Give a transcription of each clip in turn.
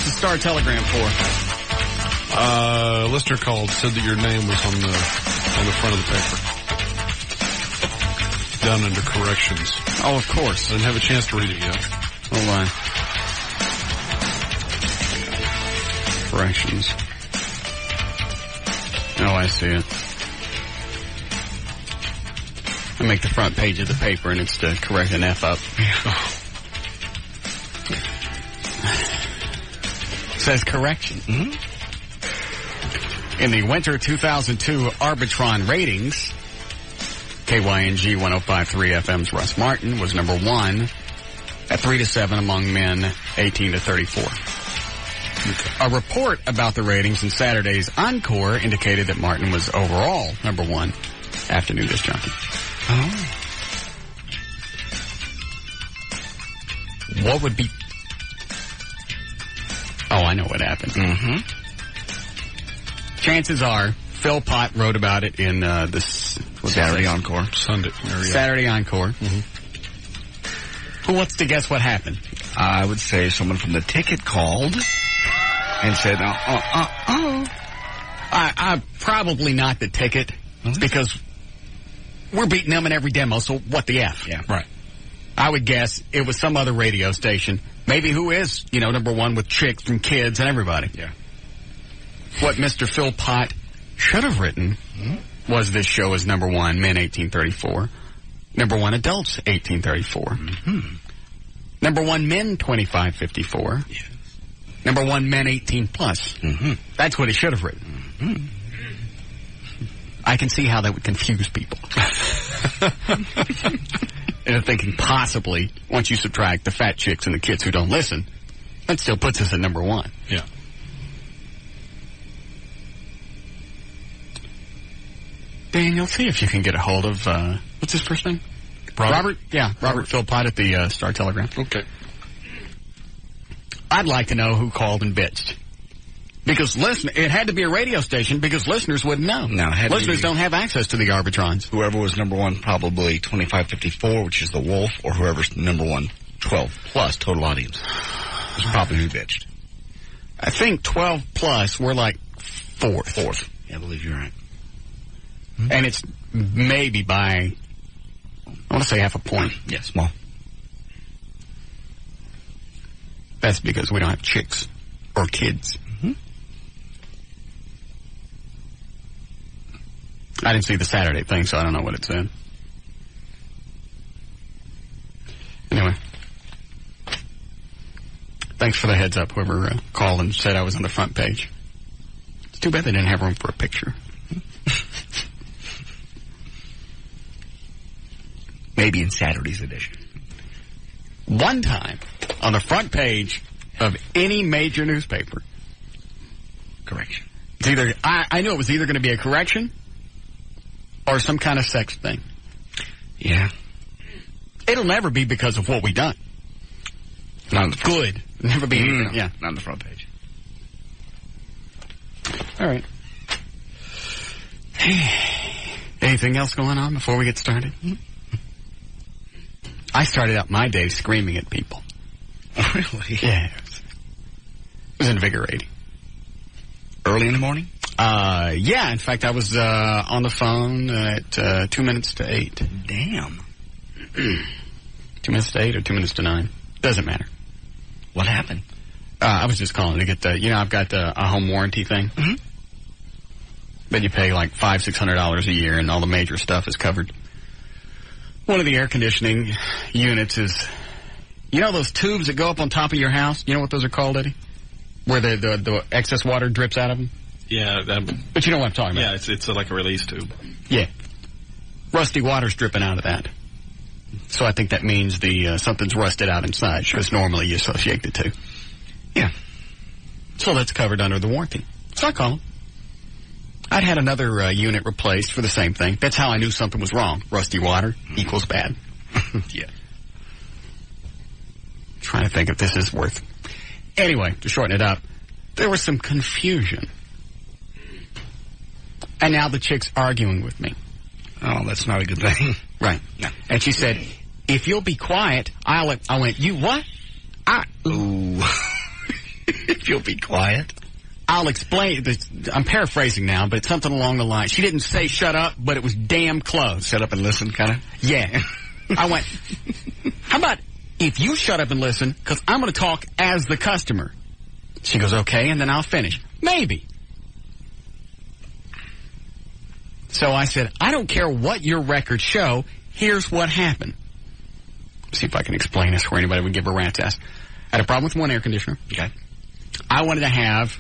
What's the Star Telegram for? Listener called, said that your name was on the front of the paper. Down under corrections. Oh, of course. I didn't have a chance to read it yet. Hold on. Corrections. Oh, I see it. I make the front page of the paper and it's to correct an F up. It says correction. Mm-hmm. In the winter 2002 Arbitron ratings, KYNG 105.3 FM's Russ Martin was number 1 at 3-7 among men 18 to 34. A report about the ratings in Saturday's Encore indicated that Martin was overall number 1 afternoon disc jockey. Oh. What would be... Oh, I know what happened. Mm-hmm. Chances are, Phil Pott wrote about it in this Saturday Encore. Saturday Encore. Mm-hmm. Who wants to guess what happened? I would say someone from the ticket called and said, Probably not the ticket, because we're beating them in every demo, so what the F? Yeah. Right. I would guess it was some other radio station. Maybe who is, number 1 with chicks and kids and everybody. Yeah. What Mr. Phil Pott should have written was this show is number 1, men 1834. Number 1, adults 1834. Mm-hmm. Number 1, men 2554. Yes. Number 1, men 18 plus. Mm-hmm. That's what he should have written. Mm-hmm. I can see how that would confuse people. And thinking possibly, once you subtract the fat chicks and the kids who don't listen, that still puts us at number 1. Yeah. Daniel, see if you can get a hold of, what's his first name? Robert? Yeah, Robert Philpott at the Star Telegram. Okay. I'd like to know who called and bitched. Because it had to be a radio station because listeners wouldn't know. No, it had to listeners be don't have access to the Arbitrons. Whoever was number 1, probably 2554, which is the Wolf, or whoever's number 1, 12 plus total audience. Was probably who bitched. I think 12 plus, we're like fourth. Yeah, I believe you're right. And it's maybe by, I want to say half a point. Yeah, small. That's because we don't have chicks or kids. Mm-hmm. I didn't see the Saturday thing, so I don't know what it said. Anyway. Thanks for the heads up, whoever called and said I was on the front page. It's too bad they didn't have room for a picture. Maybe in Saturday's edition. One time, on the front page of any major newspaper. Correction. It's either, I knew it was either going to be a correction or some kind of sex thing. Yeah. It'll never be because of what we done. Not on the front. Good. Never be anything. Yeah. Not on the front page. All right. Anything else going on before we get started? I started out my day screaming at people. Really? Yeah. It was invigorating. Early in the morning? Yeah. In fact, I was on the phone at 2 minutes to 8. Damn. 2 minutes to 8 or 2 minutes to 9. Doesn't matter. What happened? I was just calling to get the, I've got a home warranty thing. Mm-hmm. But you pay like $500-600 a year and all the major stuff is covered. One of the air conditioning units is, those tubes that go up on top of your house? You know what those are called, Eddie? Where the excess water drips out of them? Yeah. But you know what I'm talking about. Yeah, it's like a release tube. Yeah. Rusty water's dripping out of that. So I think that means something's rusted out inside, because normally you associate the two. Yeah. So that's covered under the warranty. So I call them. I'd had another unit replaced for the same thing. That's how I knew something was wrong. Rusty water equals bad. Yeah. Trying to think if this is worth. Anyway, to shorten it up, there was some confusion. And now the chick's arguing with me. Oh, that's not a good thing. Right. No. And she said, if you'll be quiet, I went, you what? Ooh. If you'll be quiet. I'll explain. I'm paraphrasing now, but it's something along the line. She didn't say shut up, but it was damn close. Shut up and listen, kind of? Yeah. I went, how about if you shut up and listen, because I'm going to talk as the customer. She goes, okay, and then I'll finish. Maybe. So I said, I don't care what your records show. Here's what happened. See if I can explain this where anybody would give a rat's ass. I had a problem with one air conditioner. Okay. I wanted to have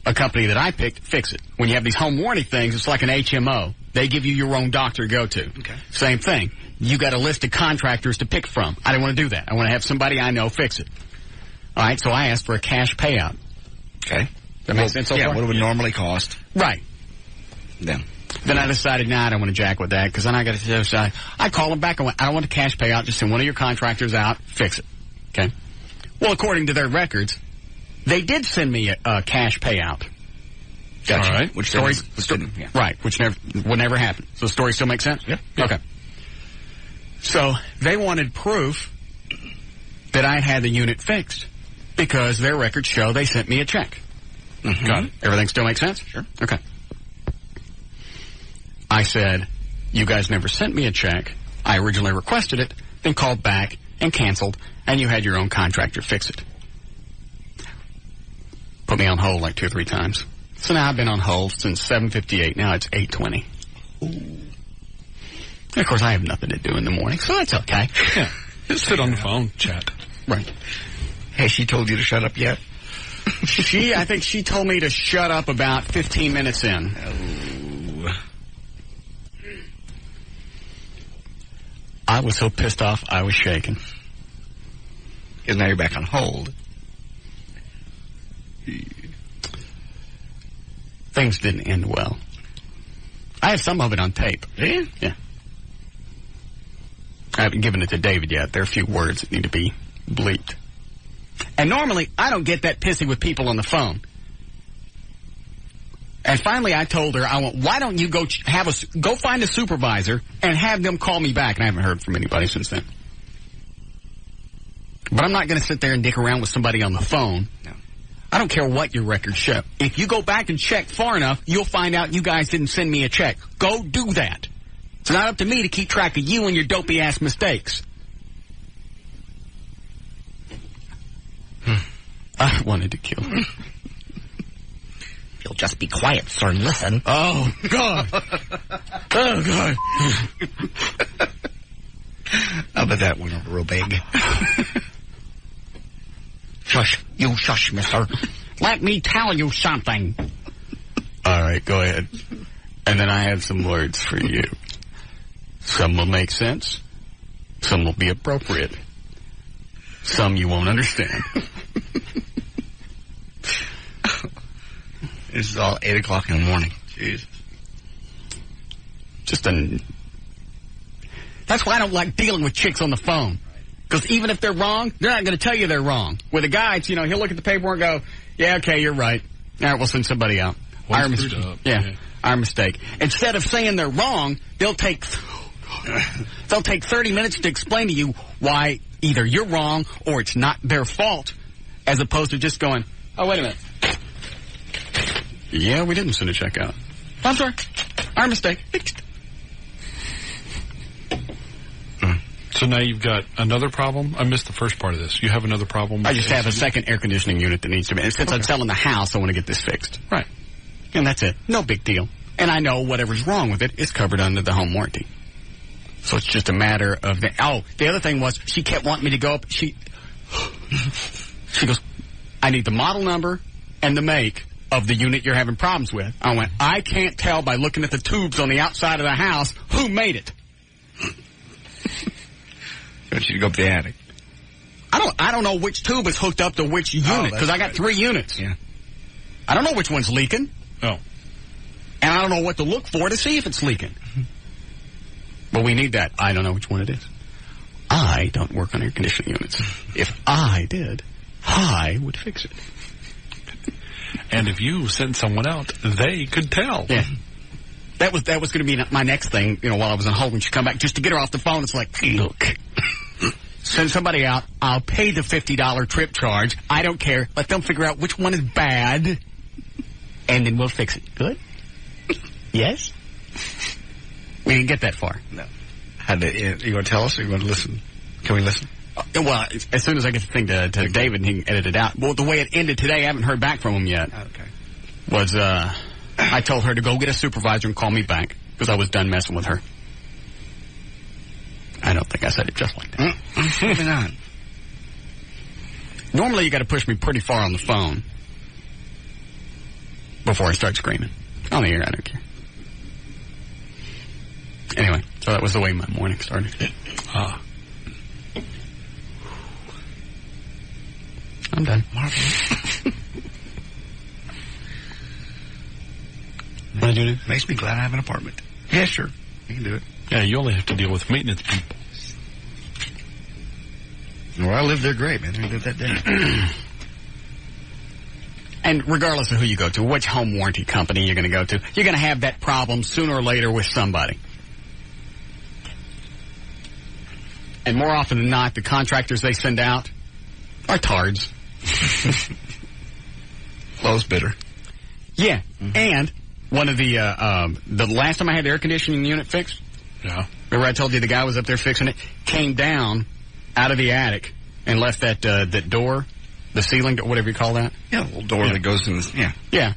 a company that I picked fix it. When you have these home warranty things, it's like an HMO. They give you your own doctor to go to. Okay. Same thing. You got a list of contractors to pick from. I didn't want to do that. I want to have somebody I know fix it. All right, so I asked for a cash payout. Okay. That makes sense so far? What it would normally cost. Right. Then I decided, I don't want to jack with that, because then I got to decide. I called them back. I went, I don't want a cash payout. Just send one of your contractors out, fix it. Okay. Well, according to their records, they did send me a cash payout. Gotcha. All right. Which yeah. Right, which would never happen. So the story still makes sense? Yeah. Okay. So they wanted proof that I had the unit fixed because their records show they sent me a check. Mm-hmm. Got it? Everything still makes sense? Sure. Okay. I said, you guys never sent me a check. I originally requested it, then called back and canceled, and you had your own contractor fix it. Put me on hold like 2 or 3 times. So now I've been on hold since 7:58. Now it's 8:20. Of course, I have nothing to do in the morning, so that's okay. Yeah. Just sit on the phone, chat. Right. Has she told you to shut up yet? I think she told me to shut up about 15 minutes in. Oh. I was so pissed off, I was shaking. Because now you're back on hold. Things didn't end well. I have some of it on tape. Yeah? Yeah. I haven't given it to David yet. There are a few words that need to be bleeped. And normally, I don't get that pissy with people on the phone. And finally, I told her, why don't you go go find a supervisor and have them call me back? And I haven't heard from anybody since then. But I'm not going to sit there and dick around with somebody on the phone. No. I don't care what your records show. If you go back and check far enough, you'll find out you guys didn't send me a check. Go do that. It's not up to me to keep track of you and your dopey-ass mistakes. I wanted to kill her. You'll just be quiet, sir, and listen. Oh, God. Oh, God. I bet that went over real big. Shush. You shush, mister. Let me tell you something. All right, go ahead. And then I have some words for you. Some will make sense. Some will be appropriate. Some you won't understand. This is all 8 o'clock in the morning. Jeez. That's why I don't like dealing with chicks on the phone. Because even if they're wrong, they're not going to tell you they're wrong. With a guy, it's, he'll look at the paperwork and go, yeah, okay, you're right. All right, we'll send somebody out. Our mistake. Yeah, our mistake. Instead of saying they're wrong, they'll take 30 minutes to explain to you why either you're wrong or it's not their fault, as opposed to just going, oh, wait a minute. Yeah, we didn't send a check out. I'm sorry. Our mistake. Fixed. So now you've got another problem? I missed the first part of this. You have another problem? I just have a second air conditioning unit that needs to be. And since I'm selling the house, I want to get this fixed. Right. And that's it. No big deal. And I know whatever's wrong with it is covered under the home warranty. So it's just a matter of the other thing was she kept wanting me to go up. She goes, I need the model number and the make of the unit you're having problems with. I went, I can't tell by looking at the tubes on the outside of the house who made it. I want you to go up the attic. I don't know which tube is hooked up to which unit, because I got 3 units. Yeah. I don't know which one's leaking. Oh. And I don't know what to look for to see if it's leaking. But we need that. I don't know which one it is. I don't work on air conditioning units. If I did, I would fix it. And if you sent someone out, they could tell. Yeah. That was going to be my next thing, while I was on hold when she come back, just to get her off the phone. It's like, look, Send somebody out. I'll pay the $50 trip charge. I don't care. Let them figure out which one is bad, and then we'll fix it. Good? Yes? We didn't get that far. No. You want to tell us, or you want to listen? Can we listen? Well, as soon as I get the thing to David, and he can edit it out. Well, the way it ended today, I haven't heard back from him yet. Okay. Was, I told her to go get a supervisor and call me back, because I was done messing with her. I don't think I said it just like that. Moving on. Normally, you got to push me pretty far on the phone before I start screaming. On the air, I don't care. Anyway, so that was the way my morning started. I'm done. Marvelous. Want to do it? Makes me glad I have an apartment. Yeah, sure. You can do it. Yeah, you only have to deal with maintenance people. Where I live, they're great, man. They live that day. And regardless of who you go to, which home warranty company you're going to go to, you're going to have that problem sooner or later with somebody. And more often than not, the contractors they send out are tards. Lowest bidder. Yeah, and one of the last time I had the air conditioning unit fixed, yeah. Remember I told you the guy was up there fixing it, came down out of the attic and left that door, the ceiling, whatever you call that. Yeah, a little door that goes in the, Yeah,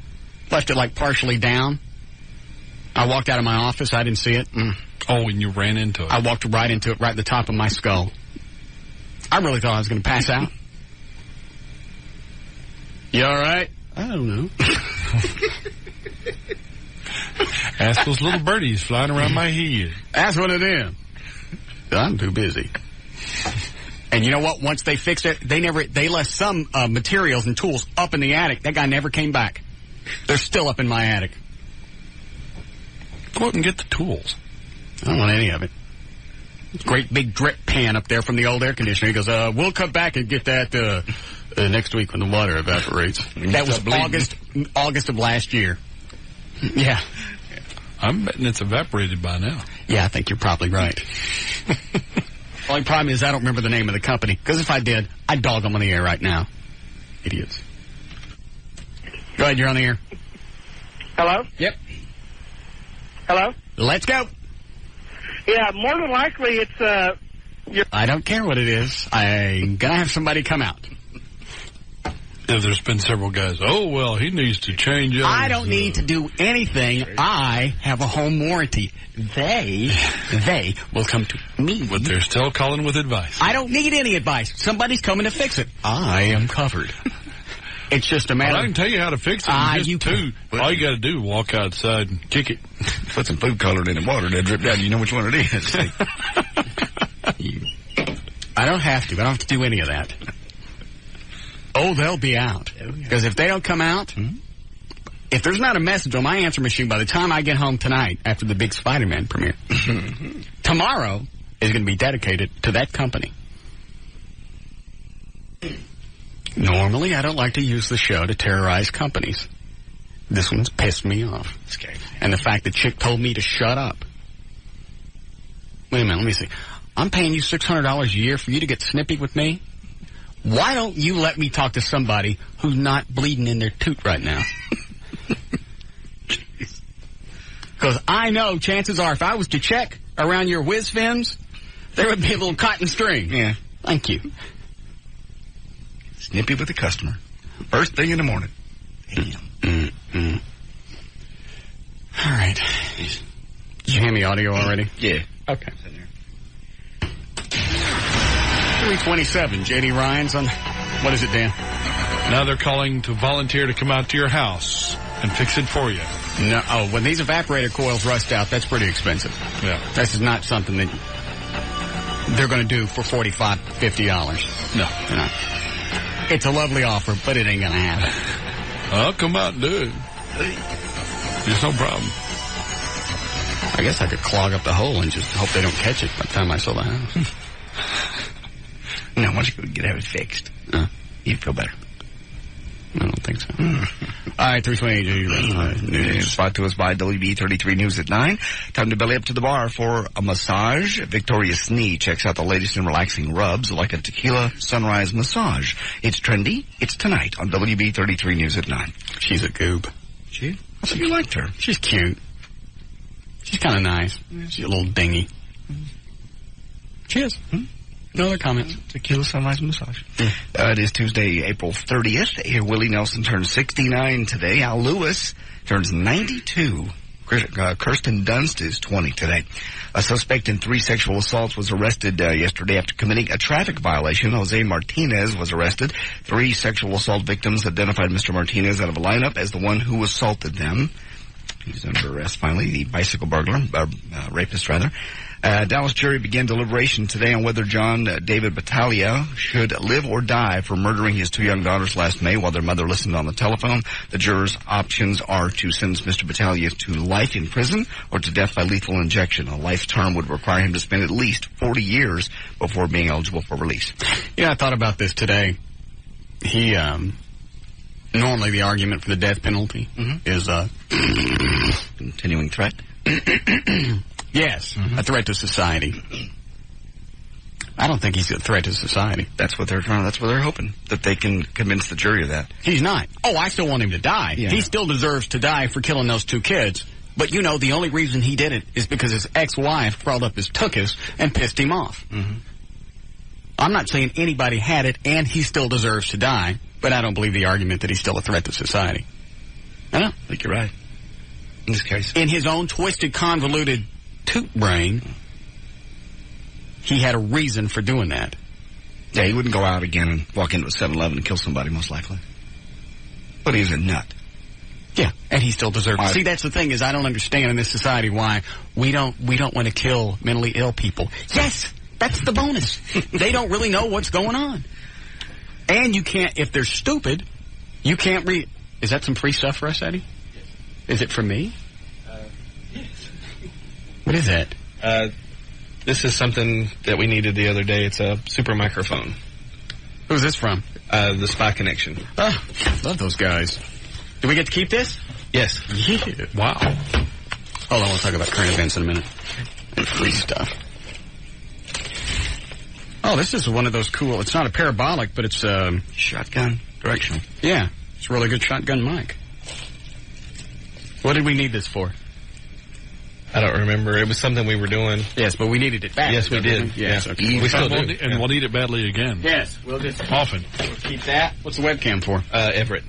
left it like partially down. I walked out of my office, I didn't see it. Oh, and you ran into it. I walked right into it, right at the top of my skull. I really thought I was going to pass out. You all right? I don't know. Ask those little birdies flying around my head. Ask one of them. I'm too busy. And you know what? Once they fixed it, they left some materials and tools up in the attic. That guy never came back. They're still up in my attic. Go out and get the tools. I don't want any of it. Great big drip pan up there from the old air conditioner. He goes, we'll come back and get that next week when the water evaporates. That was August of last year. Yeah. I'm betting it's evaporated by now. Yeah, I think you're probably right. Only problem is I don't remember the name of the company, because if I did, I'd dog them on the air right now. Idiots. Go ahead, you're on the air. Hello? Yep. Hello? Let's go. Yeah, more than likely it's, I don't care what it is. I'm going to have somebody come out. Yeah, there's been several guys. Oh, well, he needs to change it. I don't need to do anything. I have a home warranty. They will come to me. But they're still calling with advice. I don't need any advice. Somebody's coming to fix it. I am covered. It's just a matter I can tell you how to fix it. All you got to do is walk outside and kick it. Put some food coloring in the water that drip down. You know which one it is. I don't have to. I don't have to do any of that. Oh, they'll be out. Because if they don't come out, if there's not a message on my answer machine by the time I get home tonight after the big Spider-Man premiere, tomorrow is going to be dedicated to that company. Normally, I don't like to use the show to terrorize companies. This one's pissed me off. And the fact that Chick told me to shut up. Wait a minute, let me see. I'm paying you $600 a year for you to get snippy with me? Why don't you let me talk to somebody who's not bleeding in their toot right now? Because I know chances are if I was to check around your whiz fins, there would be a little cotton string. Yeah. Thank you. Snippy with the customer. First thing in the morning. Damn. All right. Did you hand me audio already? Yeah. Okay. 327, J.D. Ryan's on... What is it, Dan? Now they're calling to volunteer to come out to your house and fix it for you. No. Oh, when these evaporator coils rust out, that's pretty expensive. Yeah. This is not something that they're going to do for $45, $50. No. They're not. It's a lovely offer, but it ain't going to happen. I'll come out and do it. There's no problem. I guess I could clog up the hole and just hope they don't catch it by the time I sell the house. No, once you go have it fixed, you'd feel better. I don't think so. All right, 328 News brought to us by WB33 News at 9. Time to belly up to the bar for a massage. Victoria Snee checks out the latest in relaxing rubs like a tequila sunrise massage. It's trendy. It's tonight on WB33 News at 9. She's a goob. She? I thought you liked her. She's cute. She's kind of nice. She's a little dingy. She is. No other comments. Tequila sunrise massage. It is Tuesday, April 30th. Here, Willie Nelson turns 69 today. Al Lewis turns 92. Kirsten Dunst is 20 today. A suspect in 3 sexual assaults was arrested yesterday after committing a traffic violation. Jose Martinez was arrested. 3 sexual assault victims identified Mr. Martinez out of a lineup as the one who assaulted them. He's under arrest finally, the bicycle burglar, rapist rather. Dallas jury began deliberation today on whether John David Battaglia should live or die for murdering his 2 young daughters last May while their mother listened on the telephone. The jurors' options are to sentence Mr. Battaglia to life in prison or to death by lethal injection. A life term would require him to spend at least 40 years before being eligible for release. Yeah, I thought about this today. He, normally the argument for the death penalty is, continuing threat. Yes, a threat to society. I don't think he's a threat to society. That's what they're trying. That's what they're hoping, that they can convince the jury of that. He's not. Oh, I still want him to die. Yeah. He still deserves to die for killing those 2 kids. But you know, the only reason he did it is because his ex-wife crawled up his tuchus and pissed him off. I'm not saying anybody had it and he still deserves to die, but I don't believe the argument that he's still a threat to society. I don't. I think you're right. In this case. In his own twisted, convoluted toot brain, he had a reason for doing that. Yeah, he wouldn't go out again and walk into a 7-Eleven and kill somebody, most likely. But he's a nut. Yeah, and he still deserves it. See, that's the thing, is I don't understand in this society why we don't want to kill mentally ill people. Yes, that's the bonus. They don't really know what's going on. And you can't, if they're stupid, you can't read. Is that some free stuff for us, Eddie? Yes. Is it for me? Yes. What is that? This is something that we needed the other day. It's a super microphone. Who's this from? The Spy Connection. Oh, love those guys. Do we get to keep this? Yes. Yeah. Wow. Hold on, we'll talk about current events in a minute. And free stuff. Oh, this is one of those cool, it's not a parabolic, but it's shotgun directional. Yeah, it's a really good shotgun mic. What did we need this for? I don't remember. It was something we were doing. Yes, but we needed it back. Yes, we did. Yes, yeah. Okay. We still do. And we'll need it badly again. Yes, we'll just often. We'll keep that. What's the webcam for? Everett.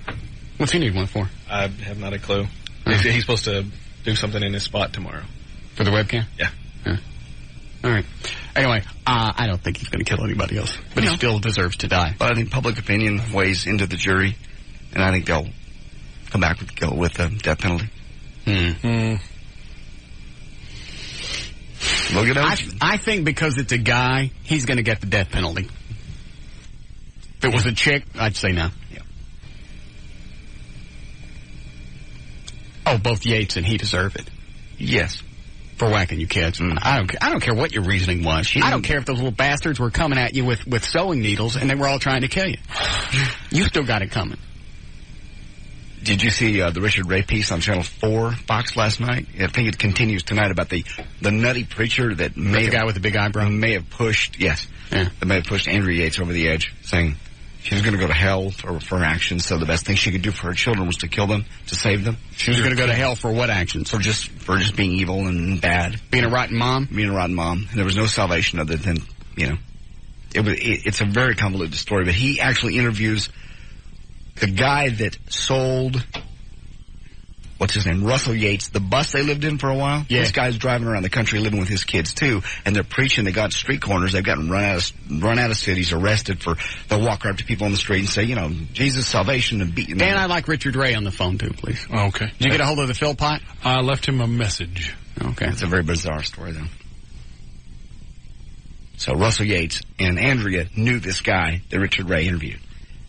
What's he need one for? I have not a clue. He's supposed to do something in his spot tomorrow. For the webcam? Yeah. All right. Anyway, I don't think he's going to kill anybody else, but he still deserves to die. But I think public opinion weighs into the jury, and I think they'll come back with the death penalty. Look at us. I think because it's a guy, he's going to get the death penalty. If it was a chick, I'd say no. Yeah. Oh, both Yates and he deserve it. Yes. For whacking you kids. I don't care what your reasoning was. I don't care if those little bastards were coming at you with sewing needles and they were all trying to kill you. You still got it coming. Did you see the Richard Ray piece on Channel 4 Fox last night? I think it continues tonight about the nutty preacher that may the guy with the big eyebrow may have pushed that may have pushed Andrea Yates over the edge, saying she was going to go to hell for her actions. So the best thing she could do for her children was to kill them, to save them. She was going to go to hell for what actions? For just being evil and bad, being a rotten mom. Being a rotten mom. And there was no salvation other than it's a very convoluted story. But he actually interviews the guy that sold, what's his name, Russell Yates, the bus they lived in for a while. Yeah. This guy's driving around the country living with his kids, too, and they're preaching. They got street corners. They've gotten run out of cities, arrested for, they'll walk up to people on the street and say, Jesus, salvation, and beat. Dan, I'd like Richard Ray on the phone, too, please. Okay. Did you get a hold of the Philpott? I left him a message. Okay. It's a very bizarre story, though. So Russell Yates and Andrea knew this guy that Richard Ray interviewed.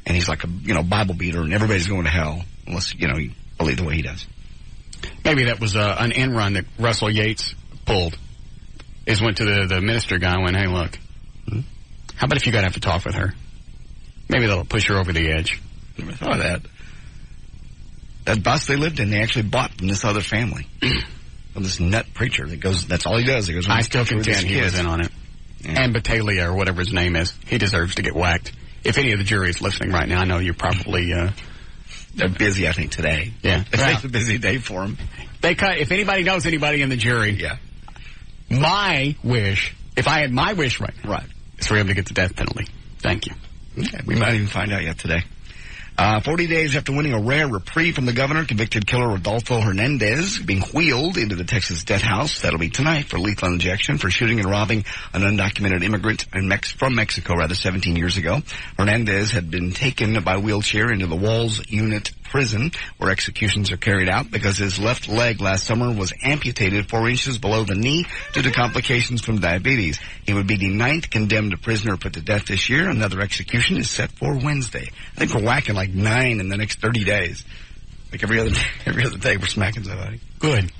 And he's like a, Bible beater, and everybody's going to hell unless, you believe the way he does. Maybe that was an end run that Russell Yates pulled. Went to the minister guy and went, hey, look, how about if you got to have to talk with her? Maybe that'll push her over the edge. Never thought of that. That bus they lived in, they actually bought from this other family. From this nut preacher that goes, that's all he does. He goes, I still contend he was in on it. Yeah. And Battaglia, or whatever his name is, he deserves to get whacked. If any of the jury is listening right now, I know you're probably... They're busy, I think, today. Yeah. It's a busy day for them. If anybody knows anybody in the jury, yeah. My wish, if I had my wish right, is for him to get the death penalty. Thank you. Okay, we might even find out yet today. 40 days after winning a rare reprieve from the governor, convicted killer Rodolfo Hernandez being wheeled into the Texas death house. That'll be tonight for lethal injection for shooting and robbing an undocumented immigrant from Mexico 17 years ago. Hernandez had been taken by wheelchair into the Walls Unit prison where executions are carried out because his left leg last summer was amputated 4 inches below the knee due to complications from diabetes. He would be the 9th condemned prisoner put to death this year. Another execution is set for Wednesday. I think we're whacking like 9 in the next 30 days. Like every other day we're smacking somebody. Good.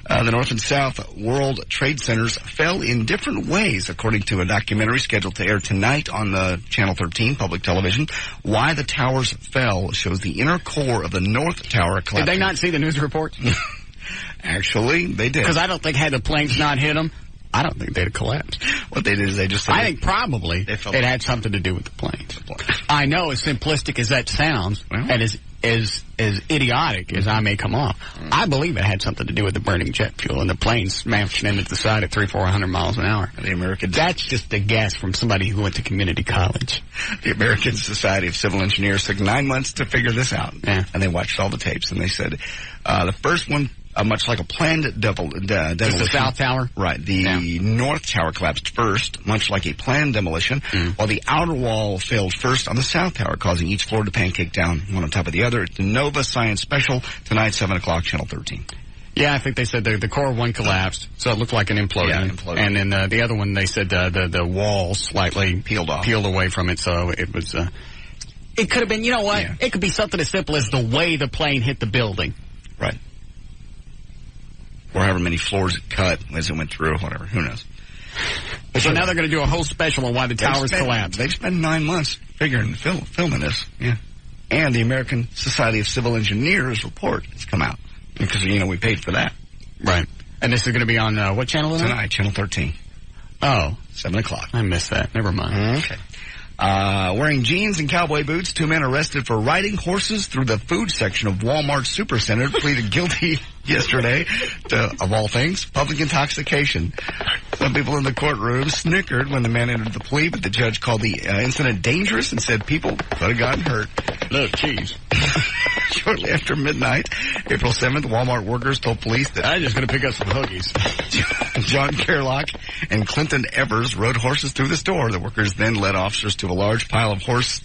The North and South World Trade Centers fell in different ways, according to a documentary scheduled to air tonight on the Channel 13 public television. Why the towers fell shows the inner core of the North Tower collapsing. Did they not see the news reports? Actually, they did. Because I don't think had the planes not hit them, I don't think they'd have collapsed. What they did is they just... I think probably it had something to do with the planes. I know, as simplistic as that sounds, and as idiotic as I may come off, I believe it had something to do with the burning jet fuel and the planes smashing into the side at 300-400 miles an hour. The American... That's just a guess from somebody who went to community college. The American Society of Civil Engineers took 9 months to figure this out. Yeah. And they watched all the tapes, and they said, the first one... much like a planned demolition. The South Tower? Right. The North Tower collapsed first, much like a planned demolition, while the outer wall failed first on the South Tower, causing each floor to pancake down one on top of the other. It's the Nova Science Special, tonight, 7 o'clock, Channel 13. Yeah, I think they said the core one collapsed, so it looked like an implosion. Yeah, imploded. And then the other one, they said the wall slightly peeled away from it, so it was... it could have been, you know what? Yeah. It could be something as simple as the way the plane hit the building. Right. Or however many floors it cut as it went through, whatever. Who knows? So now they're going to do a whole special on why the towers collapsed. They've spent 9 months filming this. Yeah. And the American Society of Civil Engineers report has come out. Because, we paid for that. Right. And this is going to be on what channel tonight? Channel 13. Oh. 7 o'clock. I missed that. Never mind. Okay. Wearing jeans and cowboy boots, 2 men arrested for riding horses through the food section of Walmart Supercenter pleaded guilty yesterday to, of all things, public intoxication. Some people in the courtroom snickered when the man entered the plea, but the judge called the incident dangerous and said people could have gotten hurt. Look, cheese. Shortly after midnight, April 7th, Walmart workers told police that... I'm just going to pick up some hoagies. John Kerlock and Clinton Evers rode horses through the store. The workers then led officers to a large pile of horse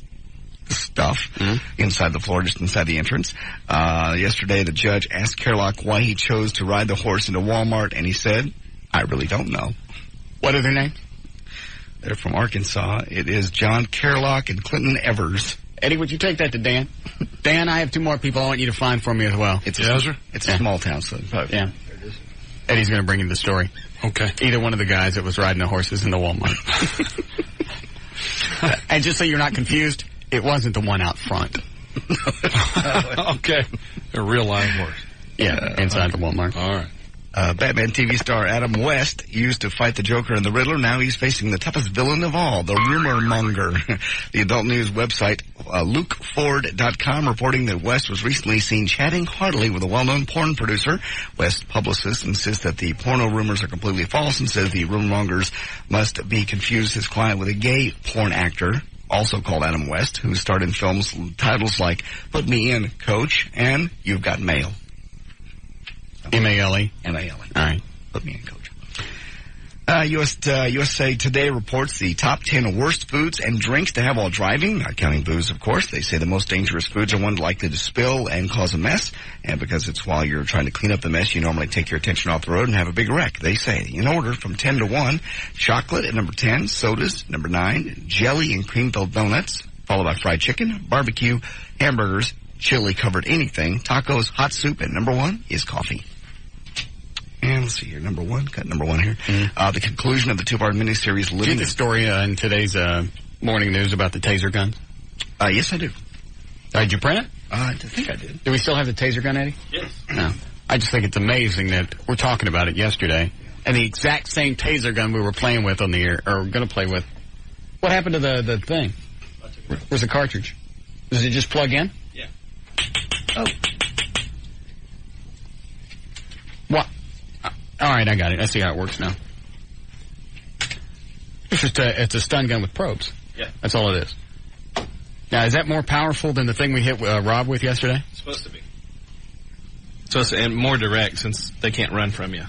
stuff inside the floor, just inside the entrance. Yesterday, the judge asked Kerlock why he chose to ride the horse into Walmart, and he said, I really don't know. What are their names? They're from Arkansas. It is John Kerlock and Clinton Evers. Eddie, would you take that to Dan? Dan, I have 2 more people I want you to find for me as well. It's a small town, so probably. Yeah. Eddie's going to bring you the story. Okay. Either one of the guys that was riding the horses in the Walmart. And just so you're not confused, it wasn't the one out front. Okay. A real live horse. Yeah, inside the Walmart. All right. Batman TV star Adam West used to fight the Joker and the Riddler. Now he's facing the toughest villain of all, the rumor monger. The adult news website, LukeFord.com, reporting that West was recently seen chatting heartily with a well-known porn producer. West publicists insist that the porno rumors are completely false and says the rumor mongers must be confused his client with a gay porn actor, also called Adam West, who starred in films titles like Put Me In, Coach, and You've Got Mail. M-A-L-E? M-A-L-E. All right. Put me in, Coach. USA Today reports the top 10 worst foods and drinks to have while driving, not counting booze, of course. They say the most dangerous foods are ones likely to spill and cause a mess. And because it's while you're trying to clean up the mess, you normally take your attention off the road and have a big wreck. They say, in order from 10 to 1, chocolate at number 10, sodas, number 9, jelly and cream-filled donuts, followed by fried chicken, barbecue, hamburgers, chili-covered anything, tacos, hot soup, and number 1 is coffee. And let's see here, number 1 here. The conclusion of the 2-part miniseries Did you get the story in today's morning news about the taser guns? Yes, I do. Did you print it? I think I did. Do we still have the taser gun, Eddie? Yes. No. I just think it's amazing that we're talking about it yesterday, and the exact same taser gun we were playing with on the air, or going to play with. What happened to the thing? Where's the cartridge? Does it just plug in? Yeah. Oh. What? All right, I got it. I see how it works now. It's a stun gun with probes. Yeah. That's all it is. Now, is that more powerful than the thing we hit Rob with yesterday? It's supposed to be. And more direct since they can't run from you.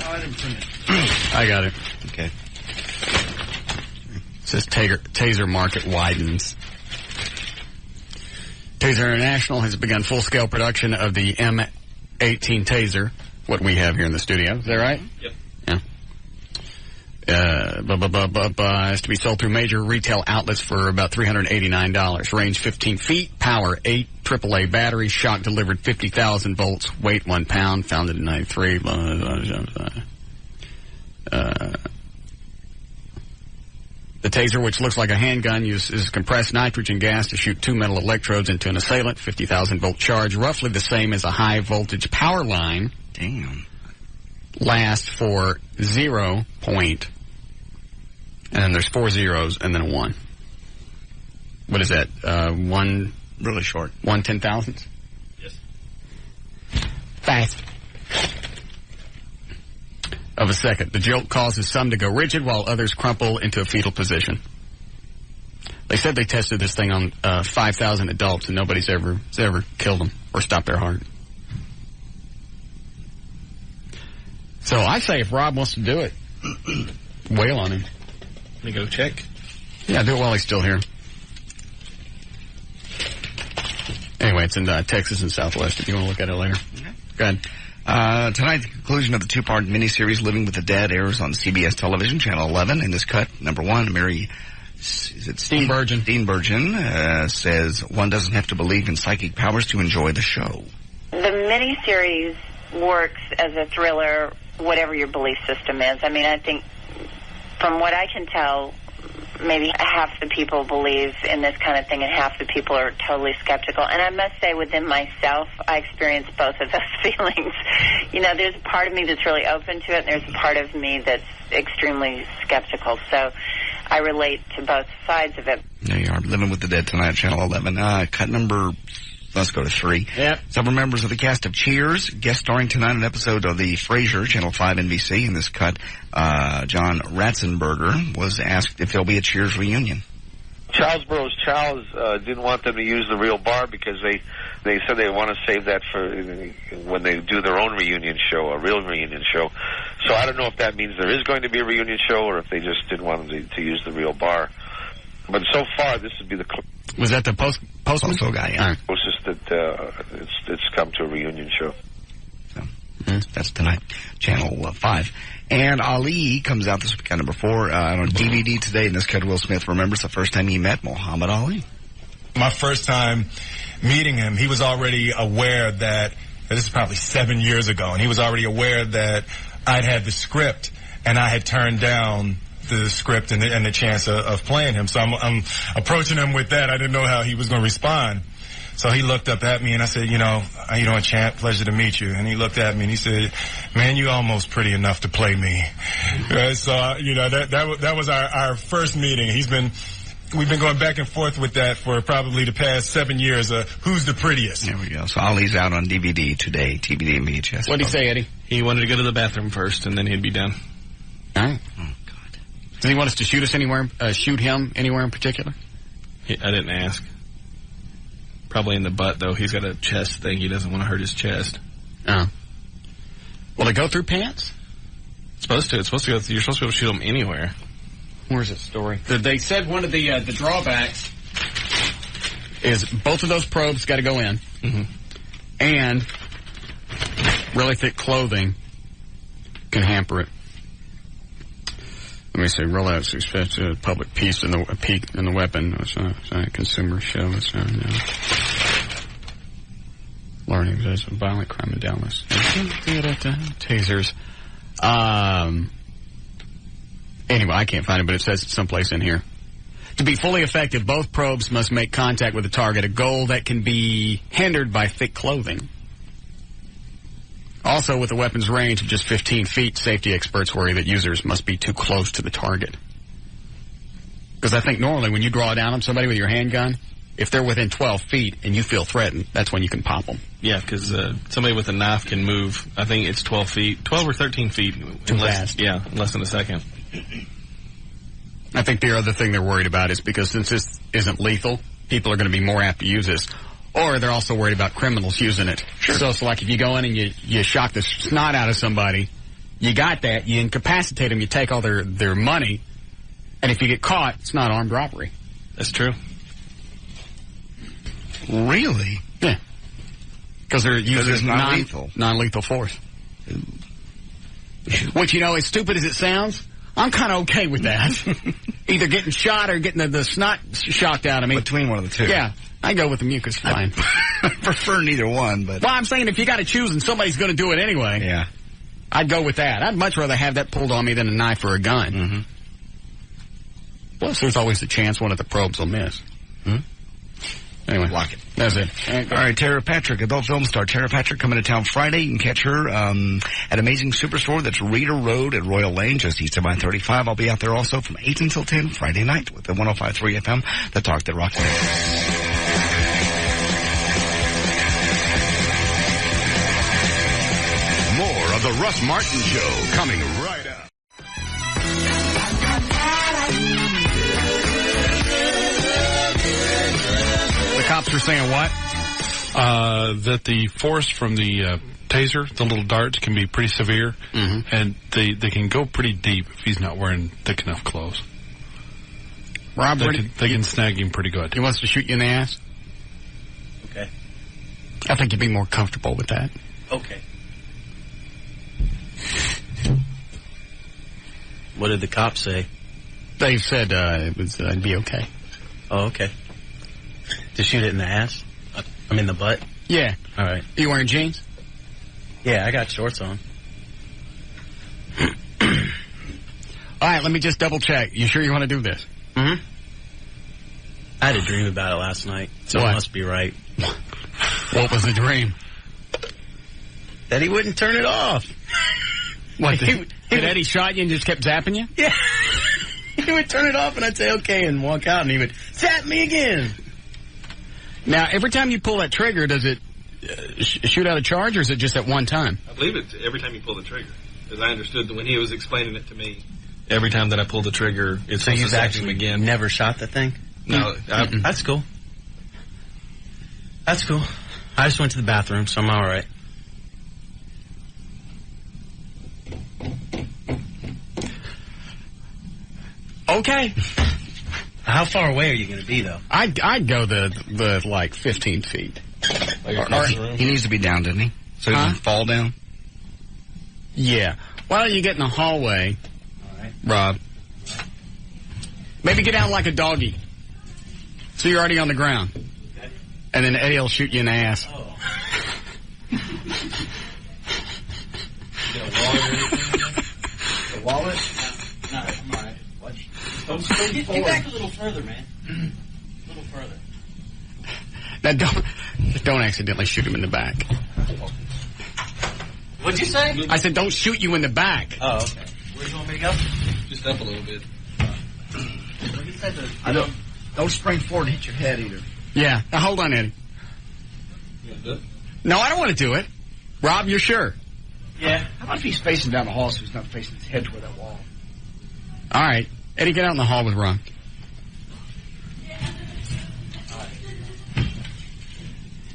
No, I didn't print it. I got it. Okay. It says taser market widens. Taser International has begun full-scale production of the M18 taser, what we have here in the studio. Is that right? Yep. Is to be sold through major retail outlets for about $389. Range 15 feet, power 8 AAA batteries, shock delivered 50,000 volts, weight 1 pound, founded in 93. The taser, which looks like a handgun, uses compressed nitrogen gas to shoot 2 metal electrodes into an assailant, 50,000 volt charge, roughly the same as a high voltage power line. Damn. Lasts for 0 point, and then there's 4 zeros and then a 1. What is that? 1 Really short. 1 10,000th? Yes. Fast. Of a second. The jolt causes some to go rigid while others crumple into a fetal position. They said they tested this thing on 5,000 adults and nobody's ever killed them or stopped their heart. So I say if Rob wants to do it, wail on him. Let me go check. Yeah, do it while he's still here. Anyway, it's in Texas and Southwest if you want to look at it later. Okay. Go ahead. Tonight, the conclusion of the two-part miniseries Living with the Dead airs on CBS television, Channel 11. In this cut, number 1, Mary Steenburgen says one doesn't have to believe in psychic powers to enjoy the show. The miniseries works as a thriller, whatever your belief system is. I mean, I think from what I can tell, maybe half the people believe in this kind of thing and half the people are totally skeptical. And I must say within myself, I experience both of those feelings. You know, there's a part of me that's really open to it and there's a part of me that's extremely skeptical. So I relate to both sides of it. There you are, Living with the Dead tonight, Channel 11. Cut number... Let's go to 3. Yep. Several members of the cast of Cheers guest starring tonight an episode of the Frasier, Channel 5 NBC. In this cut, John Ratzenberger was asked if there'll be a Cheers reunion. Charles Burroughs Charles didn't want them to use the real bar because they said they want to save that for when they do their own reunion show, a real reunion show. So I don't know if that means there is going to be a reunion show or if they just didn't want them to use the real bar. But so far, this would be the Was that the postman guy? Yeah. closest that it's come to a reunion show. So, that's tonight, Channel 5. And Ali comes out this weekend, number 4, on DVD today. In this cut, Will Smith remembers the first time he met Muhammad Ali. My first time meeting him, he was already aware that this is probably 7 years ago, and he was already aware that I'd had the script, and I had turned down the script and the chance of playing him. So I'm approaching him with that. I didn't know how he was going to respond. So he looked up at me and I said, how you doing, champ? Pleasure to meet you. And he looked at me and he said, man, you almost pretty enough to play me. So, that was our first meeting. We've been going back and forth with that for probably the past 7 years. Who's the prettiest? There we go. So Ali's out on DVD today, DVD and VHS. What did he say, Eddie? He wanted to go to the bathroom first and then he'd be done. All right. Oh, God. Does he want us to shoot him anywhere in particular? I didn't ask. Probably in the butt, though. He's got a chest thing. He doesn't want to hurt his chest. Oh. Will it go through pants? It's supposed to. You're supposed to be able to shoot them anywhere. Where's the story? They said one of the drawbacks is both of those probes got to go in. Mm-hmm. And really thick clothing can hamper it. Let me say, roll out to expect a public peace in the weapon. It's not a consumer show. It's not, learning there's a violent crime in Dallas. Tasers. Anyway, I can't find it, but it says it's someplace in here. To be fully effective, both probes must make contact with the target, a goal that can be hindered by thick clothing. Also, with the weapon's range of just 15 feet, safety experts worry that users must be too close to the target. Because I think normally when you draw down on somebody with your handgun, if they're within 12 feet and you feel threatened, that's when you can pop them. Yeah, because somebody with a knife can move, I think it's 12 feet, 12 or 13 feet. Too fast. Yeah, in less than a second. I think the other thing they're worried about is because since this isn't lethal, people are going to be more apt to use this. Or they're also worried about criminals using it. Sure. So it's like if you go in and you shock the snot out of somebody, you got that, you incapacitate them, you take all their money, and if you get caught, it's not armed robbery. That's true. Really? Yeah. Because they're using non-lethal force. Which, as stupid as it sounds, I'm kind of okay with that. Either getting shot or getting the snot shocked out of me. Between one of the two. Yeah. I go with the mucus fine. I prefer neither one, but... Well, I'm saying if you got to choose and somebody's going to do it anyway, yeah, I'd go with that. I'd much rather have that pulled on me than a knife or a gun. Mm-hmm. Plus, there's always the chance one of the probes will miss. Anyway, lock it. That's it. All right, Tara Patrick, adult film star Tara Patrick, coming to town Friday. You can catch her at Amazing Superstore. That's Reader Road at Royal Lane, just east of I-35. I'll be out there also from 8 until 10 Friday night with the 105.3 FM, The Talk That Rocks. More of the Russ Martin Show coming right up. The cops are saying what? That the force from the taser, the little darts, can be pretty severe, and they can go pretty deep if he's not wearing thick enough clothes. Rob, they can snag him pretty good. He wants to shoot you in the ass? Okay. I think you'd be more comfortable with that. Okay. What did the cops say? They said it'd be okay. Oh, okay. To shoot it in the ass? I mean the butt? Yeah. All right. You wearing jeans? Yeah, I got shorts on. All right, let me just double check. You sure you want to do this? Mm-hmm. I had a dream about it last night, so What? It must be right. What was the dream? That he wouldn't turn it off. What, did Eddie shot you and just kept zapping you? Yeah. He would turn it off and I'd say okay and walk out and he would zap me again. Now, every time you pull that trigger, does it shoot out a charge or is it just at one time? I believe it's every time you pull the trigger. As I understood when he was explaining it to me. Every time that I pull the trigger, it's so you've actually again. Never shot the thing? No. That's cool. That's cool. I just went to the bathroom, so I'm all right. Okay. How far away are you going to be, though? I'd go the like 15 feet. He needs to be down, doesn't he? So he doesn't fall down? Yeah. Why don't you get in the hallway, All right. Rob? Maybe get out like a doggy. So you're already on the ground. Okay. And then Eddie will shoot you in the ass. Oh. You got a wallet or anything? A wallet? No, I'm all right. What? Get back a little further, man. A little further. Now, don't accidentally shoot him in the back. What'd you say? I said don't shoot you in the back. Oh, okay. Where do you want me to go? Just up a little bit. Don't spring forward and hit your head either. Yeah. Now, hold on, Eddie. You want to do it? No, I don't want to do it. Rob, you're sure? Yeah. How about if he's facing down the hall so he's not facing his head toward that wall? All right. Eddie, get out in the hall with Ron.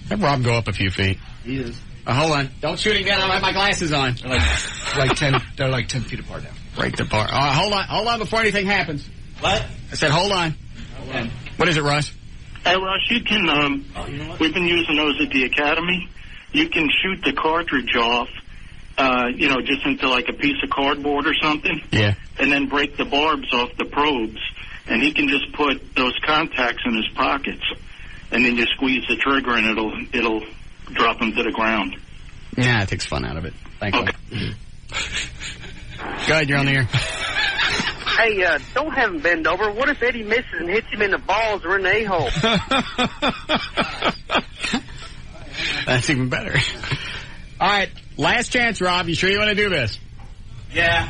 Have Rob go up a few feet. He is. Hold on. Don't shoot him yet. I don't have my glasses on. They're like 10 feet apart now. Break the bar. Hold on before anything happens. What? I said hold on. What is it, Russ? Hey, Russ, you can, we've been using those at the Academy. You can shoot the cartridge off, just into like a piece of cardboard or something. Yeah. And then break the barbs off the probes. And he can just put those contacts in his pockets. And then you squeeze the trigger and it'll drop him to the ground. Yeah, it takes fun out of it. Thank you. Go ahead, you're on the air. Hey, don't have him bend over. What if Eddie misses and hits him in the balls or in the a-hole? That's even better. All right, last chance, Rob. You sure you want to do this? Yeah.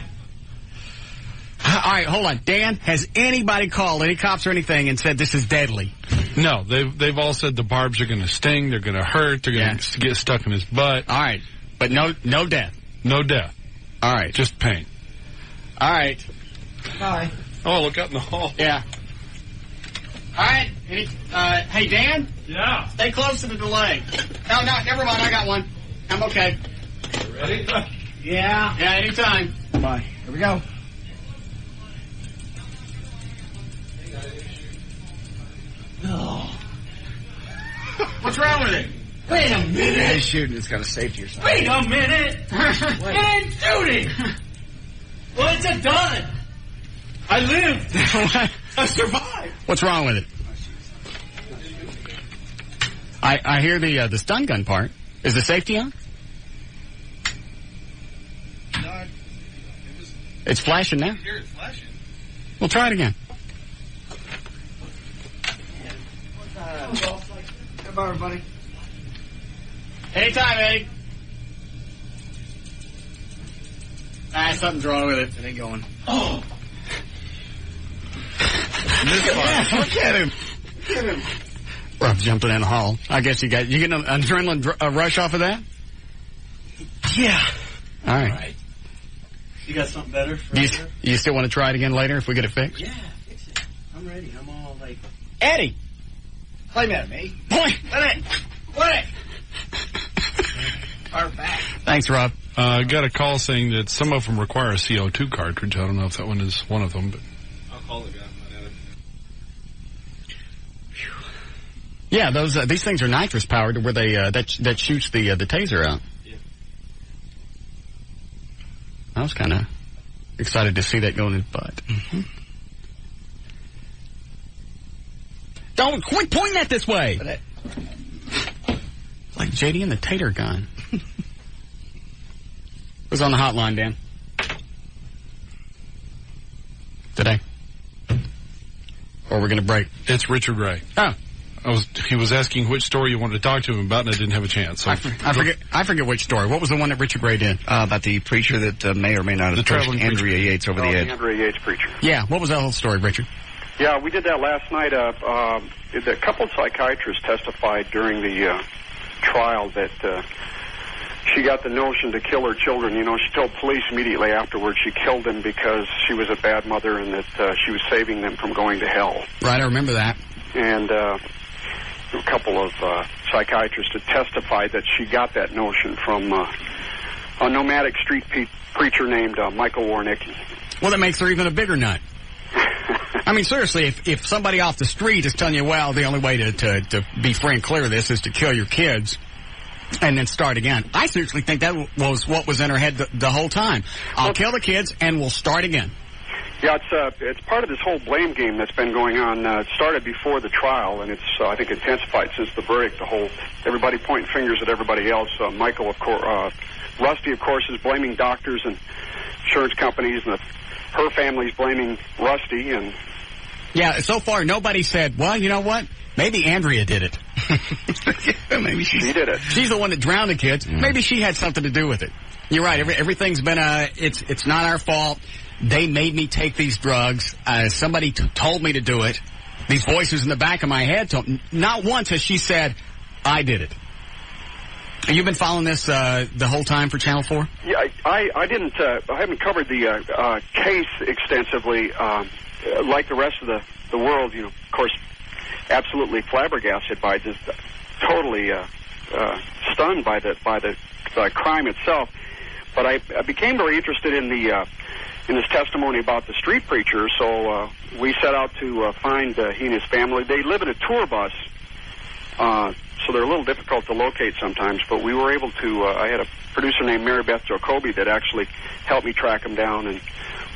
All right, hold on. Dan, has anybody called, any cops or anything, and said this is deadly? No, they've all said the barbs are going to sting, they're going to hurt, they're going to get stuck in his butt. All right, but no death. No death. All right. Just pain. All right. Bye. Oh, look out in the hall. Yeah. All right. Hey, Dan? Yeah. Stay close to the delay. No, never mind. I got one. I'm okay. You ready? Yeah. Yeah, anytime. Bye. Here we go. Oh. What's wrong with it? Wait a minute. He's shooting. It's got a safety or something. Wait a minute. It ain't shooting. Well, it's a done. I lived. I survived. What's wrong with it? I hear the stun gun part. Is the safety on? No, it's flashing now. Here it's flashing. We'll try it again. Come on, everybody. Anytime, Eddie. Something's wrong with it. It ain't going. Oh. Yeah, look at him. Look at him. Rob jumping in the hall. I guess you get an adrenaline rush off of that? Yeah. All right. You got something better for you still want to try it again later if we get it fixed? Yeah, fix it. I'm ready. I'm all like... Eddie! Play at me. Point! Let it! Our back. Thanks, Rob. I got a call saying that some of them require a CO2 cartridge. I don't know if that one is one of them, but... I'll call the guy. Yeah, these things are nitrous powered, where they that shoots the taser out. Yeah. I was kind of excited to see that go in his butt. Mm-hmm. Don't quit pointing that this way. Like JD and the tater gun. Who's on the hotline, Dan? Today. Or we're going to break. It's Richard Ray. Oh. He was asking which story you wanted to talk to him about, and I didn't have a chance. So I forget which story. What was the one that Richard Ray did? About the preacher that may or may not have pushed Andrea Yates over the edge. The Andrea Yates preacher. Yeah, what was that whole story, Richard? Yeah, we did that last night. A couple of psychiatrists testified during the trial that she got the notion to kill her children. You know, she told police immediately afterwards she killed them because she was a bad mother and that she was saving them from going to hell. Right, I remember that. And a couple of psychiatrists had testified that she got that notion from a nomadic street preacher named Michael Warnicki. Well, that makes her even a bigger nut. I mean, seriously, if somebody off the street is telling you, well, the only way to be free and clear of this is to kill your kids and then start again. I seriously think that was what was in her head the whole time. I'll kill the kids and we'll start again. Yeah, it's part of this whole blame game that's been going on. It started before the trial, and it's I think intensified since the verdict. The whole everybody pointing fingers at everybody else. Michael, of course, Rusty, of course, is blaming doctors and insurance companies, and her family's blaming Rusty. And yeah, so far nobody said, well, you know what? Maybe Andrea did it. Maybe she did it. She's the one that drowned the kids. Mm. Maybe she had something to do with it. You're right. Everything's been it's not our fault. They made me take these drugs. Somebody told me to do it. These voices in the back of my head not once has she said, I did it. You've been following this the whole time for Channel 4? Yeah, I didn't. I haven't covered the case extensively like the rest of the world. You know, of course, absolutely flabbergasted by this, totally stunned by the crime itself. But I became very interested in his testimony about the street preacher, so we set out to find he and his family. They live in a tour bus, so they're a little difficult to locate sometimes, but we were able to, I had a producer named Mary Beth Jacoby that actually helped me track them down, and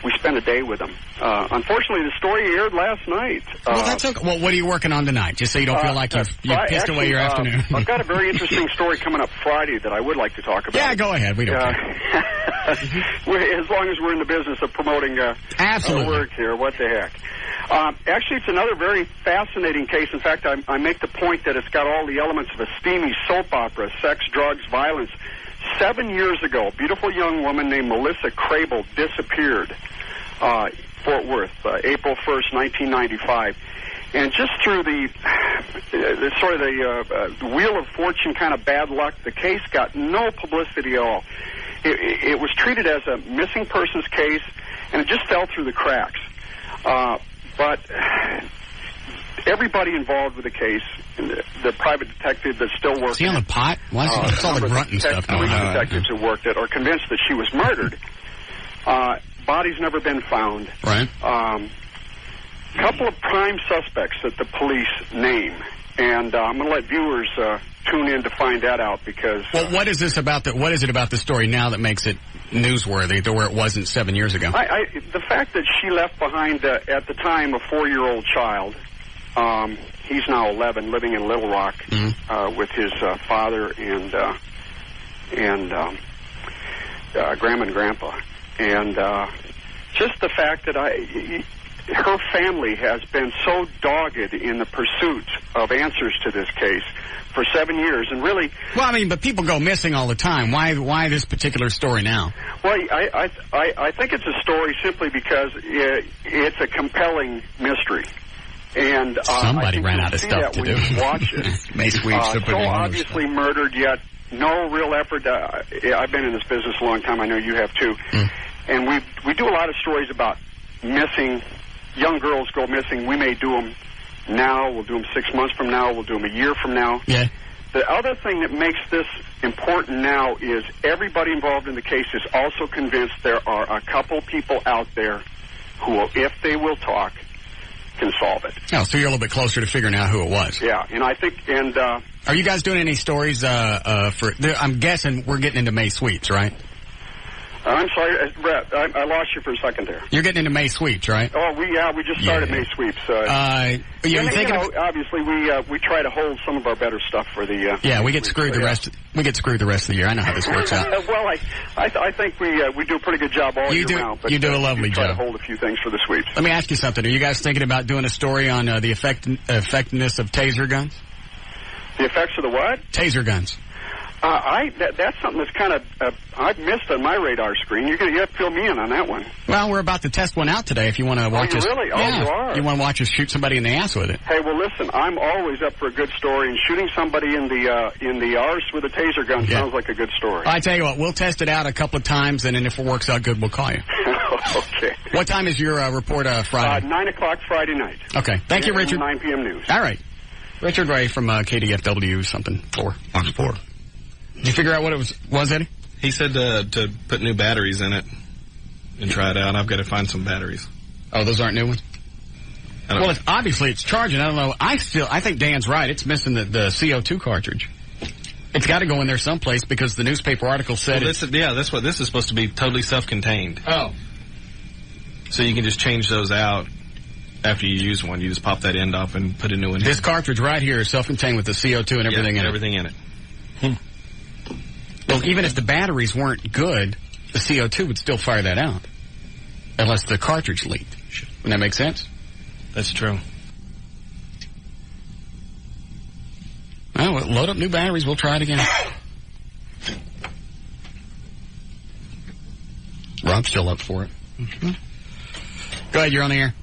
we spent a day with them. Unfortunately, the story aired last night. Well, that's okay. Well, what are you working on tonight? Just so you don't feel like you've pissed away your afternoon. I've got a very interesting story coming up Friday that I would like to talk about. Yeah, go ahead. We don't care. As long as we're in the business of promoting work here, what the heck. Actually, it's another very fascinating case. In fact, I make the point that it's got all the elements of a steamy soap opera, sex, drugs, violence. 7 years ago, a beautiful young woman named Melissa Crable disappeared, Fort Worth, April 1st, 1995. And just through the wheel of fortune, kind of bad luck, the case got no publicity at all. It was treated as a missing persons case, and it just fell through the cracks. But everybody involved with the case, the private detective that's still working... Is he on the pot? Why is it's all the grunting stuff going on? Detectives who worked it are convinced that she was murdered. Body's never been found. Right. Couple of prime suspects that the police name, and I'm going to let viewers tune in to find that out because... Well, what is it about the story now that makes it newsworthy to where it wasn't 7 years ago? The fact that she left behind, at the time, a 4-year-old child. He's now 11, living in Little Rock with his father and grandma and grandpa. And just the fact that her family has been so dogged in the pursuit of answers to this case for 7 years, and really... Well, I mean, but people go missing all the time. Why this particular story now? Well, I think it's a story simply because it's a compelling mystery. And somebody ran out of stuff to do. Watch it. May sweep so obviously murdered, yet no real effort. I've been in this business a long time. I know you have too. And we do a lot of stories about missing. Young girls go missing. We may do them now. We'll do them 6 months from now. We'll do them a year from now. Yeah. The other thing that makes this important now is everybody involved in the case is also convinced there are a couple people out there who will, if they will talk, can solve it. Oh, so you're a little bit closer to figuring out who it was. Yeah, and I think, are you guys doing any stories I'm guessing we're getting into May sweeps, right? I'm sorry, Brett, I lost you for a second there. You're getting into May sweeps, right? Oh, we just started May sweeps. Obviously, we try to hold some of our better stuff for the... we get screwed the rest. We get screwed the rest of the year. I know how this works out. Well, I think we do a pretty good job all year round. But you do a lovely try job. To hold a few things for the sweeps. Let me ask you something. Are you guys thinking about doing a story on the effectiveness of taser guns? The effects of the what? Taser guns. That's something that's kind of I've missed on my radar screen. You have to fill me in on that one. Well, we're about to test one out today. If you want to watch us, really? Yeah, you are. You want to watch us shoot somebody in the ass with it? Hey, well, listen, I'm always up for a good story, and shooting somebody in the arse with a taser gun sounds like a good story. I tell you what, we'll test it out a couple of times, and then if it works out good, we'll call you. Okay. What time is your report Friday? 9 o'clock Friday night. Okay. Thank you, Richard. 9 p.m. news. All right. Richard Ray from KDFW something 4. Box 4. Did you figure out what it was, Eddie? He said to put new batteries in it and try it out. I've got to find some batteries. Oh, those aren't new ones? Well, obviously it's charging. I don't know. I think Dan's right. It's missing the CO2 cartridge. It's got to go in there someplace because the newspaper article said this is supposed to be totally self-contained. Oh. So you can just change those out after you use one. You just pop that end off and put a new one in. This cartridge right here is self-contained with the CO2 and everything in it. Everything in it. Well, even if the batteries weren't good, the CO2 would still fire that out. Unless the cartridge leaked. Wouldn't that make sense? That's true. Well, we'll load up new batteries. We'll try it again. Rob's still up for it. Mm-hmm. Go ahead, you're on the air.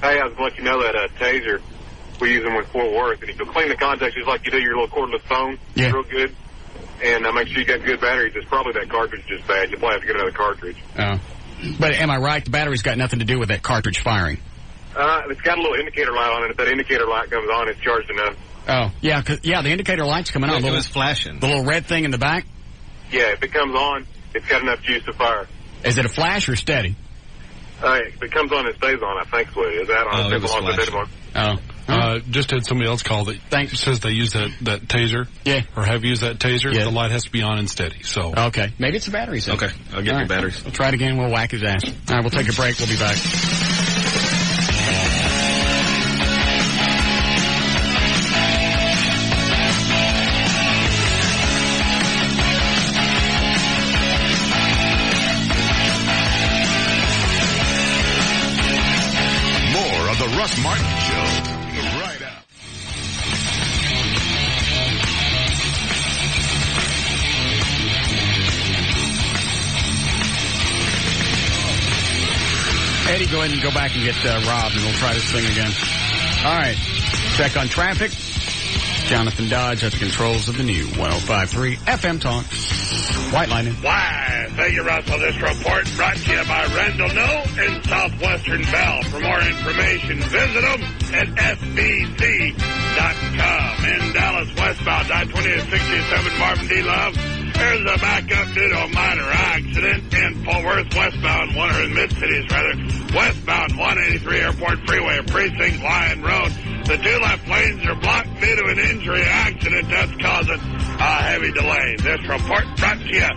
Hey, I was going to let you know that taser, we use them in Fort Worth, and if you'll clean the contacts just like you do your little cordless phone, it's real good. And make sure you got good batteries. It's probably that cartridge just bad. You'll probably have to get another cartridge. Oh. But am I right? The battery's got nothing to do with that cartridge firing. It's got a little indicator light on it. If that indicator light comes on, it's charged enough. Oh, yeah, the indicator light's coming on. It was flashing. The little red thing in the back? Yeah, if it comes on, it's got enough juice to fire. Is it a flash or steady? If it comes on, it stays on, I think so. Is that on? It was flashing. Oh. Just had somebody else call that says they use that taser. Yeah. Or have used that taser. Yeah. The light has to be on and steady. So. Okay. Maybe it's the batteries. Then. Okay. I'll get your batteries. We'll try it again. We'll whack his ass. All right. We'll take a break. We'll be back. The Russ Martin Show. Right up. Eddie, go ahead and go back and get Rob, and we'll try this thing again. All right. Check on traffic. Jonathan Dodge at the controls of the new 105.3 FM Talk. White Lightning. Why, thank you, Russell. This report brought to you by Randall No and Southwestern Bell. For more information, visit them at sbc.com. In Dallas westbound, I-20-67 Marvin D. Love. There's a backup due to a minor accident in Fort Worth westbound, or in mid-cities rather, westbound 183 Airport Freeway, Precinct Lyon Road. The two left lanes are blocked due to an injury accident that's causing a heavy delay. This report brought to you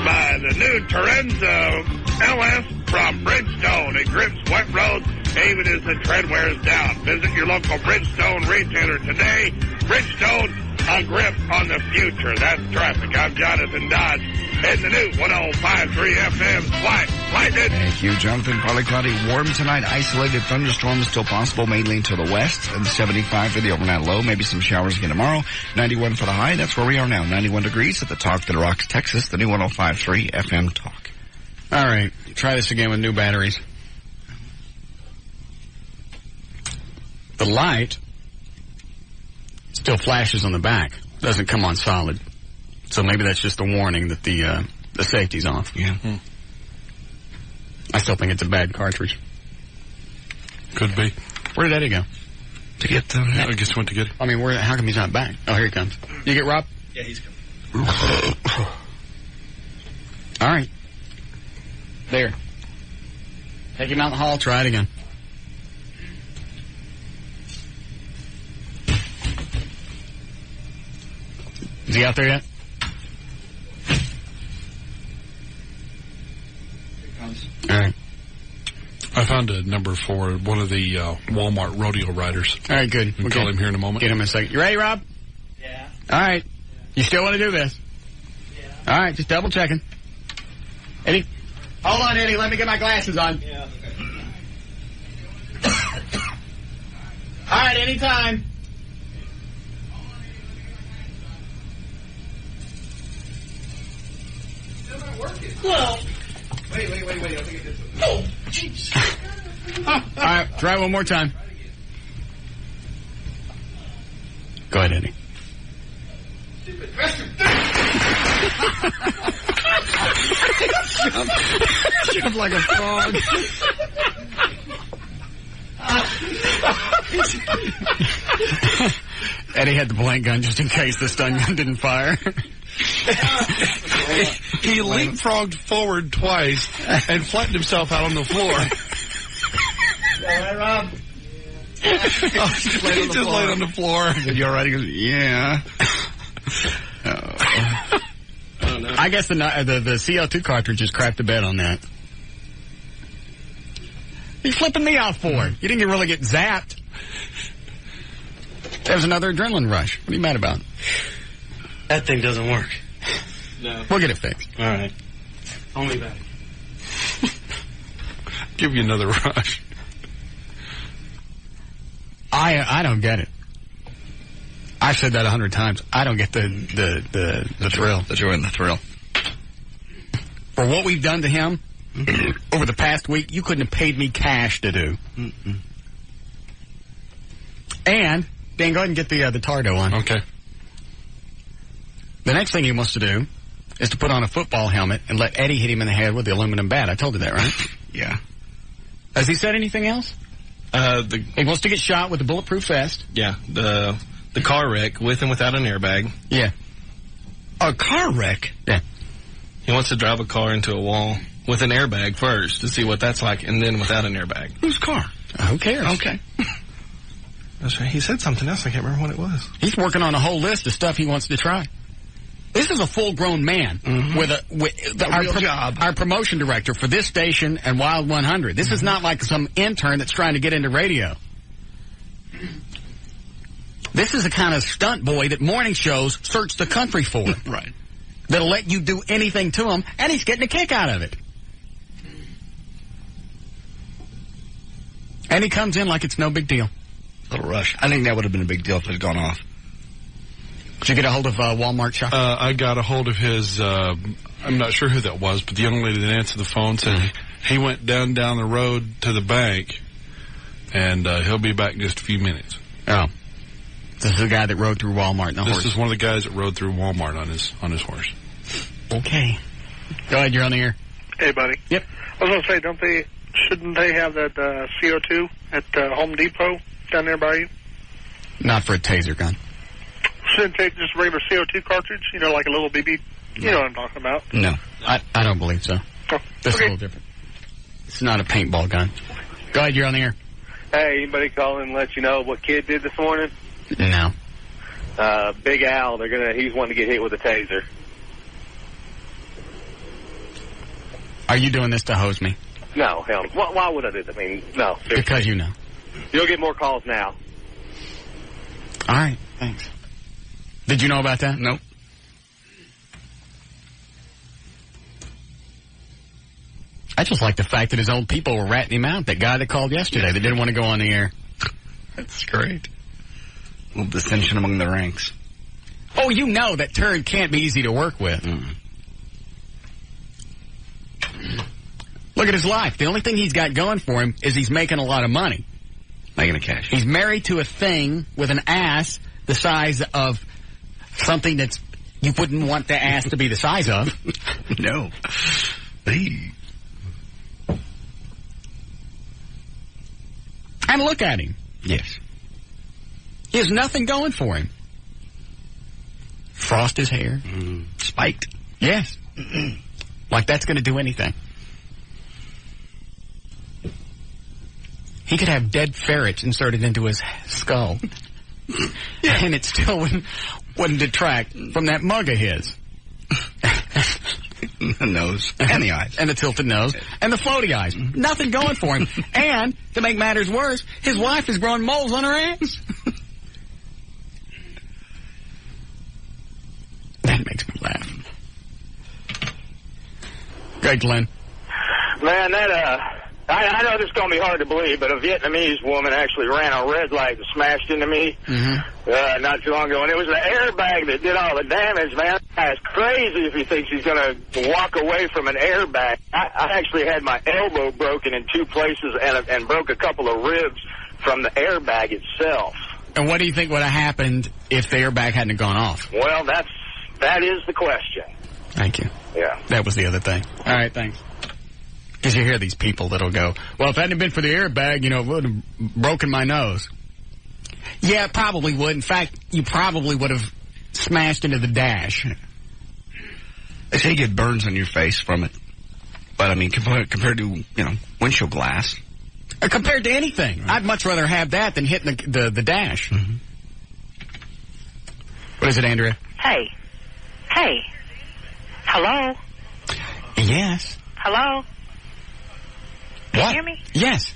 by the new Terenzo LS from Bridgestone. It grips wet roads even as the tread wears down. Visit your local Bridgestone retailer today. Bridgestone, a grip on the future. That's traffic. I'm Jonathan Dodge in the new 105.3 FM White Lightning. Thank you, Jonathan. Partly cloudy, warm tonight. Isolated thunderstorms still possible, mainly to the west. And 75 for the overnight low. Maybe some showers again tomorrow. 91 for the high. That's where we are now. 91 degrees at the Talk that rocks Texas. The new 105.3 FM Talk. All right. Try this again with new batteries. The light still flashes on the back. Doesn't come on solid. So maybe that's just a warning that the safety's off. Yeah. I still think it's a bad cartridge. Could be. Where did Eddie go? To get I guess went to get. I mean, how come he's not back? Oh, here he comes. You get Rob? Yeah, he's coming. All right. There. Take him out in the hall. Try it again. Is he out there yet? All right. I found a number for one of the Walmart rodeo riders. All right, good. We'll call him here in a moment. Get him in a second. You ready, Rob? Yeah. All right. You still want to do this? Yeah. All right, just double checking. Eddie? Hold on, Eddie. Let me get my glasses on. Yeah. All right, anytime. Still not working. Well. Wait. I think it did something. Oh, jeez. All right, try one more time. Go ahead, Eddie. Stupid bastard. Jump like a frog. Eddie had the blank gun just in case the stun gun didn't fire. He leapfrogged forward twice and flattened himself out on the floor. All right, Rob. He just laid on the floor. You all right? He goes, yeah. I guess the CO2 cartridge just crapped the bed on that. You flipping me off for? You didn't really get zapped. That was another adrenaline rush. What are you mad about? That thing doesn't work. No. We'll get it fixed. All right. Only that. Give you another rush. I don't get it. I've said that 100 times. I don't get the thrill. The joy and the thrill. For what we've done to him over the past week, you couldn't have paid me cash to do. Mm-mm. And Dan, go ahead and get the Tardo on. Okay. The next thing he wants to do is to put on a football helmet and let Eddie hit him in the head with the aluminum bat. I told you that, right? Yeah. Has he said anything else? He wants to get shot with a bulletproof vest. Yeah, the car wreck with and without an airbag. Yeah. A car wreck? Yeah. He wants to drive a car into a wall with an airbag first to see what that's like, and then without an airbag. Whose car? Who cares? Okay. That's right. He said something else. I can't remember what it was. He's working on a whole list of stuff he wants to try. This is a full-grown man with real job. Our promotion director for this station and Wild 100. This is not like some intern that's trying to get into radio. This is the kind of stunt boy that morning shows search the country for. Right. That'll let you do anything to him, and he's getting a kick out of it. And he comes in like it's no big deal. Little rush. I think that would have been a big deal if it had gone off. Did you get a hold of Walmart shop? I got a hold of his, I'm not sure who that was, but the young lady that answered the phone said he went down the road to the bank, and he'll be back in just a few minutes. Oh. This is the guy that rode through Walmart on the horse. This is one of the guys that rode through Walmart on his horse. Okay. Go ahead, you're on the air. Hey, buddy. Yep. I was going to say, shouldn't they have that CO2 at Home Depot down there by you? Not for a taser gun. Shouldn't they just regular CO2 cartridge? You know, like a little BB. You know what I'm talking about. No, I don't believe so. Oh, this is a little different. It's not a paintball gun. Go ahead, you're on the air. Hey, anybody call and let you know what kid did this morning? No. Big Al, he's wanting to get hit with a taser. Are you doing this to hose me? No, hell, why would I do that? I mean, no. Seriously. Because you know. You'll get more calls now. All right, thanks. Did you know about that? Nope. I just like the fact that his old people were ratting him out. That guy that called yesterday that didn't want to go on the air. That's great. A little dissension among the ranks. Oh, you know that turd can't be easy to work with. Look at his life. The only thing he's got going for him is he's making a lot of money. Making a cash. He's married to a thing with an ass the size of something that's you wouldn't want the ass to be the size of. No. Hey. And look at him. Yes. He has nothing going for him. Frost his hair. Spiked. Yes. Like that's going to do anything. He could have dead ferrets inserted into his skull. And it still wouldn't detract from that mug of his. The nose. And the eyes. And the tilted nose. And the floaty eyes. Nothing going for him. And, to make matters worse, his wife is growing moles on her ass. That makes me laugh. Great, Glenn. Man, I know this is going to be hard to believe, but a Vietnamese woman actually ran a red light and smashed into me not too long ago. And it was the airbag that did all the damage, man. That's crazy if he thinks he's going to walk away from an airbag. I actually had my elbow broken in 2 places and broke a couple of ribs from the airbag itself. And what do you think would have happened if the airbag hadn't gone off? Well, that is the question. Thank you. Yeah. That was the other thing. All right, thanks. Because you hear these people that'll go, well, if it hadn't been for the airbag, it would have broken my nose. Yeah, it probably would. In fact, you probably would have smashed into the dash. They say you get burns on your face from it. But, I mean, compared to, windshield glass. Compared to anything. Right. I'd much rather have that than hitting the dash. Mm-hmm. What is it, Andrea? Hey. Hello? Yes. Hello? Can you hear me? Yes.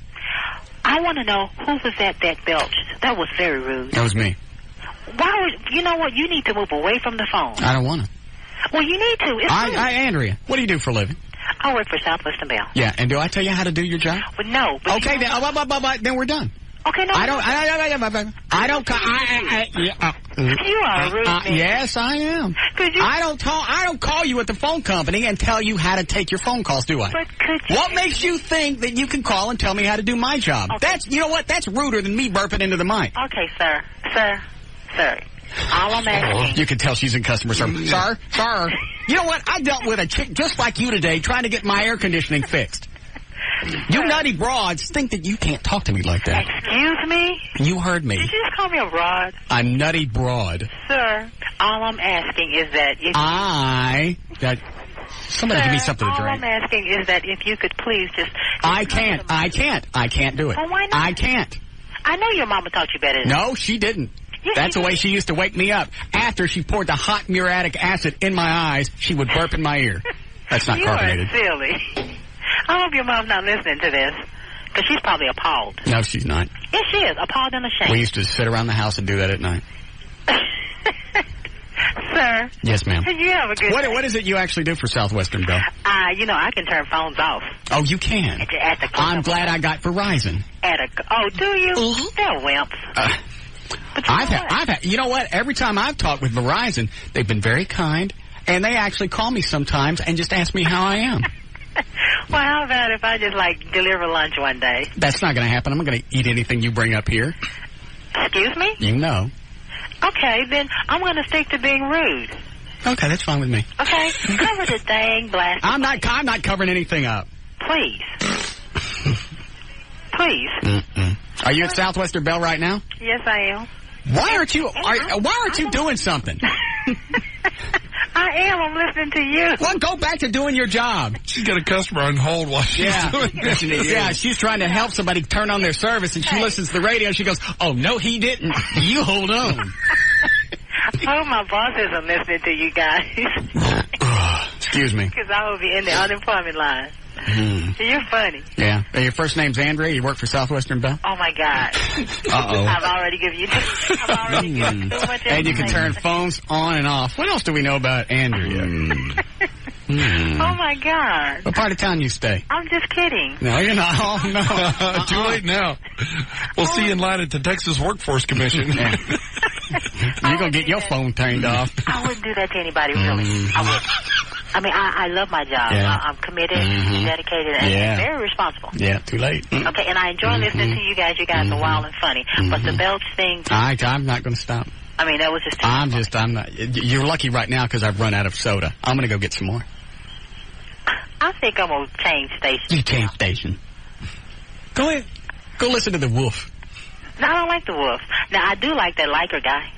I want to know who was that belched. That was very rude. That was me. You know what? You need to move away from the phone. I don't want to. Well, you need to. It's rude. Andrea, what do you do for a living? I work for Southwest and Bell. Yeah, and do I tell you how to do your job? Well, no. But okay, then we're done. Okay, no. I don't. You are a rude man. Yes, I am. I don't call you at the phone company and tell you how to take your phone calls, do I? But could you? What makes you think that you can call and tell me how to do my job? Okay. You know what? That's ruder than me burping into the mic. Okay, sir. All I'm asking. You can tell she's in customer service. Sir. You know what? I dealt with a chick just like you today trying to get my air conditioning fixed. You nutty broads think that you can't talk to me like that. Excuse me? You heard me. Did you just call me a broad? A nutty broad. Sir, all I'm asking is that if somebody give me something to drink. All I'm asking is that if you could please just... I can't do it. Well, why not? I can't. I know your mama taught you better than No, she didn't. Yes, That's the way she used to wake me up. After she poured the hot muriatic acid in my eyes, she would burp in my ear. That's not carbonated. You are silly. I hope your mom's not listening to this, because she's probably appalled. No, she's not. Yes, she is. Appalled and ashamed. We used to sit around the house and do that at night. Sir. Yes, ma'am. You have a good day. What is it you actually do for Southwestern Bell? I can turn phones off. Oh, you can? At the I'm glad I got Verizon. Do you? They're wimps. I've had, you know what? Every time I've talked with Verizon, they've been very kind, and they actually call me sometimes and just ask me how I am. Well, how about if I just, deliver lunch one day? That's not going to happen. I'm not going to eat anything you bring up here. Excuse me? You know. Okay, then I'm going to stick to being rude. Okay, that's fine with me. Okay? Cover the dang blast. I'm not covering anything up. Please. Please. Mm-mm. Are you at Southwestern Bell right now? Yes, I am. Why aren't you doing something? I am. I'm listening to you. Well, go back to doing your job. She's got a customer on hold while she's doing this. Yeah, she's trying to help somebody turn on their service, and she listens to the radio, and she goes, oh, no, he didn't. You hold on. Oh, my boss isn't listening to you guys. Excuse me. Because I will be in the unemployment line. You're funny. Yeah. Your first name's Andrea. You work for Southwestern Bell? Oh, my God. Uh-oh. I've already given you too much information. And you can turn phones on and off. What else do we know about Andrea? Oh, my God. What part of town you stay? I'm just kidding. No, you're not. Oh, no. Too late now. We'll see you in line at the Texas Workforce Commission. Yeah. You're going to get your phone turned off. I wouldn't do that to anybody, really. I would. I mean, I love my job. Yeah. I'm committed, dedicated, and very responsible. Yeah, too late. Okay, and I enjoy listening to you guys. You guys are wild and funny. But the belch thing... I'm not going to stop. I mean, that was just too much. I'm not. You're lucky right now because I've run out of soda. I'm going to go get some more. I think I'm going to change station. You change station. Go ahead. Go listen to the Wolf. No, I don't like the Wolf. Now, I do like that Liker guy.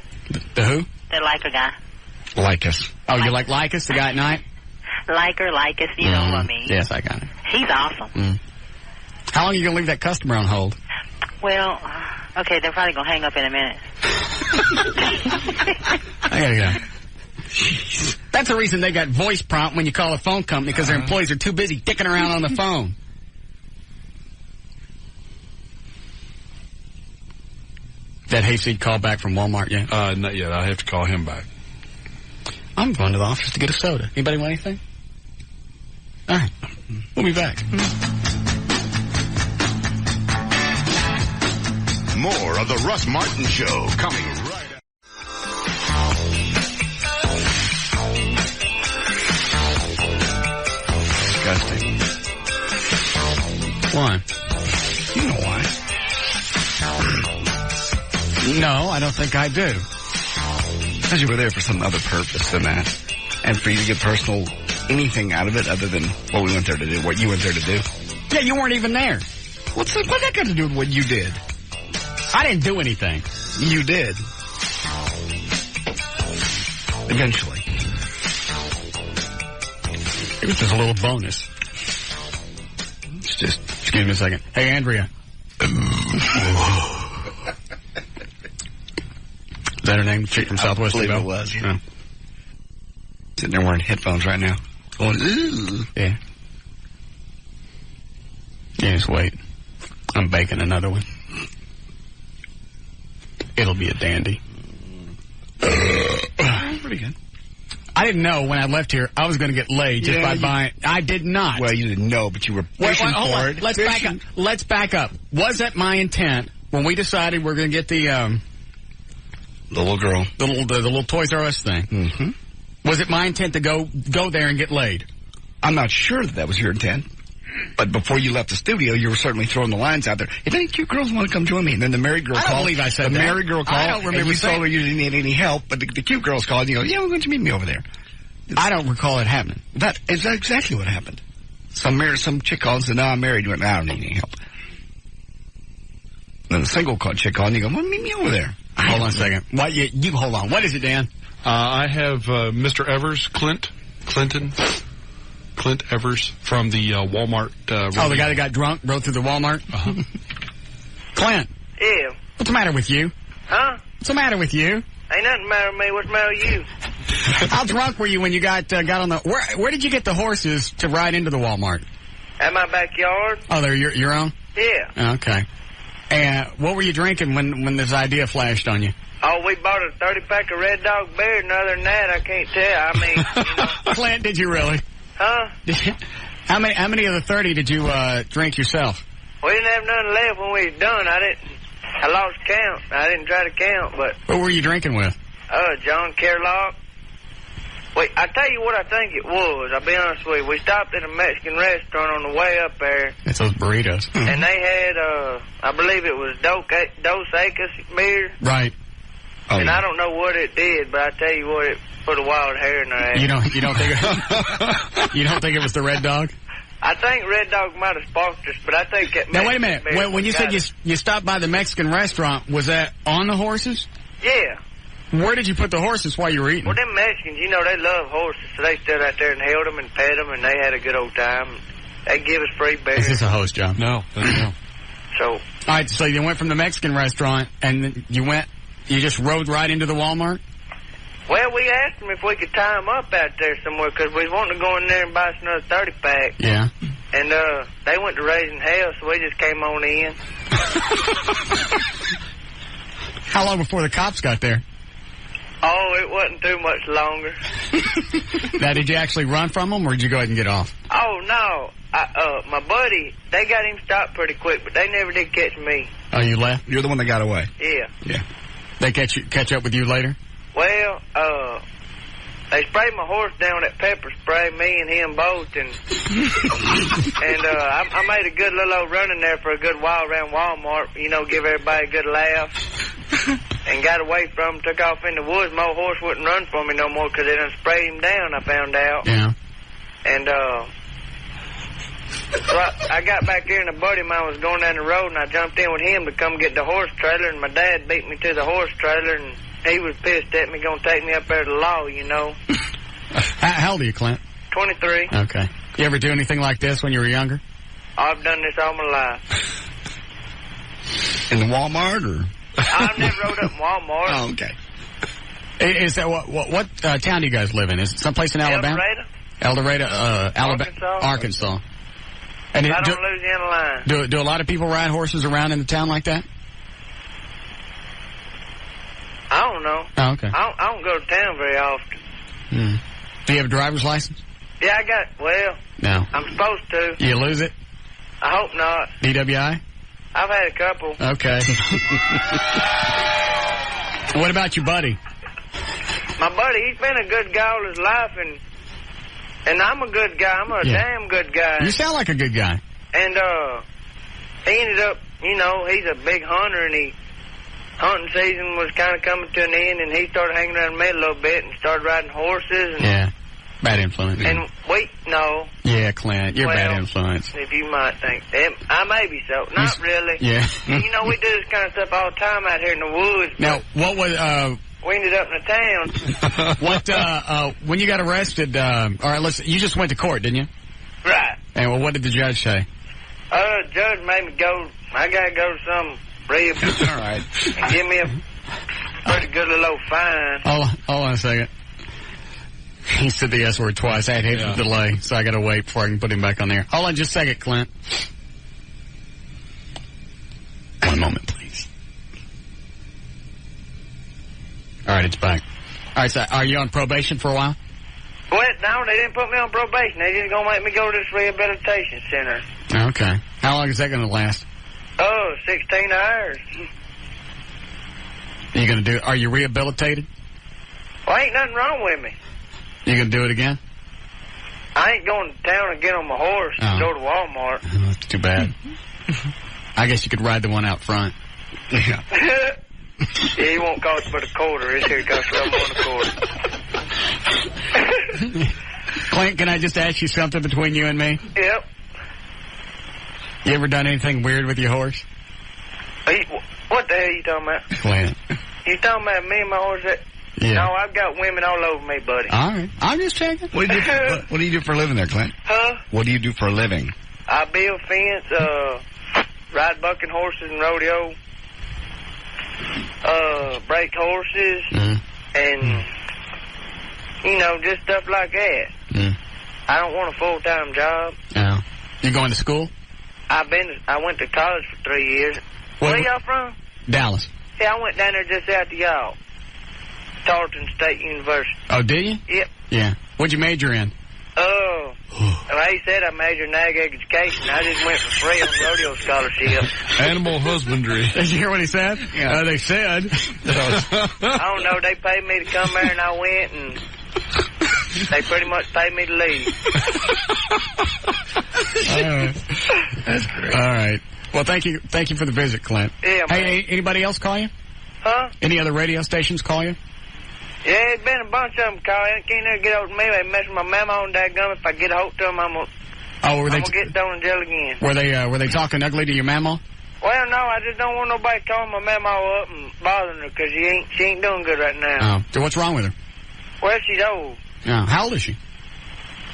The who? That Liker guy. Lycus. Oh, you like Lycus, the guy at night? Lycus, you know what I mean. Yes, I got it. He's awesome. How long are you going to leave that customer on hold? Well, okay, they're probably going to hang up in a minute. I got to go. Jeez. That's the reason they got voice prompt when you call a phone company, because their employees are too busy dicking around on the phone. That hayseed call back from Walmart yet? Not yet. I have to call him back. I'm going to the office to get a soda. Anybody want anything? All right. We'll be back. More of the Russ Martin Show coming right up. Disgusting. Why? You know why. No, I don't think I do. Because you were there for some other purpose than that. And for you to get personal anything out of it other than what we went there to do, what you went there to do. Yeah, you weren't even there. What's that got to do with what you did? I didn't do anything. You did. Eventually. It was just a little bonus. It's just... Excuse me a second. Hey, Andrea. Is that her name? Chick from Southwest? I believe it was, yeah. Sitting there wearing headphones right now. Going, ooh. Yeah. Yeah, just wait. I'm baking another one. It'll be a dandy. Pretty good. I didn't know when I left here I was going to get laid just by buying. I did not. Well, you didn't know, but you were pushing for it. Let's back up. Was that my intent when we decided we're going to get the little girl, the little Toys R Us thing? Mm-hmm. Was it my intent to go there and get laid? I'm not sure that was your intent. But before you left the studio, you were certainly throwing the lines out there. If any cute girls want to come join me, and then the married girl called. I don't believe I said that. The married girl called. I don't remember and you told her you didn't need any help, but the cute girls called, and you go, yeah, why don't you meet me over there? I don't recall it happening. That is exactly what happened. Some chick called and said, no, I'm married. You went, I don't need any help. Then the single chick called, and you go, well, meet me over there. Hold on a second. What, you hold on. What is it, Dan? I have Mr. Evers, Clint Evers from the Walmart. The guy that got drunk, rode through the Walmart? Uh-huh. Clint. Yeah. What's the matter with you? Huh? What's the matter with you? Ain't nothing the matter with me. What's the matter with you? How drunk were you when you got on the... Where did you get the horses to ride into the Walmart? At my backyard. Oh, they're your own? Yeah. Okay. And what were you drinking when this idea flashed on you? Oh, we bought a 30-pack of Red Dog beer, and other than that, I can't tell. I mean, you know. Clint, did you really? Huh? How many of the 30 did you drink yourself? We didn't have nothing left when we was done. I lost count. I didn't try to count, but... What were you drinking with? John Kerlock. Wait, I tell you what I think it was. I'll be honest with you. We stopped at a Mexican restaurant on the way up there. It's those burritos. And they had, I believe it was Dos Equis beer. Right. Oh, and yeah. I don't know what it did, but I tell you what, it put a wild hair in their ass. You don't think you don't think it was the Red Dog? I think Red Dog might have sparked us, but I think it... Now, wait a minute. When you said you stopped by the Mexican restaurant, was that on the horses? Yeah. Where did you put the horses while you were eating? Well, them Mexicans, you know, they love horses, so they stood out there and held them and pet them, and they had a good old time. They give us free beer. Is this a host job? No. So... All right, so you went from the Mexican restaurant, and then you just rode right into the Walmart? Well, we asked them if we could tie them up out there somewhere, because we was wanting to go in there and buy us another 30-pack. Yeah. And they went to raising hell, so we just came on in. How long before the cops got there? Oh, it wasn't too much longer. Now, did you actually run from them, or did you go ahead and get off? Oh, no. My buddy, they got him stopped pretty quick, but they never did catch me. Oh, you left? You're the one that got away. Yeah. Yeah. They catch up with you later? Well, they sprayed my horse down with that pepper spray, me and him both, and I made a good little old run in there for a good while around Walmart, you know, give everybody a good laugh, and got away from him, took off in the woods. My horse wouldn't run for me no more because they done sprayed him down, I found out. Yeah. And, so I got back here, and a buddy of mine was going down the road, and I jumped in with him to come get the horse trailer, and my dad beat me to the horse trailer, and he was pissed at me, going to take me up there to law, you know. How old are you, Clint? 23. Okay. You ever do anything like this when you were younger? I've done this all my life. In the Walmart, or? I've never rode up in Walmart. Oh, okay. Is that what town do you guys live in? Is it someplace in Alabama? El Dorado, Alabama, Arkansas. And right on the Louisiana line. Do a lot of people ride horses around in the town like that? I don't know. Oh, okay. I don't go to town very often. Hmm. Do you have a driver's license? Yeah, No. I'm supposed to. You lose it? I hope not. DWI? I've had a couple. Okay. What about your buddy? My buddy, he's been a good guy all his life, and I'm a good guy. I'm a damn good guy. You sound like a good guy. And he ended up, you know, he's a big hunter, and hunting season was kind of coming to an end, and he started hanging around me a little bit and started riding horses. And, yeah, bad influence. And no. Yeah, Clint, you're bad influence. If you might think. I may be so. Not really. Yeah. You know, we do this kind of stuff all the time out here in the woods. Now, what was... We ended up in a town. When you got arrested, all right, you just went to court, didn't you? Right. And what did the judge say? The judge made me go, I gotta go to some rehab. All right. And give me a pretty good little old fine. Hold on a second. He said the S word twice. I had hate the delay, so I gotta wait before I can put him back on there. Hold on just a second, Clint. One moment, please. All right, it's back. All right, so are you on probation for a while? What? No, they didn't put me on probation. They just gonna make me go to this rehabilitation center. Okay. How long is that gonna last? 16 hours. Are you rehabilitated? Well, ain't nothing wrong with me. You gonna do it again? I ain't going to town and get on my horse and go to Walmart. Oh, that's too bad. I guess you could ride the one out front. Yeah. Yeah, he won't cost but $0.25. This here costs $1.25. Clint, can I just ask you something between you and me? Yep. You ever done anything weird with your horse? What the hell are you talking about? Clint. You talking about me and my horse? Yeah. No, I've got women all over me, buddy. All right. I'm just checking. What do you do for a living there, Clint? Huh? What do you do for a living? I build fence, ride bucking horses and rodeo. break horses, and, just stuff like that. I don't want a full-time job. Yeah. You going to school? I went to college for 3 years. Where y'all from? Dallas. Yeah, I went down there just after y'all. Tarleton State University. Oh, did you? Yep. Yeah. What'd you major in? Well, he said I majored in ag education. I just went for free on rodeo scholarship. Animal husbandry. Did you hear what he said? Yeah. They said. I don't know. They paid me to come there, and I went, and they pretty much paid me to leave. All right. That's great. All right. Well, thank you for the visit, Clint. Yeah, man. Hey, anybody else call you? Huh? Any other radio stations call you? Yeah, it's been a bunch of them calling. Can't never get hold of me. They mess with my mama on that gum. If I get a hold of them, I'm gonna get thrown in jail again. Were they talking ugly to your mama? Well, no, I just don't want nobody calling my mama up and bothering her because she ain't doing good right now. Oh, so what's wrong with her? Well, she's old. Yeah. How old is she?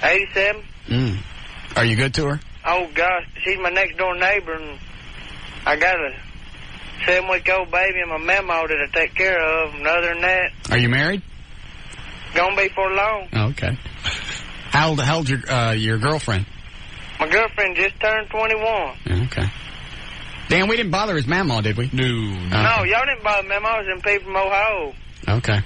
87. Are you good to her? Oh, gosh. She's my next-door neighbor, and I got a 7-week-old baby and my mama that I take care of, and other than that... Are you married? Gonna be for long. Oh, okay. How old's your girlfriend? My girlfriend just turned 21. Okay. Dan, we didn't bother his mama, did we? No. No, y'all didn't bother me. I was in people from Ohio. Okay.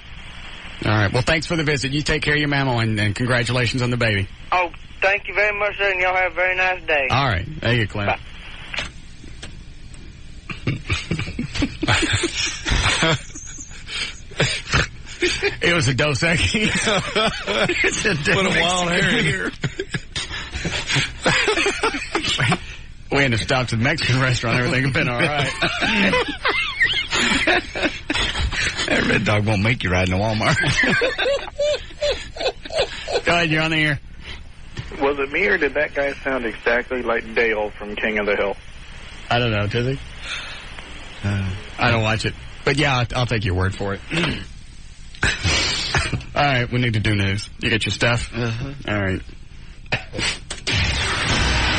All right. Well, thanks for the visit. You take care of your mama, and congratulations on the baby. Oh, thank you very much, sir, and y'all have a very nice day. All right. There you go, Clint. Bye. It was a Dos Equis. It's a Put a wild hair in here. We hadn't stopped at the Mexican restaurant. Everything had been all right. That Red Dog won't make you ride in a Walmart. Go ahead, you're on the air. Was it me, or did that guy sound exactly like Dale from King of the Hill? I don't know, does he? I don't watch it. But yeah, I'll take your word for it. All right, we need to do news. You get your stuff? All right.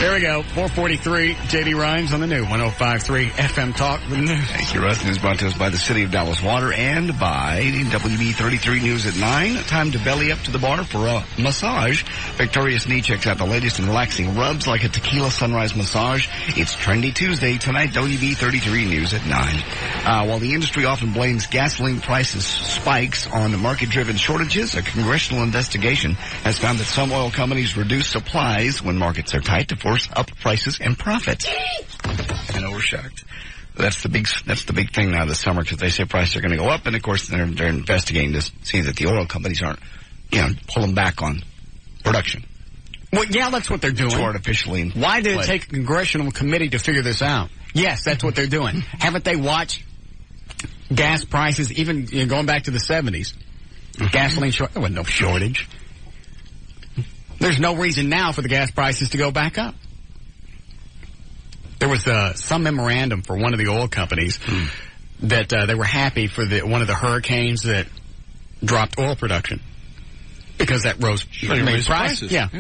There we go. 443, J.D. Rhymes on the new 105.3 FM Talk. The news. Thank you, Russ. News brought to us by the City of Dallas Water and by WB 33 News at 9. Time to belly up to the bar for a massage. Victorious Knee checks out the latest in relaxing rubs like a tequila sunrise massage. It's Trendy Tuesday tonight, WB 33 News at 9. While the industry often blames gasoline prices spikes on market-driven shortages, a congressional investigation has found that some oil companies reduce supplies when markets are tight to force up prices and profits. I know we're shocked. That's the big thing now this summer, because they say prices are going to go up, and of course they're investigating to see that the oil companies aren't, pulling back on production. Well, yeah, that's what they're doing. To artificially. Why did it take a congressional committee to figure this out? Yes, that's what they're doing. Haven't they watched gas prices, even going back to the 70s? Gasoline shortage. There wasn't no shortage. There's no reason now for the gas prices to go back up. There was some memorandum for one of the oil companies that they were happy for one of the hurricanes that dropped oil production because that made prices. Yeah,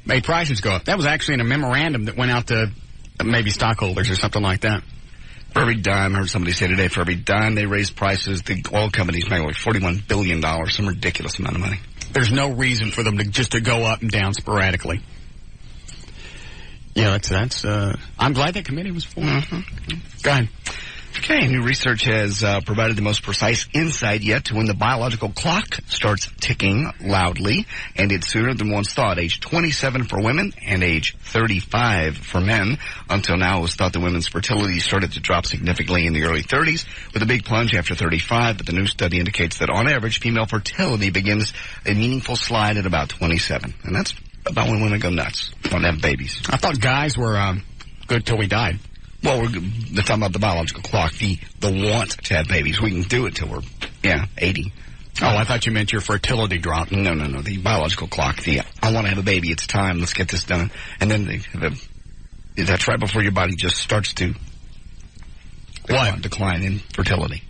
made prices go up. That was actually in a memorandum that went out to maybe stockholders or something like that. For every dime, I heard somebody say today, for every dime they raise prices, the oil companies make like $41 billion, some ridiculous amount of money. There's no reason for them to go up and down sporadically. Yeah, that's I'm glad that committee was formed. Go ahead. Okay, new research has provided the most precise insight yet to when the biological clock starts ticking loudly, and it's sooner than once thought. Age 27 for women and age 35 for men. Until now, it was thought that women's fertility started to drop significantly in the early 30s, with a big plunge after 35, but the new study indicates that on average, female fertility begins a meaningful slide at about 27. And that's about when women go nuts, want to have babies. I thought guys were good till we died. Well, they're talking about the biological clock, the want to have babies. We can do it till we're, 80. Oh, I thought you meant your fertility drop. No. The biological clock, I want to have a baby, it's time, let's get this done. And then that's right before your body just starts to decline in fertility.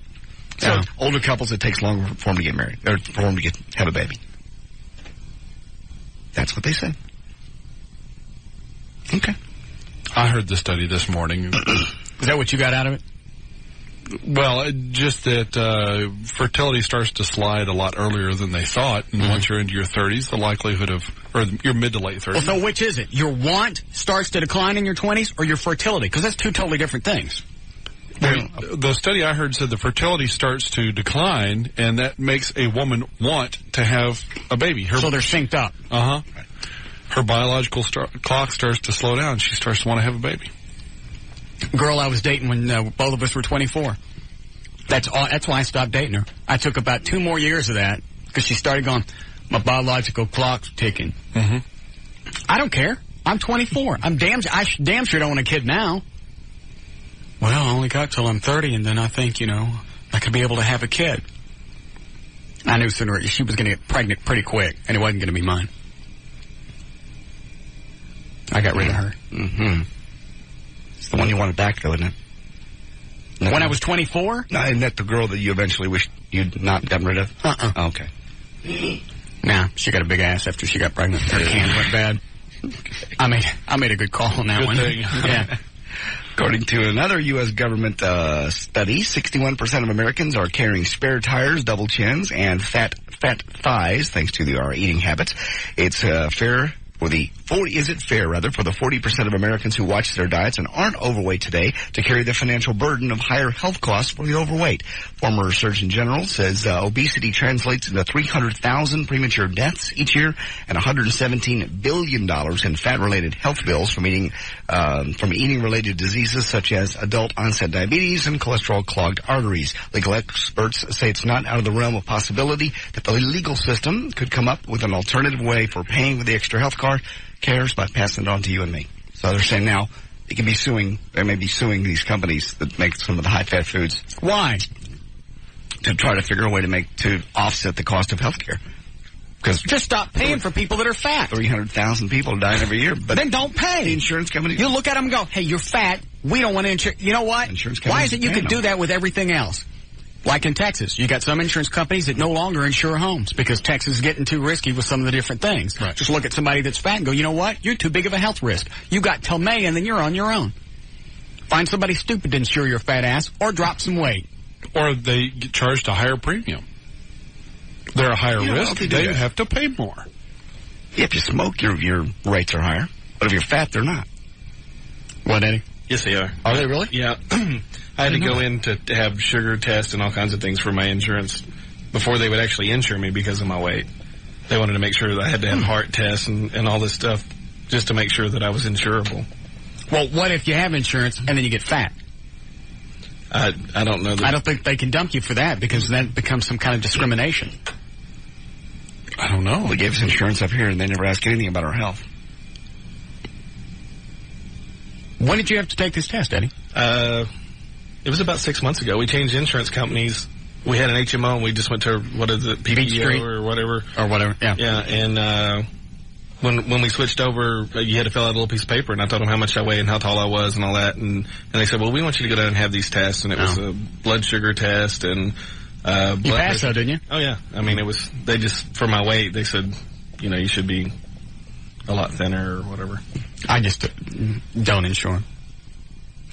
So older couples, it takes longer for them to get married, or for them to have a baby. That's what they said. Okay. I heard the study this morning. Is that what you got out of it? Well, just that fertility starts to slide a lot earlier than they thought, and once you're into your 30s, the likelihood of, or your mid to late 30s. Well, so which is it? Your want starts to decline in your 20s, or your fertility? Because that's two totally different things. Well, the study I heard said the fertility starts to decline, and that makes a woman want to have a baby. So they're synced up. Uh-huh. Her biological clock starts to slow down. She starts to want to have a baby. Girl I was dating when both of us were 24. That's why I stopped dating her. I took about 2 more years of that because she started going, my biological clock's ticking. Mm-hmm. I don't care. I'm 24. I damn sure don't want a kid now. Well, I only got till I'm 30, and then I think, I could be able to have a kid. I knew sooner she was going to get pregnant pretty quick, and it wasn't going to be mine. I got rid of her. Mm-hmm. It's the one you wanted back, though, isn't it? No, when I was 24? No, isn't that the girl that you eventually wished you'd not gotten rid of? Uh-uh. Okay. Nah, she got a big ass after she got pregnant. Her can went bad. I made a good call on that good one. Thing. Yeah. According to another U.S. government study, 61% of Americans are carrying spare tires, double chins, and fat thighs, thanks to our eating habits. It's fair for the 40% of Americans who watch their diets and aren't overweight today to carry the financial burden of higher health costs for the overweight. Former Surgeon General says obesity translates into 300,000 premature deaths each year and $117 billion in fat-related health bills from eating-related diseases such as adult-onset diabetes and cholesterol-clogged arteries. Legal experts say it's not out of the realm of possibility that the legal system could come up with an alternative way for paying for the extra health cares by passing it on to you and me. So they're saying now they may be suing these companies that make some of the high-fat foods. Why? To try to figure a way to offset the cost of health care. Because just stop paying for people that are fat. 300,000 people dying every year. But then don't pay. The insurance company. You look at them and go, hey, you're fat. We don't want to insure. You know what? Why is it you could do that with everything else? Like in Texas, you got some insurance companies that no longer insure homes because Texas is getting too risky with some of the different things. Right. Just look at somebody that's fat and go, you know what? You're too big of a health risk. You got till May and then you're on your own. Find somebody stupid to insure your fat ass or drop some weight. Or they get charged a higher premium. They're a higher risk. They have to pay more. If you smoke, your rates are higher. But if you're fat, they're not. What, Eddie? Yes, they are. Are they really? Yeah. I had to go in to have sugar tests and all kinds of things for my insurance before they would actually insure me because of my weight. They wanted to make sure that I had to have heart tests and all this stuff just to make sure that I was insurable. Well, what if you have insurance and then you get fat? I don't know. I don't think they can dump you for that because then it becomes some kind of discrimination. I don't know. Well, they gave us insurance up here and they never asked anything about our health. When did you have to take this test, Eddie? It was about 6 months ago. We changed insurance companies. We had an HMO and we just went to, PPO or whatever. Or whatever, yeah. Yeah, and when we switched over, you had to fill out a little piece of paper, and I told them how much I weighed and how tall I was and all that, and they said, well, we want you to go down and have these tests, and it was a blood sugar test and blood you passed that, didn't you? Oh, yeah. I mean, they just, for my weight, they said, you should be a lot thinner or whatever. I just don't insure.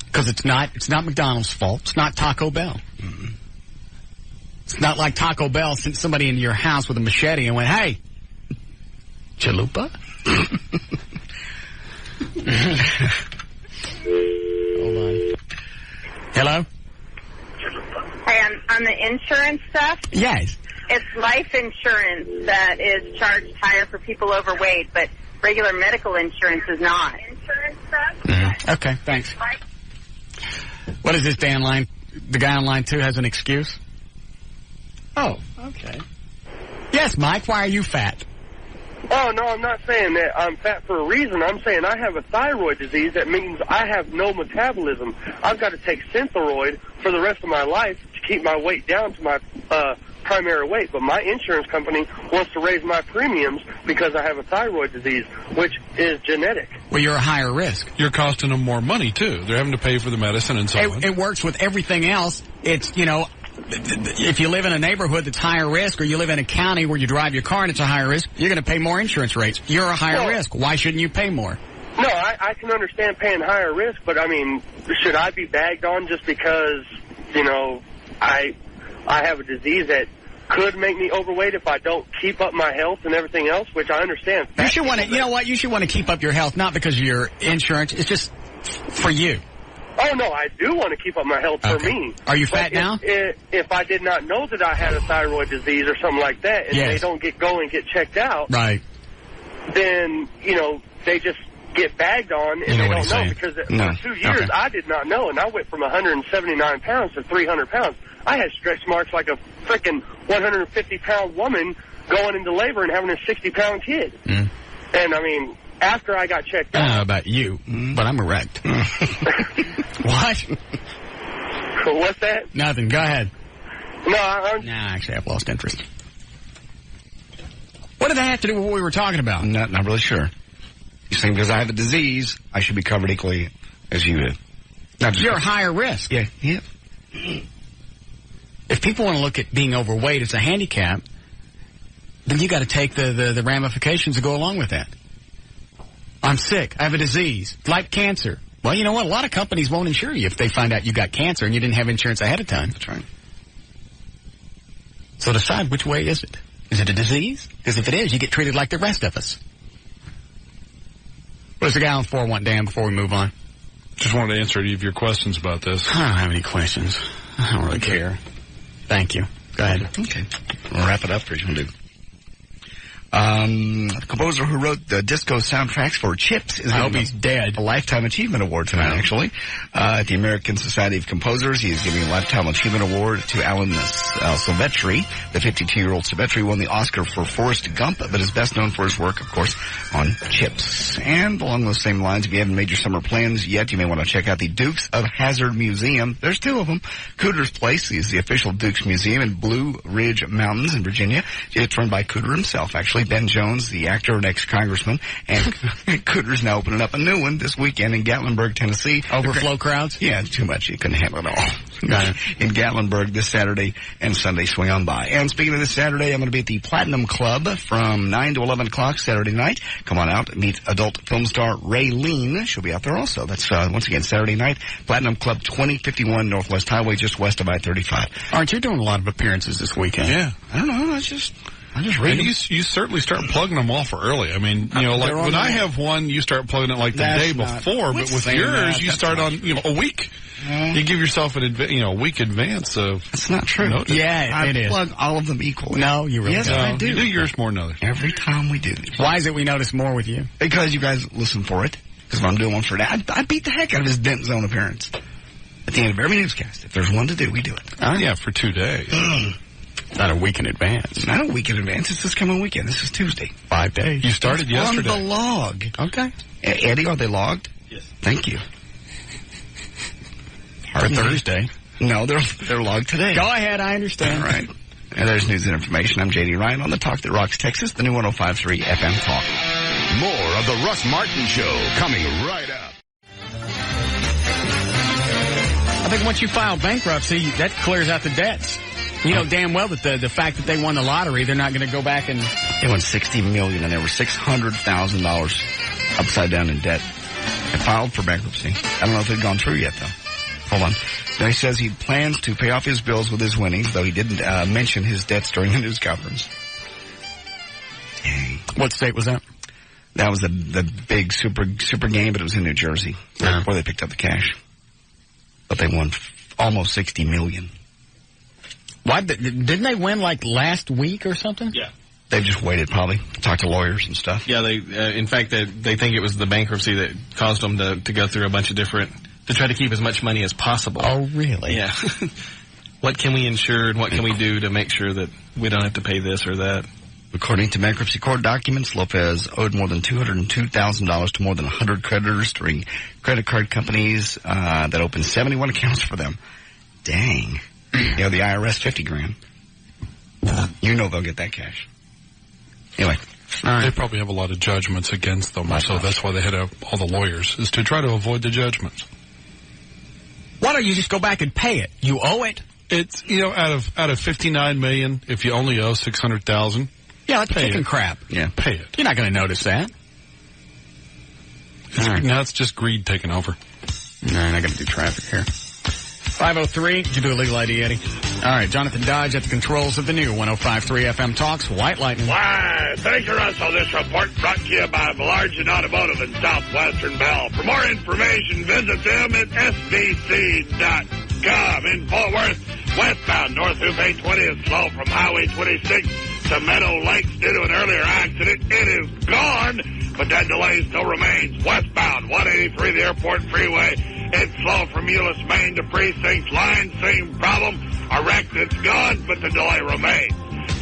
Because it's not McDonald's fault. It's not Taco Bell. Mm-hmm. It's not like Taco Bell sent somebody into your house with a machete and went, hey, chalupa? Hold on. Hello? Hey, on the insurance stuff? Yes. It's life insurance that is charged higher for people overweight, but regular medical insurance is not. Insurance stuff? Mm-hmm. Okay, thanks. What is this, Dan line? The guy on line 2 has an excuse? Oh, okay. Yes, Mike, why are you fat? Oh, no, I'm not saying that I'm fat for a reason. I'm saying I have a thyroid disease. That means I have no metabolism. I've got to take Synthroid for the rest of my life to keep my weight down to my primary weight. But my insurance company wants to raise my premiums because I have a thyroid disease, which is genetic. Well, you're a higher risk. You're costing them more money, too. They're having to pay for the medicine and so on. It works with everything else. It's, if you live in a neighborhood that's higher risk, or you live in a county where you drive your car and it's a higher risk, you're going to pay more insurance rates. You're a higher risk. Why shouldn't you pay more? No, I can understand paying higher risk, but, I mean, should I be bagged on just because, you know, I have a disease that could make me overweight if I don't keep up my health and everything else, which I understand. You should want to, you know what, you should want to keep up your health, not because of your insurance. It's just for you. Oh, no, I do want to keep up my health for me. Are you fat now? If I did not know that I had a thyroid disease or something like that, and they don't go and get checked out, right, then, you know, they just get bagged on, and they don't know. Because for 2 years, I did not know, and I went from 179 pounds to 300 pounds. I had stretch marks like a frickin' 150-pound woman going into labor and having a 60-pound kid. And, I mean, after I got checked out... I don't know about you, but I'm erect. What? What's that? Nothing. Go ahead. No, actually, I've lost interest. What did that have to do with what we were talking about? Not really sure. You're saying because I have a disease, I should be covered equally as you do. You're a higher risk. Yeah. If people want to look at being overweight as a handicap, then you got to take the ramifications that go along with that. I'm sick. I have a disease, like cancer. Well, you know what? A lot of companies won't insure you if they find out you got cancer and you didn't have insurance ahead of time. That's right. So decide which way is it. Is it a disease? Because if it is, you get treated like the rest of us. What does the guy on 4 want, Dan, before we move on? Just wanted to answer any of your questions about this. I don't have any questions. I don't really care. Thank you. Go ahead. Okay. We'll wrap it up for you. The composer who wrote the disco soundtracks for Chips is I hope he's dead. A Lifetime Achievement Award tonight, actually. At the American Society of Composers, he is giving a Lifetime Achievement Award to Alan Silvestri. The 52-year-old Silvestri won the Oscar for Forrest Gump, but is best known for his work, of course, on Chips. And along those same lines, if you haven't made your summer plans yet, you may want to check out the Dukes of Hazzard Museum. There's 2 of them. Cooter's Place is the official Dukes Museum in Blue Ridge Mountains in Virginia. It's run by Cooter himself, actually. Ben Jones, the actor and ex-congressman, and Cooter's now opening up a new one this weekend in Gatlinburg, Tennessee. Overflow crowds? Yeah, too much. You couldn't handle it all. In Gatlinburg this Saturday and Sunday. Swing on by. And speaking of this Saturday, I'm going to be at the Platinum Club from 9 to 11 o'clock Saturday night. Come on out, meet adult film star Raylene. She'll be out there also. That's, once again, Saturday night. Platinum Club, 2051 Northwest Highway, just west of I-35. Aren't you doing a lot of appearances this weekend? Yeah. I don't know. I just read them. You certainly start plugging them off early. I mean, you know, like when I have one, you start plugging it like the day before. But with yours, you start on, you know, a week. You give yourself a week advance of. That's not true. Notice. Yeah, it is. I plug all of them equally. No, you really don't. Yes, I do. You do yours more than others. Every time we do this. Why is it we notice more with you? Because you guys listen for it. Because if I'm doing one for that, I beat the heck out of his Dent Zone appearance. At the end of every newscast, if there's one to do, we do it. Yeah, for 2 days. Not a week in advance. Not a week in advance. It's this coming weekend. This is Tuesday. 5 days. You started yesterday. On the log. Okay. Eddie, are they logged? Yes. Thank you. For Thursday. No, they're logged today. Go ahead, I understand. All right. And there's news and information. I'm J.D. Ryan on the Talk That Rocks Texas, the new 105.3 FM Talk. More of the Russ Martin Show coming right up. I think once you file bankruptcy, that clears out the debts. You know damn well that the fact that they won the lottery, they're not going to go back and... They won $60 million, and they were $600,000 upside down in debt. They filed for bankruptcy. I don't know if they've gone through yet, though. Hold on. Now, he says he plans to pay off his bills with his winnings, though he didn't mention his debts during the news conference. Dang. What state was that? That was the big super game, but it was in New Jersey, where they picked up the cash. But they won almost $60 million. Why didn't they win like last week or something? Yeah. They've just waited, probably. Talked to lawyers and stuff. Yeah, they in fact, they think it was the bankruptcy that caused them to go through a bunch of different, to try to keep as much money as possible. Oh, really? Yeah. What can we insure and what can we do to make sure that we don't have to pay this or that? According to bankruptcy court documents, Lopez owed more than $202,000 to more than 100 creditors during credit card companies that opened 71 accounts for them. Dang. You know, the IRS, $50,000. You know they'll get that cash. Anyway. They probably have a lot of judgments against them, so that's why they had all the lawyers, is to try to avoid the judgments. Why don't you just go back and pay it? You owe it. It's, you know, out of $59 million, if you only owe $600,000. Yeah, that's chicken crap. Yeah, pay it. You're not going to notice that. Now it's just greed taking over. All right, I got to do traffic here. 503. Did you do a legal ID, Eddie? All right, Jonathan Dodge at the controls of the new 105.3 FM Talks, White Lightning. Why, thank you, Russell. This report brought to you by Belargent Automotive in Southwestern Bell. For more information, visit them at sbc.com. In Fort Worth, westbound North Loop 820 is slow from Highway 26 to Meadow Lakes due to an earlier accident. It is gone, but that delay still remains. Westbound 183, the Airport Freeway. It's slow from Euless, Maine to Precinct Line. Same problem. A wreck that's gone, but the delay remains.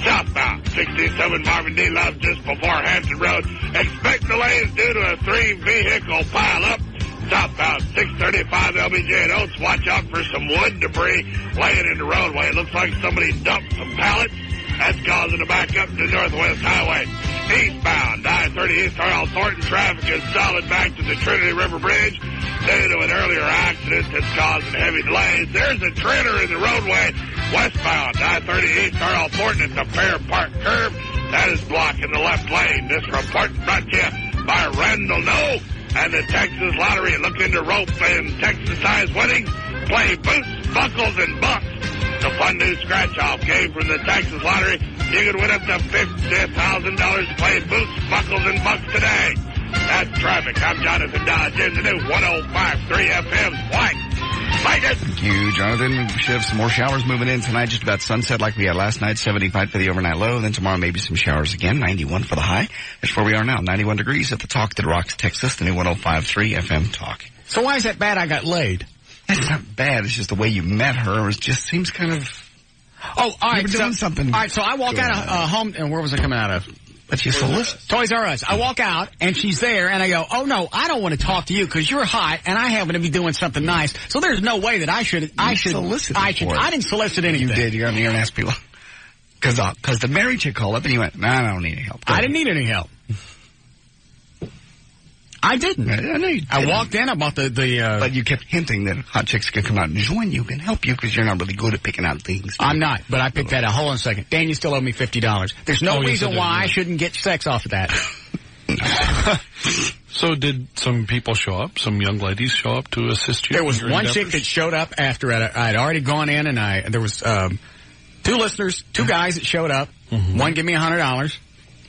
Southbound 67 Marvin D. Love just before Hampton Road. Expect delays due to a 3-vehicle pileup. Southbound 635 LBJ at Oates. Watch out for some wood debris laying in the roadway. It looks like somebody dumped some pallets. That's causing a backup to Northwest Highway. Eastbound I-30 East Earl Thornton. Traffic is solid back to the Trinity River Bridge due to an earlier accident that's causing heavy delays. There's a trailer in the roadway westbound I-30 East Earl Thornton at the Fair Park curve. That is blocking the left lane. This report brought to you by Randall No and the Texas Lottery. Look into rope and Texas-sized winnings. Play boots, buckles, and bucks. The fun new scratch-off game from the Texas Lottery. You can win up to $50,000 playing boots, buckles, and bucks today. That's traffic. I'm Jonathan Dodge in the new 105.3 FM's White Lightning. Thank you, Jonathan. We should have some more showers moving in tonight, just about sunset like we had last night, 75 for the overnight low. Then tomorrow maybe some showers again, 91 for the high. That's where we are now, 91 degrees at the Talk that rocks Texas, the new 105.3 FM Talk. So why is that bad I got laid? That's not bad. It's just the way you met her. It just seems kind of... Oh, all right. Doing something. All right, so I walk out of home, and where was I coming out of? But you solicit. Toys R Us. I walk out, and she's there, and I go, oh, no, I don't want to talk to you because you're hot, and I happen to be doing something nice. So there's no way that I should solicit. I didn't solicit anything. You did. You got on the air and asked people. Because the married chick called up, and you went, I don't need any help. I didn't need any help. I didn't. I know you didn't. I walked in, I bought the But you kept hinting that hot chicks can come out and join you, can help you, because you're not really good at picking out things. I'm not, but I picked that out. Hold on a second. Dan, you still owe me $50. There's no reason why I shouldn't get sex off of that. So did some people show up? Some young ladies show up to assist you? There was one chick that showed up after I'd already gone in, and there was two listeners, two guys that showed up. Mm-hmm. One gave me $100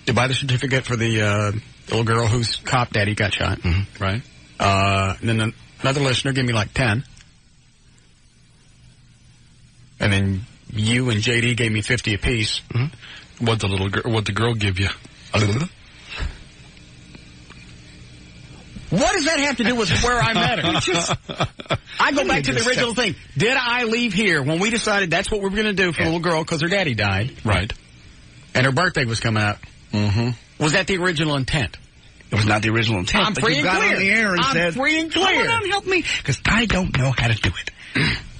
to buy the certificate for the little girl whose cop daddy got shot. Mm-hmm. Right. And then another listener gave me like 10. And then you and JD gave me 50 apiece. Mm-hmm. What'd the girl give you? What does that have to do with where I met her? I go back to the original thing. Did I leave here when we decided that's what we were going to do for the little girl because her daddy died? Right. And her birthday was coming up. Mm-hmm. Was that the original intent? It was not the original intent. I'm free and clear. On the air and said, free and clear. Come on, help me, because I don't know how to do it.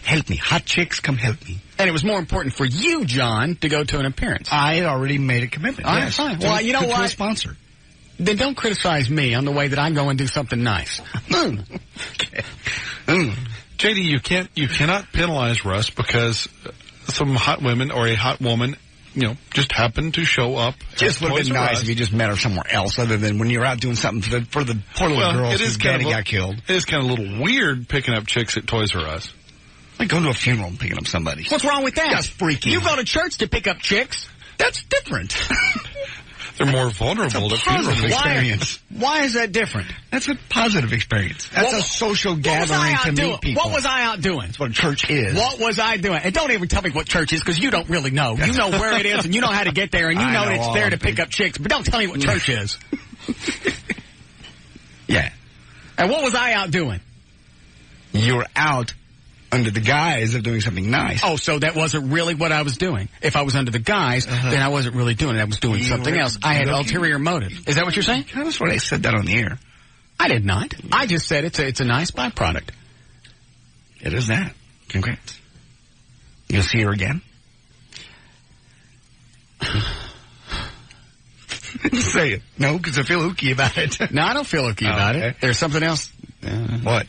Help me. Hot chicks, come help me. And it was more important for you, John, to go to an appearance. I had already made a commitment. All right, fine. Well, you know what? To a sponsor. Then don't criticize me on the way that I go and do something nice. Okay. JD, you cannot penalize Russ because some hot women or a hot woman, just happen to show up. Just would have been nice if you just met her somewhere else other than when you're out doing something for the poor little girl whose daddy got killed. It is kind of a little weird picking up chicks at Toys R Us. Like going to a funeral and picking up somebody. What's wrong with that? That's freaky. You go to church to pick up chicks. That's different. They're more vulnerable to funeral experience. Why is that different? That's a positive experience. That's a social gathering to meet people. What was I out doing? That's what a church is. What was I doing? And don't even tell me what church is because you don't really know. You know where it is and you know how to get there and you know it's there to pick up chicks. But don't tell me what church is. Yeah. And what was I out doing? You were out under the guise of doing something nice. Oh, so that wasn't really what I was doing. If I was under the guise, then I wasn't really doing it. I was doing something else. I had ulterior motive. Is that what you're saying? That's what I said that on the air. I did not. I just said it's a nice byproduct. It is that. Congrats. You'll see her again? Say it. No, because I feel ooky about it. No, I don't feel ooky about it. There's something else. What?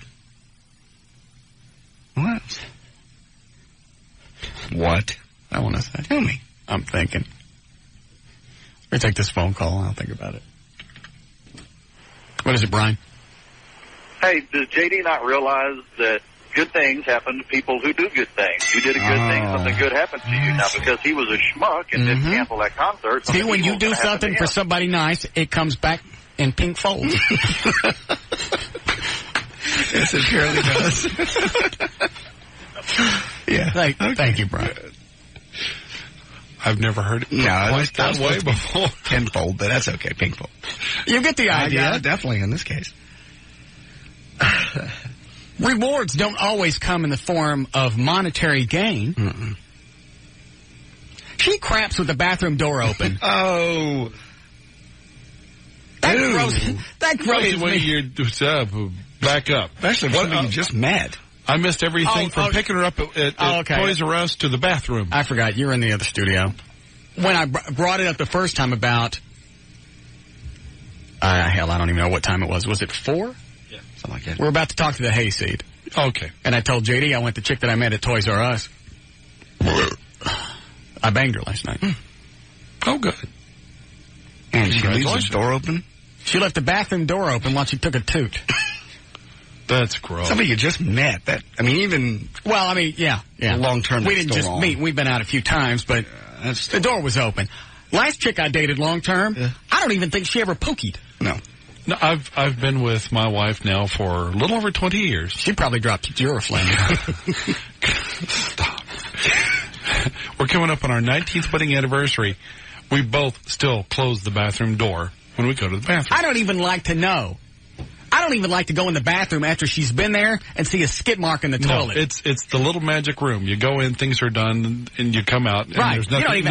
What? What? I want to say. Tell me. I'm thinking. Let me take this phone call and I'll think about it. What is it, Brian? Hey, does JD not realize that good things happen to people who do good things. You did a good thing, something good happened to you. Now, because he was a schmuck and didn't cancel that concert. See, when you do something for somebody nice, it comes back in pink folds. Yes, it surely does. Yeah. Thank you, Brian. I've never heard it quite that way before. Tenfold, but that's okay. Pinkfold. You get the idea. Yeah, definitely in this case. Rewards don't always come in the form of monetary gain. Mm-mm. She craps with the bathroom door open. Oh. That grosses me. Back up. Especially when you just met. I missed everything from picking her up at Toys R Us to the bathroom. I forgot. You were in the other studio. When I brought it up the first time about... hell, I don't even know what time it was. Was it 4? Yeah, something like that. We're about to talk to the hayseed. Okay. And I told JD I went the chick that I met at Toys R Us. I banged her last night. Oh, good. And she leaves the door open? She left the bathroom door open while she took a toot. That's gross. Somebody you just met. Yeah. Long-term. We didn't just meet. We've been out a few times, but the door was open. Last chick I dated long-term, I don't even think she ever pookied. No, I've been with my wife now for a little over 20 years. She probably dropped Duraflame. Stop. We're coming up on our 19th wedding anniversary. We both still close the bathroom door when we go to the bathroom. I don't even like to know. I don't even like to go in the bathroom after she's been there and see a skid mark in the toilet. No, it's the little magic room. You go in, things are done, and you come out, and there's nothing.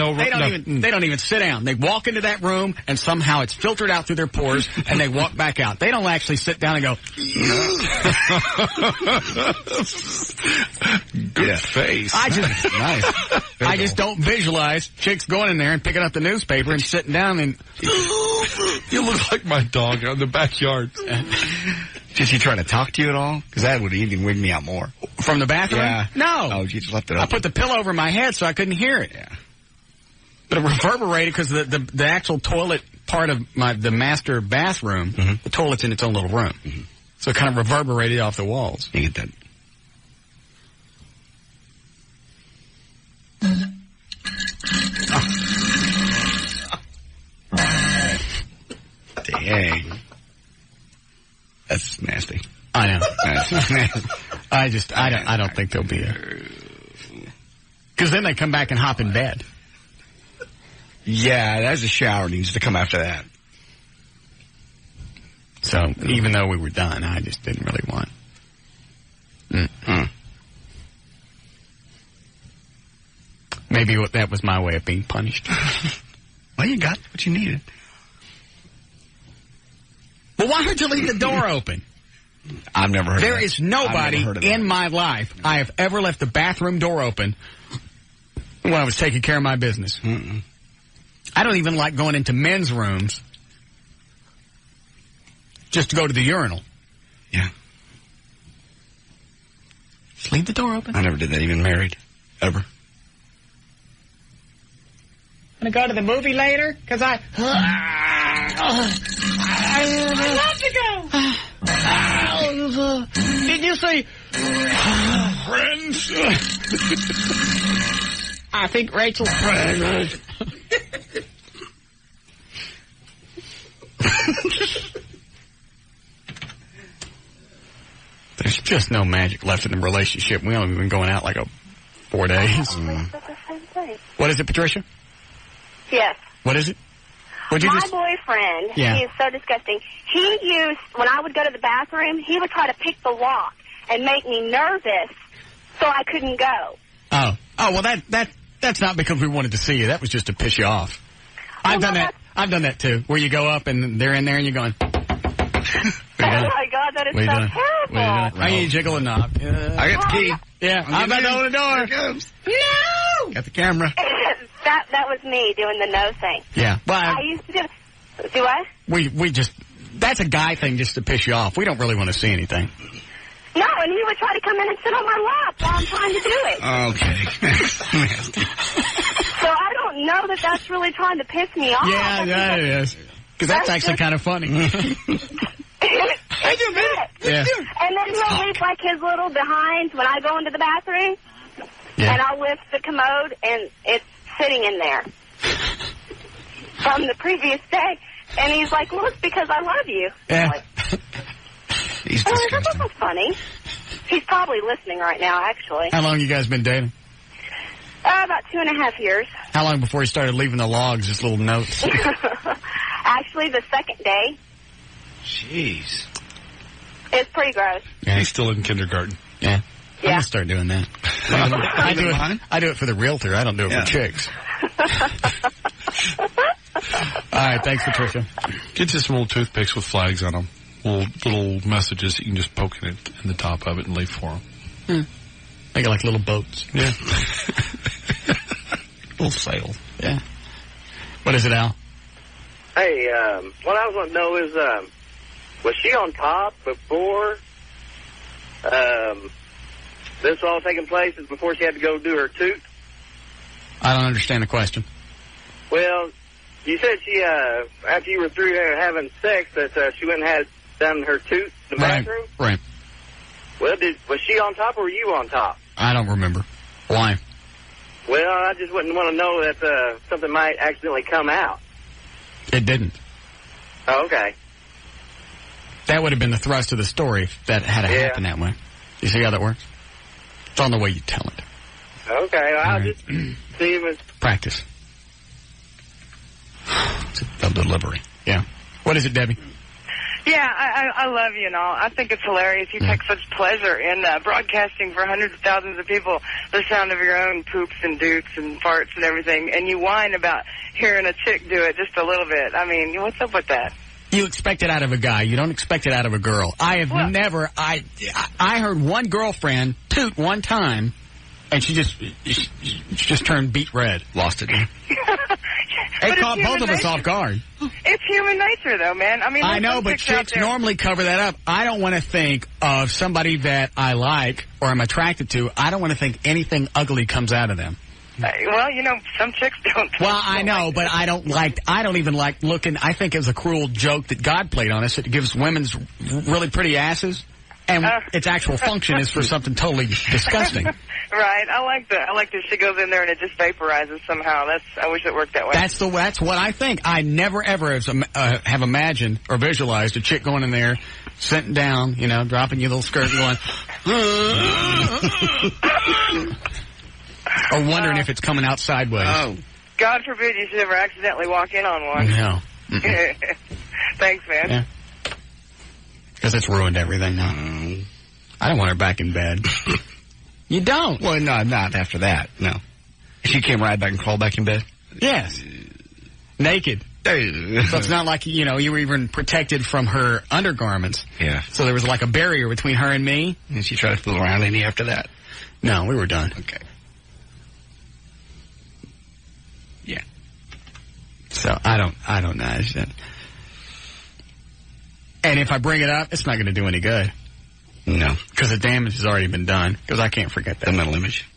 They don't even sit down. They walk into that room, and somehow it's filtered out through their pores, and they walk back out. They don't actually sit down and go. Good face. I just don't visualize chicks going in there and picking up the newspaper and sitting down and. You look like my dog out in the backyard. Did she try to talk to you at all? Because that would even wig me out more. From the bathroom? Yeah. No. Oh, you just left it open. I put the pillow over my head so I couldn't hear it. Yeah. But it reverberated because the actual toilet part of the master bathroom, the toilet's in its own little room. Mm-hmm. So it kind of reverberated off the walls. You get that. Dang. That's nasty. I know. I don't think there'll be a... Because then they come back and hop in bed. Yeah, that's a shower needs to come after that. So, even though we were done, I just didn't really want... Maybe that was my way of being punished. Well, you got what you needed. Well, why would you leave the door open? I've never heard of that. There is nobody in my life I have ever left the bathroom door open when I was taking care of my business. Mm-mm. I don't even like going into men's rooms just to go to the urinal. Yeah. Just leave the door open. I never did that, even married. Ever. Gonna go to the movie later? Because I love to go. Did you see Friends? I think Rachel's pregnant. There's just no magic left in the relationship. We only been going out like 4 days. What is it, Patricia? Yes. What is it? My boyfriend, he is so disgusting. He used, when I would go to the bathroom, he would try to pick the lock and make me nervous so I couldn't go. Oh, well, that's not because we wanted to see you. That was just to piss you off. I've done that too, where you go up and they're in there and you're going... Oh, my God, that is so terrible. I need to jiggle a knob. I got the key. Yeah, I'm about to open the door. Here it comes. No! Got the camera. That was me doing the no thing. Yeah. Well, I used to do I? We just, that's a guy thing just to piss you off. We don't really want to see anything. No, and he would try to come in and sit on my lap while I'm trying to do it. Okay. So I don't know that that's really trying to piss me off. Yeah, that it is. Because that's actually kind of funny. And And then he'll leave like his little behinds when I go into the bathroom. Yeah. And I'll lift the commode, and it's sitting in there from the previous day. And he's like, look, because I love you. Yeah. Like, he's disgusting. That was funny. He's probably listening right now, actually. How long you guys been dating? About 2.5 years. How long before he started leaving the logs, just little notes? Actually, the second day. Jeez. It's pretty gross. Yeah, he's still in kindergarten. Yeah. I'm going to start doing that. I do it for the realtor. I don't do it for chicks. All right, thanks, Patricia. Get you some little toothpicks with flags on them. Little messages that you can just poke in the top of it and leave for them. Make it like little boats. Yeah. Little sail. Yeah. What is it, Al? Hey, what I was wanting to know is, was she on top before this was all taking place, is before she had to go do her toot? I don't understand the question. Well, you said she, after you were through having sex, that she went and had done her toot in the bathroom? Right. Well, was she on top or were you on top? I don't remember. Why? Well, I just wouldn't want to know that something might accidentally come out. It didn't. Oh, okay. That would have been the thrust of the story if that had happened that way. You see how that works? It's on the way you tell it. Okay, well, I'll just see if it's... Practice. It's a delivery. Yeah. What is it, Debbie? Yeah, I love you and all. I think it's hilarious. You take such pleasure in broadcasting for hundreds of thousands of people the sound of your own poops and dukes and farts and everything, and you whine about hearing a chick do it just a little bit. I mean, what's up with that? You expect it out of a guy. You don't expect it out of a girl. I have never... I heard one girlfriend toot one time, and she just turned beet red. Lost it. It caught both of us off guard. It's human nature, though, man. I mean, I know, but chicks normally cover that up. I don't want to think of somebody that I like or I'm attracted to. I don't want to think anything ugly comes out of them. Well, you know, some chicks don't. Well, I know, but I don't even like looking. I think it was a cruel joke that God played on us. It gives women's really pretty asses, and its actual function is for something totally disgusting. Right. I like that she goes in there and it just vaporizes somehow. I wish it worked that way. That's what I think. I never ever have imagined or visualized a chick going in there, sitting down, you know, dropping your little skirt and going, or wondering if it's coming out sideways. Oh. God forbid you should ever accidentally walk in on one. No. Thanks, man. Yeah. Because it's ruined everything now. I don't want her back in bed. You don't? Well, no, not after that, no. She came right back and crawled back in bed? Yes. Naked. So it's not like, you know, you were even protected from her undergarments. Yeah. So there was like a barrier between her and me. And she tried to fool around any after that? No, we were done. Okay. Yeah. So I don't know. And if I bring it up, it's not going to do any good. No. Because the damage has already been done. Because I can't forget that. The mental image.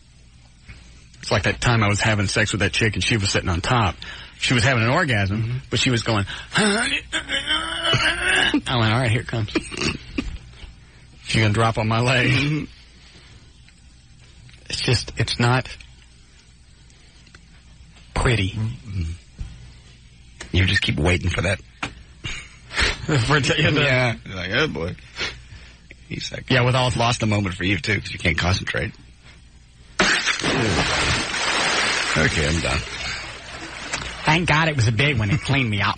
It's like that time I was having sex with that chick and she was sitting on top. She was having an orgasm, but she was going, I went, all right, here it comes. She's going to drop on my leg. It's not pretty. You just keep waiting for that. Yeah. You're like, oh, boy. He's like, yeah, with all it's lost a moment for you, too, because you can't concentrate. Okay, I'm done. Thank God it was a big one. It cleaned me up.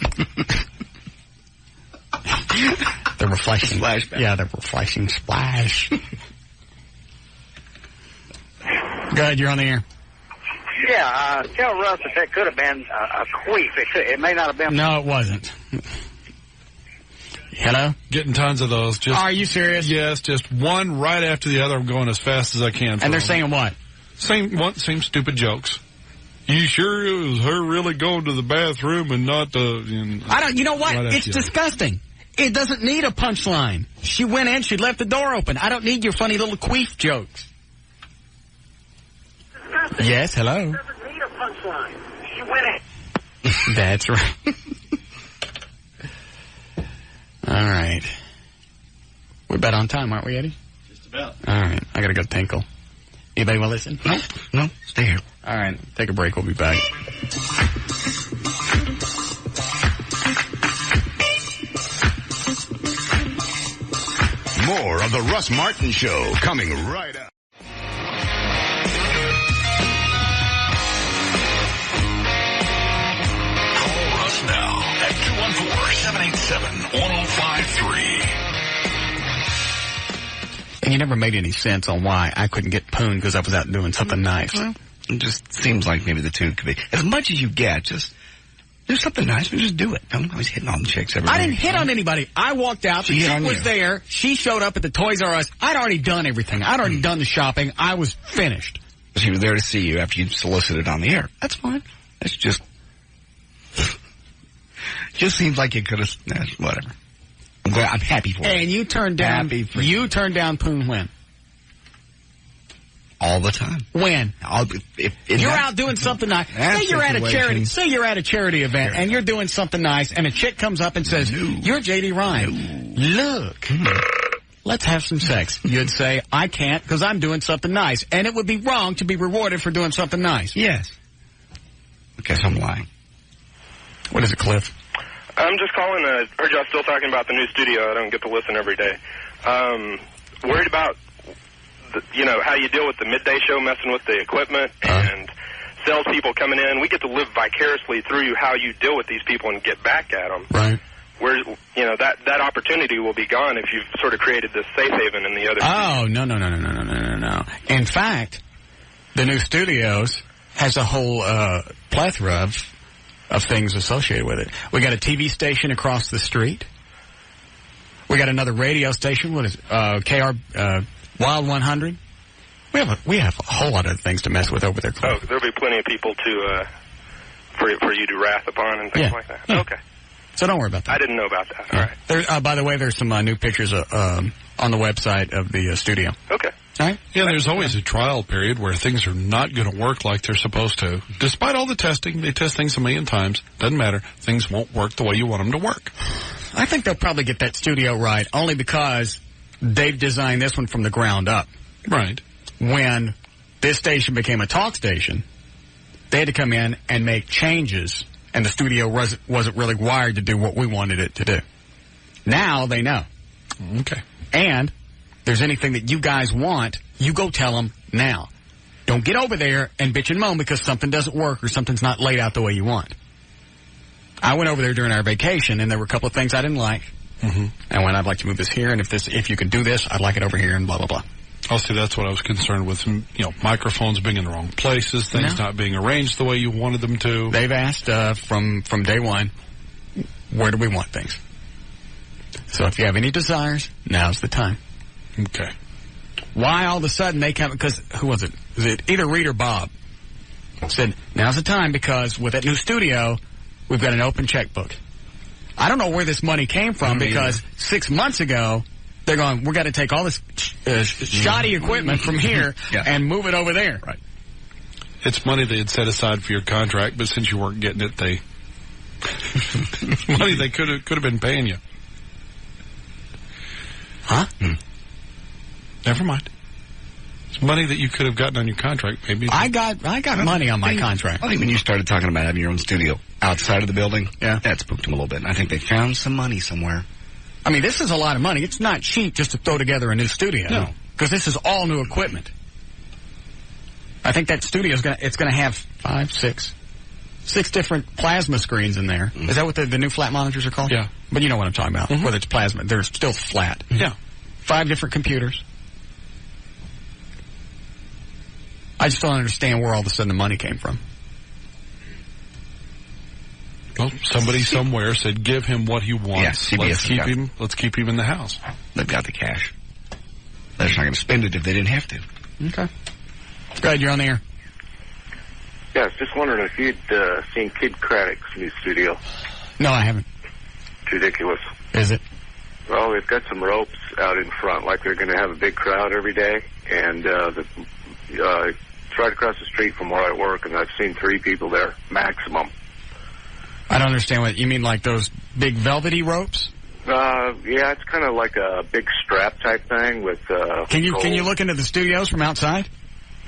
The reflection. Splashback. Yeah, the reflection splash. Good, you're on the air. Yeah, tell Russ that could have been a queef. It may not have been. No, it wasn't. Hello? Getting tons of those. Are you serious? Yes, just one right after the other. I'm going as fast as I can. And they're saying what? Same stupid jokes. You sure it was her really going to the bathroom and not the... You know what? Right, it's disgusting. It doesn't need a punchline. She went in, she left the door open. I don't need your funny little queef jokes. Yes, hello? It doesn't need a punchline. She went in. That's right. All right. We're about on time, aren't we, Eddie? Just about. All right. I got to go tinkle. Anybody want to listen? No. Stay here. All right. Take a break. We'll be back. More of the Russ Martin Show coming right up. Call Russ now at 214-787-1053. And you never made any sense on why I couldn't get poon because I was out doing something nice. Well, it just seems like maybe the two could be. As much as you get, just do something nice, but just do it. Don't always hitting on the chicks every day. I didn't hit on anybody. I walked out. The chick was there. She showed up at the Toys R Us. I'd already done everything. I'd already done the shopping. I was finished. She was there to see you after you solicited on the air. That's fine. That's just... just seems like you could have... whatever. I'm happy for you. And you turned down... You turned down poon when? All the time. When? You're out doing something nice. Say you're at a charity. Say you're at a charity event and you're doing something nice, and a chick comes up and says, "You're J.D. Ryan. Look, let's have some sex." You'd say, "I can't because I'm doing something nice," and it would be wrong to be rewarded for doing something nice. Yes. I guess I'm lying. What is it, Cliff? I'm just calling. Heard y'all still talking about the new studio. I don't get to listen every day. Worried about. How you deal with the midday show, messing with the equipment, and salespeople coming in. We get to live vicariously through you how you deal with these people and get back at them. Right. Where, that opportunity will be gone if you've sort of created this safe haven in the other. Oh, no. In fact, the new studios has a whole plethora of things associated with it. We got a TV station across the street. We got another radio station. What is it? KR... Wild 100. We have a whole lot of things to mess with over there. Oh, there'll be plenty of people for you to wrath upon and things like that. Yeah. Okay. So don't worry about that. I didn't know about that. All right. By the way, there's some new pictures on the website of the studio. Okay. All right. Yeah, there's always a trial period where things are not going to work like they're supposed to. Despite all the testing, they test things a million times. Doesn't matter. Things won't work the way you want them to work. I think they'll probably get that studio right, only because they've designed this one from the ground up. Right. When this station became a talk station, they had to come in and make changes, and the studio wasn't really wired to do what we wanted it to do. Now they know. Okay. And there's anything that you guys want, you go tell them now. Don't get over there and bitch and moan because something doesn't work or something's not laid out the way you want. I went over there during our vacation, and there were a couple of things I didn't like. Mm-hmm. And when I'd like to move this here, and if you can do this, I'd like it over here, and blah, blah, blah. I'll see, that's what I was concerned with. Microphones being in the wrong places, things not being arranged the way you wanted them to. They've asked from day one, where do we want things? So if you have any desires, now's the time. Okay. Why all of a sudden they come, because, who was it? Was it either Reed or Bob? Said, now's the time because with that new studio, we've got an open checkbook. I don't know where this money came from because 6 months ago, they're going, we've got to take all this shoddy equipment from here and move it over there. Right. It's money they had set aside for your contract, but since you weren't getting it, money they could have been paying you. Huh? Never mind. It's money that you could have gotten on your contract, maybe. I got money on my contract. I think when you started talking about having your own studio outside of the building, that spooked them a little bit. And I think they found some money somewhere. I mean, this is a lot of money. It's not cheap just to throw together a new studio. No. Because this is all new equipment. I think that studio is going to have 6 different plasma screens in there. Mm-hmm. Is that what the new flat monitors are called? Yeah. But you know what I'm talking about. Mm-hmm. Whether it's plasma, they're still flat. Mm-hmm. Yeah. 5 different computers. I just don't understand where all of a sudden the money came from. Well, somebody somewhere said, give him what he wants. Yeah, Let's keep him in the house. They've got the cash. They're just not going to spend it if they didn't have to. Okay. Go ahead, you're on the air. Yeah, I was just wondering if you'd seen Kid Craddock's new studio. No, I haven't. It's ridiculous. Is it? Well, they've got some ropes out in front, like they're going to have a big crowd every day. And it's right across the street from where I work, and I've seen 3 people there, maximum. I don't understand what you mean, like those big velvety ropes? Yeah, it's kind of like a big strap type thing with. Can you look into the studios from outside?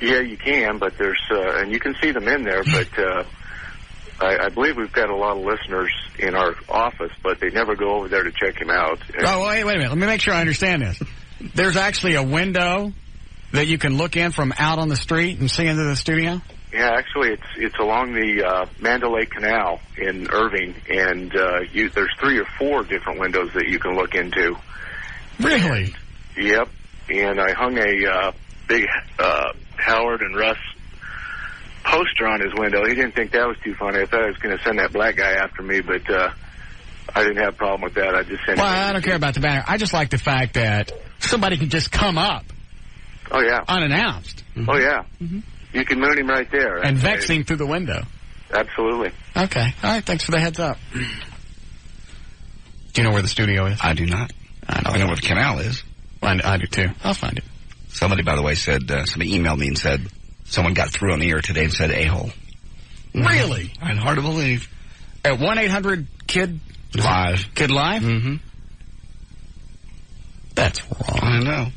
Yeah, you can, but there's and you can see them in there, but I believe we've got a lot of listeners in our office, but they never go over there to check him out. Oh, wait a minute. Let me make sure I understand this. There's actually a window that you can look in from out on the street and see into the studio? Yeah, actually, it's along the Mandalay Canal in Irving, and there's 3 or 4 different windows that you can look into. Really? Yep. And I hung a big Howard and Russ poster on his window. He didn't think that was too funny. I thought I was going to send that black guy after me, but I didn't have a problem with that. I just sent. Well, I don't care about the banner. I just like the fact that somebody can just come up. Oh yeah. Unannounced. Mm-hmm. Oh yeah. Mm-hmm. You can moon him right there. And vex him through the window. Absolutely. Okay. All right. Thanks for the heads up. Do you know where the studio is? I do not. I know where the canal is. I do too. I'll find it. Somebody, by the way, said, somebody emailed me and said, someone got through on the air today and said a-hole. Really? It's hard to believe. At 1-800-KID Live. KID Live? Mm-hmm. That's wrong. I know.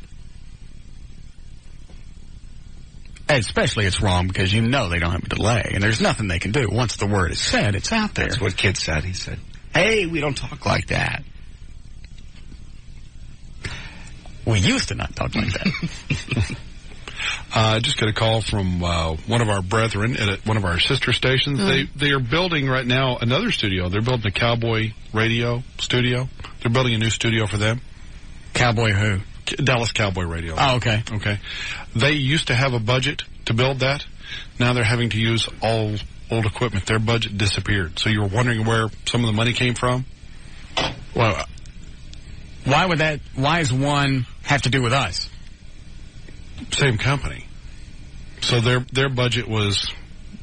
Especially it's wrong because you know they don't have a delay, and there's nothing they can do. Once the word is said, it's out there. That's what KID said. He said, hey, we don't talk like that. We used to not talk like that. I just got a call from one of our brethren at one of our sister stations. They are building right now another studio. They're building a Cowboy radio studio. They're building a new studio for them. Cowboy who? Dallas Cowboy Radio. Oh, okay. Okay. They used to have a budget to build that. Now they're having to use all old equipment. Their budget disappeared. So you're wondering where some of the money came from? Well, why does one have to do with us? Same company. So their budget was,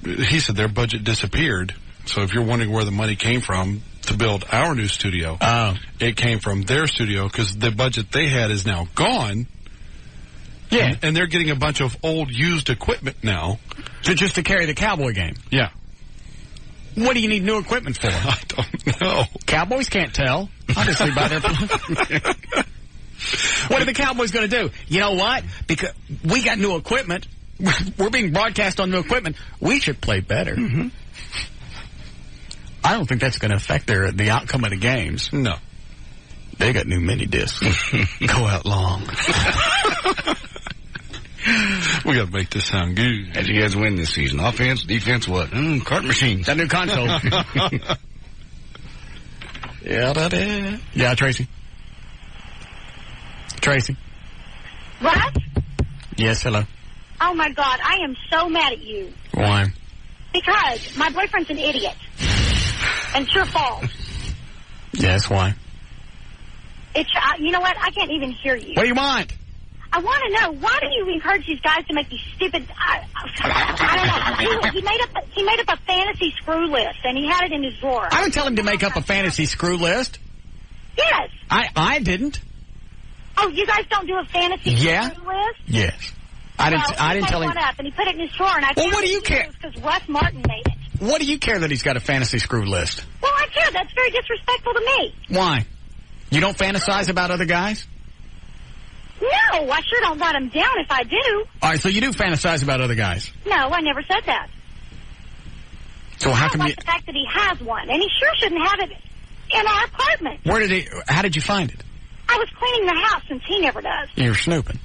he said their budget disappeared. So if you're wondering where the money came from to build our new studio, it came from their studio because the budget they had is now gone. Yeah. And they're getting a bunch of old used equipment now. Just to carry the Cowboy game? Yeah. What do you need new equipment for? I don't know. Cowboys can't tell. Obviously by their... What are the Cowboys going to do? You know what? Because we got new equipment. We're being broadcast on new equipment. We should play better. Mm-hmm. I don't think that's going to affect the outcome of the games. No. They got new mini discs. Go out long. We got to make this sound good. How'd you guys win this season? Offense, defense, what? Cart machines. That new console. Yeah, Tracy. Tracy. What? Yes, hello. Oh, my God. I am so mad at you. Why? Because my boyfriend's an idiot. And it's your fault. Yes, why? It's, you know what? I can't even hear you. What do you want? I want to know, why do you encourage these guys to make these stupid, I don't know. He made up a fantasy screw list, and he had it in his drawer. I didn't tell him to make up a fantasy screw list. Yes. I didn't. Oh, you guys don't do a fantasy screw list? Yes. I didn't tell him. One up, and he put it in his drawer, and I what do you care? Because Russ Martin made it. What do you care that he's got a fantasy screw list? Well, I care. That's very disrespectful to me. Why? You don't fantasize about other guys? No, I sure don't let him down if I do. All right, so you do fantasize about other guys? No, I never said that. So how come the fact that he has one, and he sure shouldn't have it in our apartment. How did you find it? I was cleaning the house since he never does. You were snooping.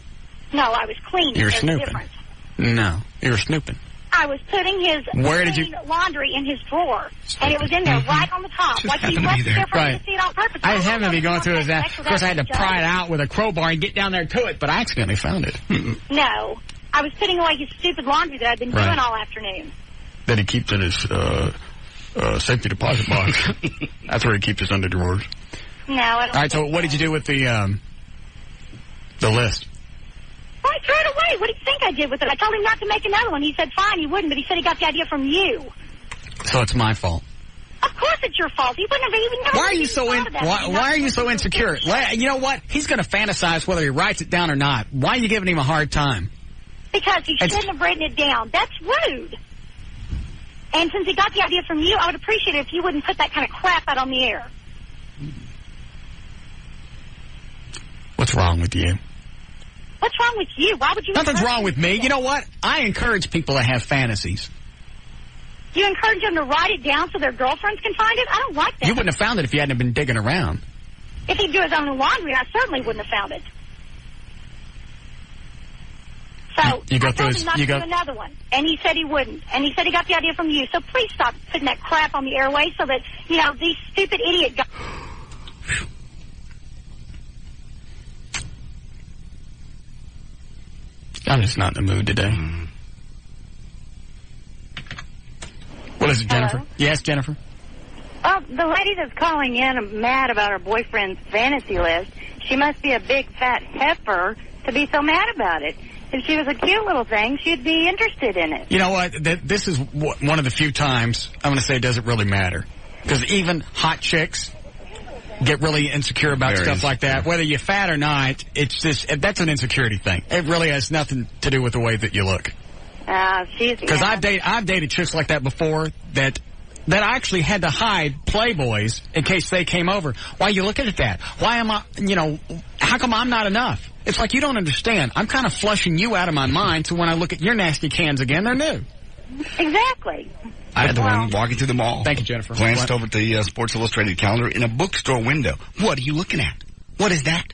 No, I was cleaning. You were There's snooping. a difference. No, you were snooping. I was putting his laundry in his drawer, and it was in there right on the top. Just like he left it there for me to see it on purpose. I didn't happen to be going through his ass. Of course, I had to pry it out with a crowbar and get down there to it, but I accidentally found it. No, I was putting away his stupid laundry that I'd been doing all afternoon. That he keeps in his safety deposit box. That's where he keeps his underdrawers. No, I don't. All right, so what did you do with the list? Well, I threw it away. What do you think I did with it? I told him not to make another one. He said fine, he wouldn't, but he said he got the idea from you. So it's my fault. Of course it's your fault. He wouldn't have even known. Why are you so insecure? You know what? He's going to fantasize whether he writes it down or not. Why are you giving him a hard time? Because he shouldn't have written it down. That's rude. And since he got the idea from you, I would appreciate it if you wouldn't put that kind of crap out on the air. What's wrong with you? What's wrong with you? Why would you? Nothing's wrong with me. You know what? I encourage people to have fantasies. You encourage them to write it down so their girlfriends can find it? I don't like that. You wouldn't have found it if you hadn't been digging around. If he'd do his own laundry, I certainly wouldn't have found it. So, you go I through told his, him not you to go, do another one, and he said he wouldn't. And he said he got the idea from you. So please stop putting that crap on the airways so that, you know, these stupid idiot guys... I'm just not in the mood today. What is it, Jennifer? Hello? Yes, Jennifer? Oh, the lady that's calling in mad about her boyfriend's fantasy list, she must be a big fat heifer to be so mad about it. If she was a cute little thing, she'd be interested in it. You know what? This is one of the few times I'm going to say it doesn't really matter. Because even hot chicks get really insecure about stuff like that. Whether you're fat or not, it's just, that's an insecurity thing. It really has nothing to do with the way that you look. Because I've dated chicks like that before that I actually had to hide Playboys in case they came over. Why are you looking at that? Why am I, how come I'm not enough? It's like you don't understand. I'm kind of flushing you out of my mind, so when I look at your nasty cans again, they're new. Exactly. I had the one walking through the mall. Thank you, Jennifer. Glanced over at the Sports Illustrated calendar in a bookstore window. What are you looking at? What is that?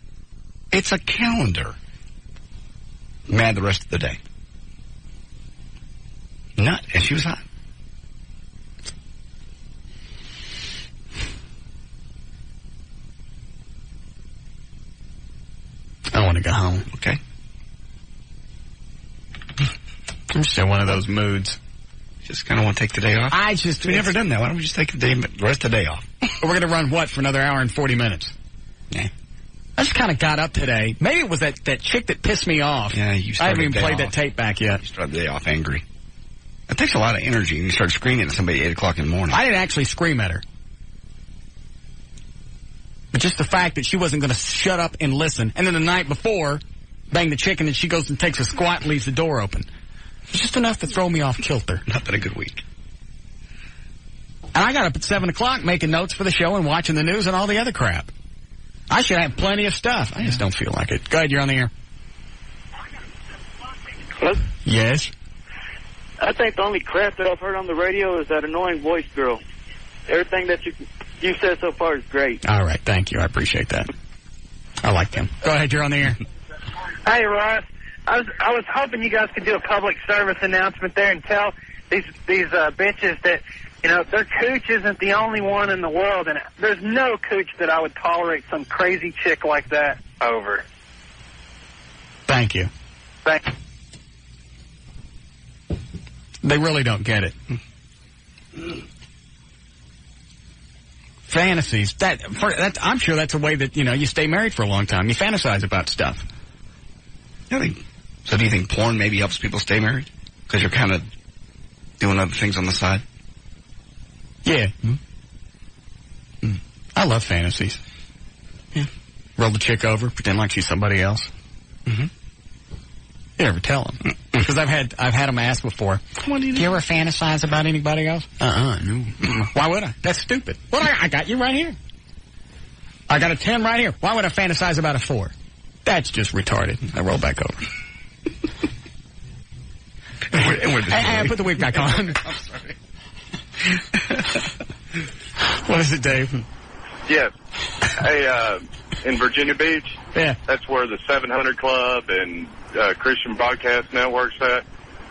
It's a calendar. Mad the rest of the day. Nut, and she was hot. I want to go home. Okay. I'm just in one of those moods. Just kind of want to take the day off? We've never done that. Why don't we just take the rest of the day off? We're going to run what for another hour and 40 minutes? Yeah. I just kind of got up today. Maybe it was that chick that pissed me off. Yeah, you started I haven't even played that tape back yet. You started the day off angry. It takes a lot of energy, and you start screaming at somebody at 8 o'clock in the morning. I didn't actually scream at her. But just the fact that she wasn't going to shut up and listen. And then the night before, bang the chicken, and she goes and takes a squat and leaves the door open. It's just enough to throw me off kilter. Not been a good week. And I got up at 7 o'clock making notes for the show and watching the news and all the other crap. I should have plenty of stuff. I just don't feel like it. Go ahead, you're on the air. Hello? Yes? I think the only crap that I've heard on the radio is that annoying voice girl. Everything that you said so far is great. All right, thank you. I appreciate that. I like them. Go ahead, you're on the air. Hey, Russ. I was hoping you guys could do a public service announcement there and tell these bitches that, their cooch isn't the only one in the world, and there's no cooch that I would tolerate some crazy chick like that over. Thank you. Thank you. They really don't get it. Fantasies. I'm sure that's a way that, you stay married for a long time. You fantasize about stuff. So do you think porn maybe helps people stay married? Because you're kind of doing other things on the side? Yeah. I love fantasies. Yeah. Roll the chick over, pretend like she's somebody else. Mm-hmm. You never tell them. Because I've had them ask before, do you ever fantasize about anybody else? No. Why would I? That's stupid. Well, I got you right here. I got a 10 right here. Why would I fantasize about a 4? That's just retarded. I roll back over. I put the wig back on. I'm sorry. What is it, Dave? Yes. Hey, in Virginia Beach, yeah, that's where the 700 Club and Christian Broadcast Network's at.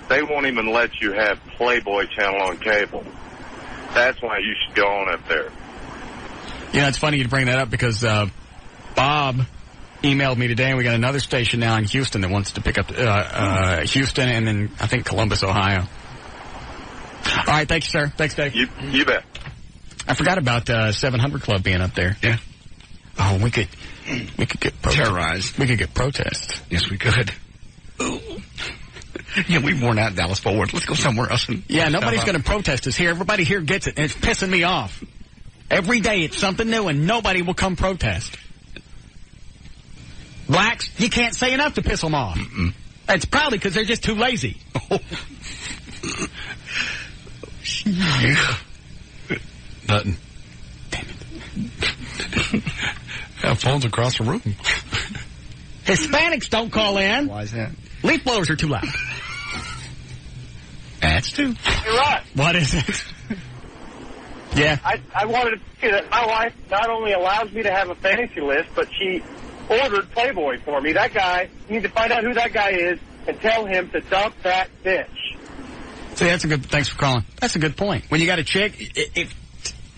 They won't even let you have Playboy channel on cable. That's why you should go on up there. It's funny you bring that up because Bob emailed me today, and we got another station now in Houston that wants to pick up Houston and then, I think, Columbus, Ohio. All right, thanks, sir. Thanks, Dave. You bet. I forgot about 700 Club being up there. Yeah. Oh, we could get terrorized. We could get protests. Yes, we could. Yeah, we've worn out Dallas Fort Worth. Let's go somewhere else. Nobody's going to protest us here. Everybody here gets it, and it's pissing me off. Every day it's something new, and nobody will come protest. Blacks, you can't say enough to piss them off. Mm-mm. It's probably because they're just too lazy. Nothing. Damn it. Have phones across the room. Hispanics don't call in. Why is that? Leaf blowers are too loud. That's too. Hey, Russ. What is it? Yeah. I wanted to say that my wife not only allows me to have a fantasy list, but she ordered Playboy for me. That guy, you need to find out who that guy is and tell him to dump that bitch. See, that's a good, thanks for calling. That's a good point. When you got a chick,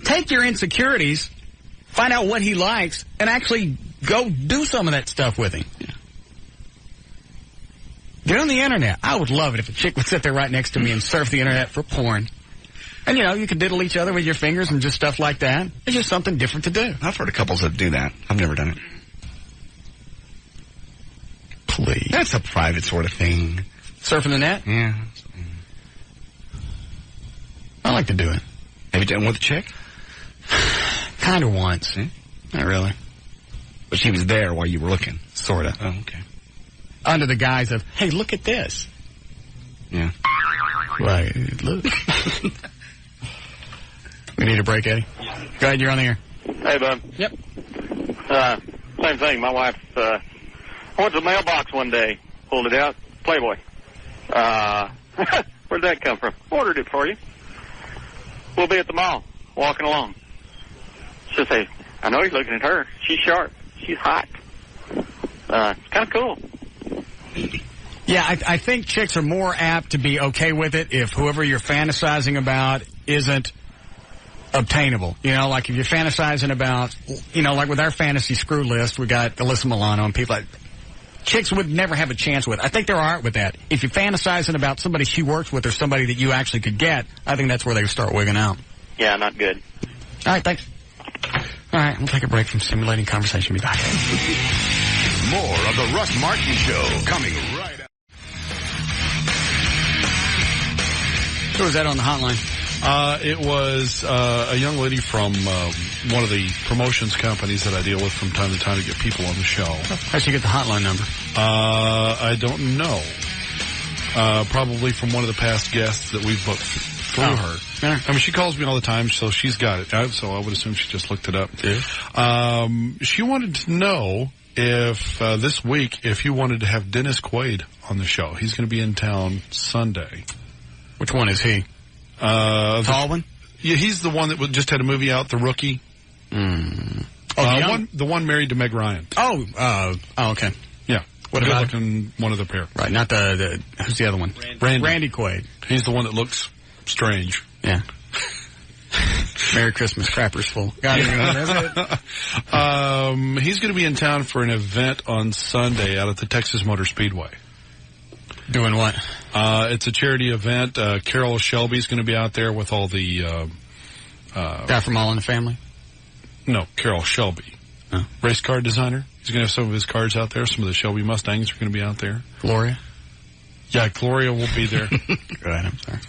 take your insecurities, find out what he likes, and actually go do some of that stuff with him. Yeah. Get on the internet. I would love it if a chick would sit there right next to me and surf the internet for porn. And, you know, you could diddle each other with your fingers and just stuff like that. It's just something different to do. I've heard of couples that do that. I've never done it. Please. That's a private sort of thing. Surfing the net? Yeah. I like to do it. Have you done it with a chick? Kind of once. Not really. But she was there while you were looking? Sort of. Oh, okay. Under the guise of, hey, look at this. Yeah. Right. Look. We need a break, Eddie. Go ahead, you're on the air. Hey, bud. Yep. Same thing. My wife, I went to the mailbox one day, pulled it out, Playboy. Where'd that come from? Ordered it for you. We'll be at the mall, walking along. She'll say, I know you're looking at her. She's sharp. She's hot. It's kind of cool. Yeah, I think chicks are more apt to be okay with it if whoever you're fantasizing about isn't obtainable. You know, like if you're fantasizing about, you know, like with our fantasy screw list, we got Alyssa Milano and people like, chicks would never have a chance with. I think there are with that. If you're fantasizing about somebody she works with or somebody that you actually could get, I think that's where they start wigging out. Yeah, not good. All right, thanks. All right, we'll take a break from simulating conversation. Be back. More of the Russ Martin Show coming right up. Who was that on the hotline? It was a young lady from one of the promotions companies that I deal with from time to time to get people on the show. How'd she get the hotline number? I don't know. Probably from one of the past guests that we've booked through her. Yeah. I mean, she calls me all the time, so she's got it. So I would assume she just looked it up. Yeah. She wanted to know if this week, if you wanted to have Dennis Quaid on the show. He's going to be in town Sunday. Which one is he? Tall one? Yeah, he's the one that just had a movie out, The Rookie. The one married to Meg Ryan. Oh, okay. Yeah. What about looking one of the pair? Right, not the who's the other one? Randy Quaid. He's the one that looks strange. Yeah. Merry Christmas, crappers full. Got it. He's going to be in town for an event on Sunday out at the Texas Motor Speedway. Doing what? It's a charity event. Carol Shelby's going to be out there with all the... guy from All in the Family? No, Carol Shelby. Oh. Race car designer. He's going to have some of his cars out there. Some of the Shelby Mustangs are going to be out there. Gloria? Yeah, Gloria will be there. Go ahead, I'm sorry.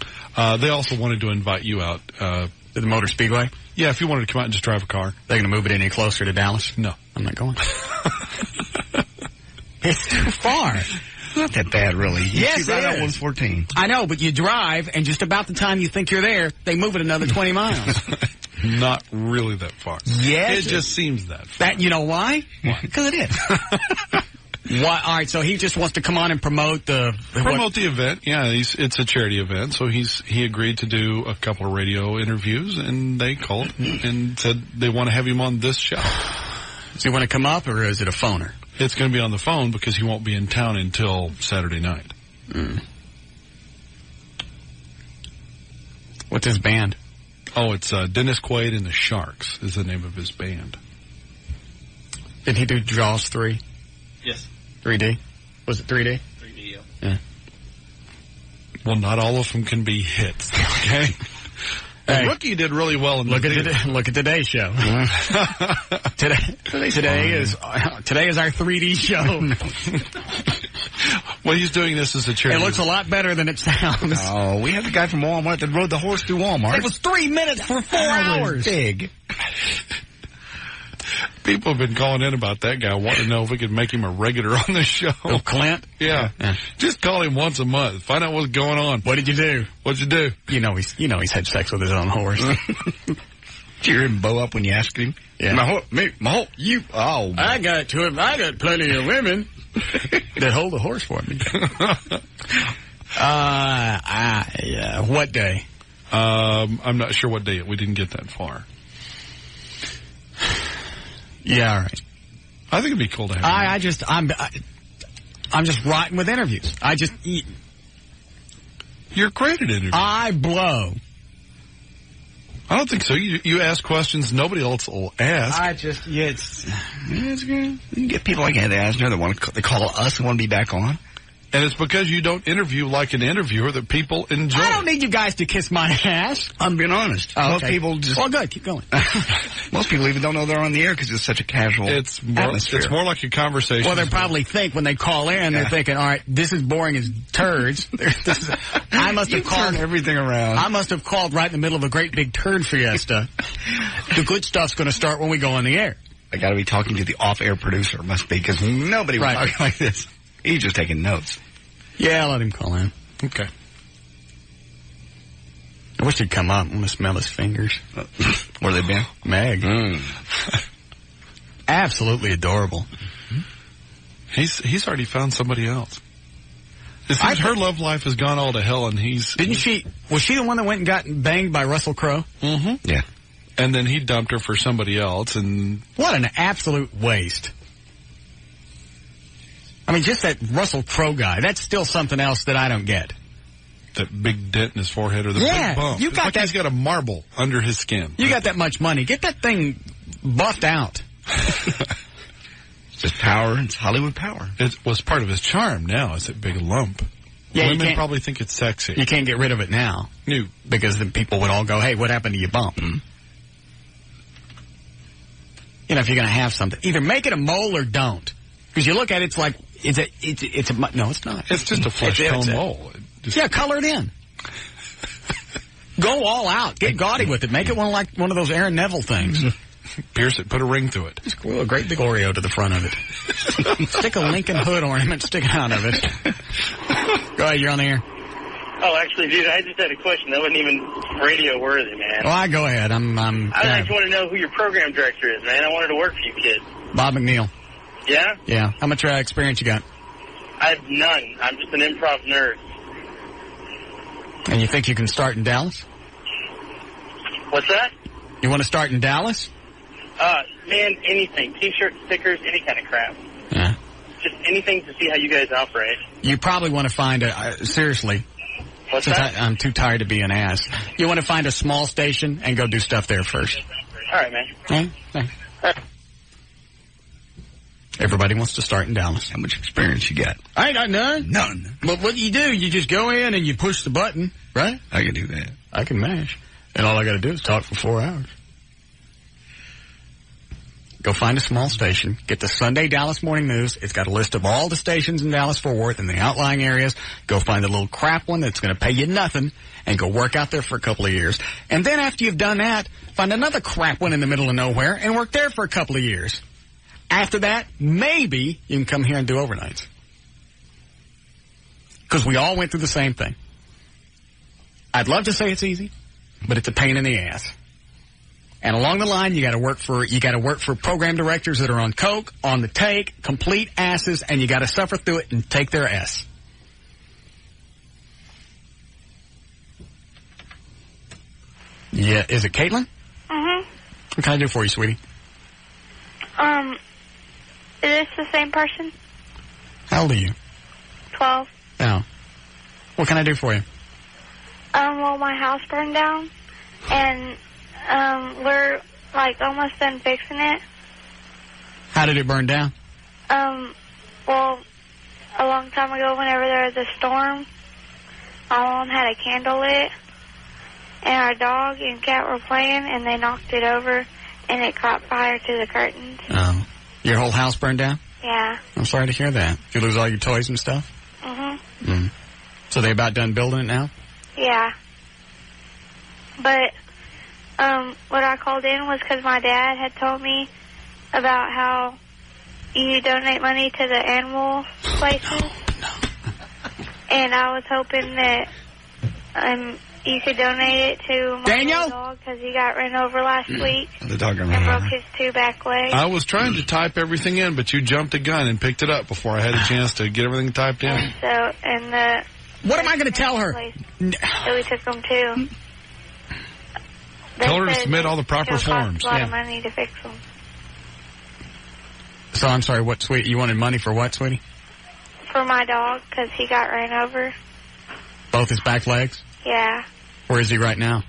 They also wanted to invite you out. To the Motor Speedway? Yeah, if you wanted to come out and just drive a car. They're going to move it any closer to Dallas? No. I'm not going. It's too far. Not that bad, really. Yes, right it out is. 114. I know, but you drive, and just about the time you think you're there, they move it another 20 miles. Not really that far. Yes. It just seems that far. You know why? Because it is. Why? All right, so he just wants to come on and promote the event. Yeah, it's a charity event, so he agreed to do a couple of radio interviews, and they called and said they want to have him on this show. Does he want to come up, or is it a phoner? It's going to be on the phone because he won't be in town until Saturday night. What's his band? Oh, it's Dennis Quaid and the Sharks is the name of his band. Did he do Jaws 3? Yes. 3D? Was it 3D? 3D, yeah. Well, not all of them can be hits, okay? The Rookie did really well in look at today's show. Today is our 3D show. Well, he's doing this as a charity. It looks a lot better than it sounds. Oh, we had the guy from Walmart that rode the horse through Walmart. It was 3 minutes for 4 hours. Big. People have been calling in about that guy, wanting to know if we could make him a regular on the show. Oh, Clint? Yeah. Just call him once a month. Find out what's going on. What did you do? What'd you do? You know he's had sex with his own horse. Did you hear him bow up when you asked him? Yeah. My horse, you. Oh. I got plenty of women. That hold the horse for me. What day? I'm not sure what day. We didn't get that far. Yeah, all right. I think it'd be cool to have. I'm just rotten with interviews. You're great at interviews. I blow. I don't think so. You ask questions nobody else will ask. It's good. You get people like Ed Asner they call us and want to be back on. And it's because you don't interview like an interviewer that people enjoy. I don't need you guys to kiss my ass. I'm being honest. Most people just... Well, good. Keep going. Most people even don't know they're on the air because it's such a casual atmosphere. It's more like a conversation. Well, they probably think when they call in, they're thinking, all right, this is boring as turds. I must have called everything around. I must have called right in the middle of a great big turd fiesta. The good stuff's going to start when we go on the air. I got to be talking to the off-air producer, must be, because nobody would talk like this. He's just taking notes. Yeah, I'll let him call in. Okay. I wish he'd come up. I want to smell his fingers. Where they been? Meg. Absolutely adorable. He's already found somebody else. It seems her love life has gone all to hell, and was she the one that went and got banged by Russell Crowe? Mm-hmm. Yeah. And then he dumped her for somebody else, and... What an absolute waste. I mean, just that Russell Crowe guy, that's still something else that I don't get. That big dent in his forehead or the big bump. You got he's got a marble under his skin. You got that much money. Get that thing buffed out. It's just power. It's Hollywood power. It was part of his charm now, is that big lump. Yeah, women probably think it's sexy. You can't get rid of it now. No. Because then people would all go, hey, what happened to your bump? Mm-hmm. You know, if you're going to have something, either make it a mole or don't. Because you look at it, it's like, no, it's not. It's just a flesh tone mole. Yeah, color it in. Go all out. Get gaudy with it. Make it one of those Aaron Neville things. Pierce it. Put a ring through it. Just glue a great big Oreo to the front of it. Stick a Lincoln Hood ornament sticking out of it. Go ahead, you're on the air. Oh, actually, dude, I just had a question. That wasn't even radio worthy, man. Well, go ahead. I just want to know who your program director is, man. I wanted to work for you kids. Bob McNeil. Yeah? Yeah. How much experience you got? I have none. I'm just an improv nerd. And you think you can start in Dallas? What's that? You want to start in Dallas? Man, anything. T-shirts, stickers, any kind of crap. Yeah. Just anything to see how you guys operate. You probably want to find seriously. What's that? I'm too tired to be an ass. You want to find a small station and go do stuff there first. All right, man. Okay. Everybody wants to start in Dallas. How much experience you got? I ain't got none. None. But what you do, you just go in and you push the button, right? I can do that. I can mash. And all I got to do is talk for 4 hours. Go find a small station. Get the Sunday Dallas Morning News. It's got a list of all the stations in Dallas-Fort Worth and the outlying areas. Go find a little crap one that's going to pay you nothing and go work out there for a couple of years. And then after you've done that, find another crap one in the middle of nowhere and work there for a couple of years. After that, maybe you can come here and do overnights. Because we all went through the same thing. I'd love to say it's easy, but it's a pain in the ass. And along the line, you got to work for program directors that are on coke, on the take, complete asses, and you got to suffer through it and take their S. Yeah, is it Caitlin? Mm-hmm. What can I do for you, sweetie? Is this the same person? How old are you? 12. Oh. What can I do for you? Well, my house burned down, and we're like almost done fixing it. How did it burn down? Well, a long time ago, whenever there was a storm, my mom had a candle lit, and our dog and cat were playing, and they knocked it over, and it caught fire to the curtains. Oh. Your whole house burned down? Yeah. I'm sorry to hear that. Did you lose all your toys and stuff? Mm-hmm. Mm. So they about done building it now? Yeah. But, what I called in was because my dad had told me about how you donate money to the animal places. No. And I was hoping that you could donate it to my Daniel? dog because he got run over last week The dog got and run broke over. his 2 back legs. I was trying to type everything in, but you jumped the gun and picked it up before I had a chance to get everything typed in. What am I going to tell her? So we took them to. Tell her to submit all the proper forms. Cost a lot of money to fix them. So I'm sorry, what, sweetie? You wanted money for what, sweetie? For my dog because he got ran over. Both his back legs? Yeah. Where is he right now?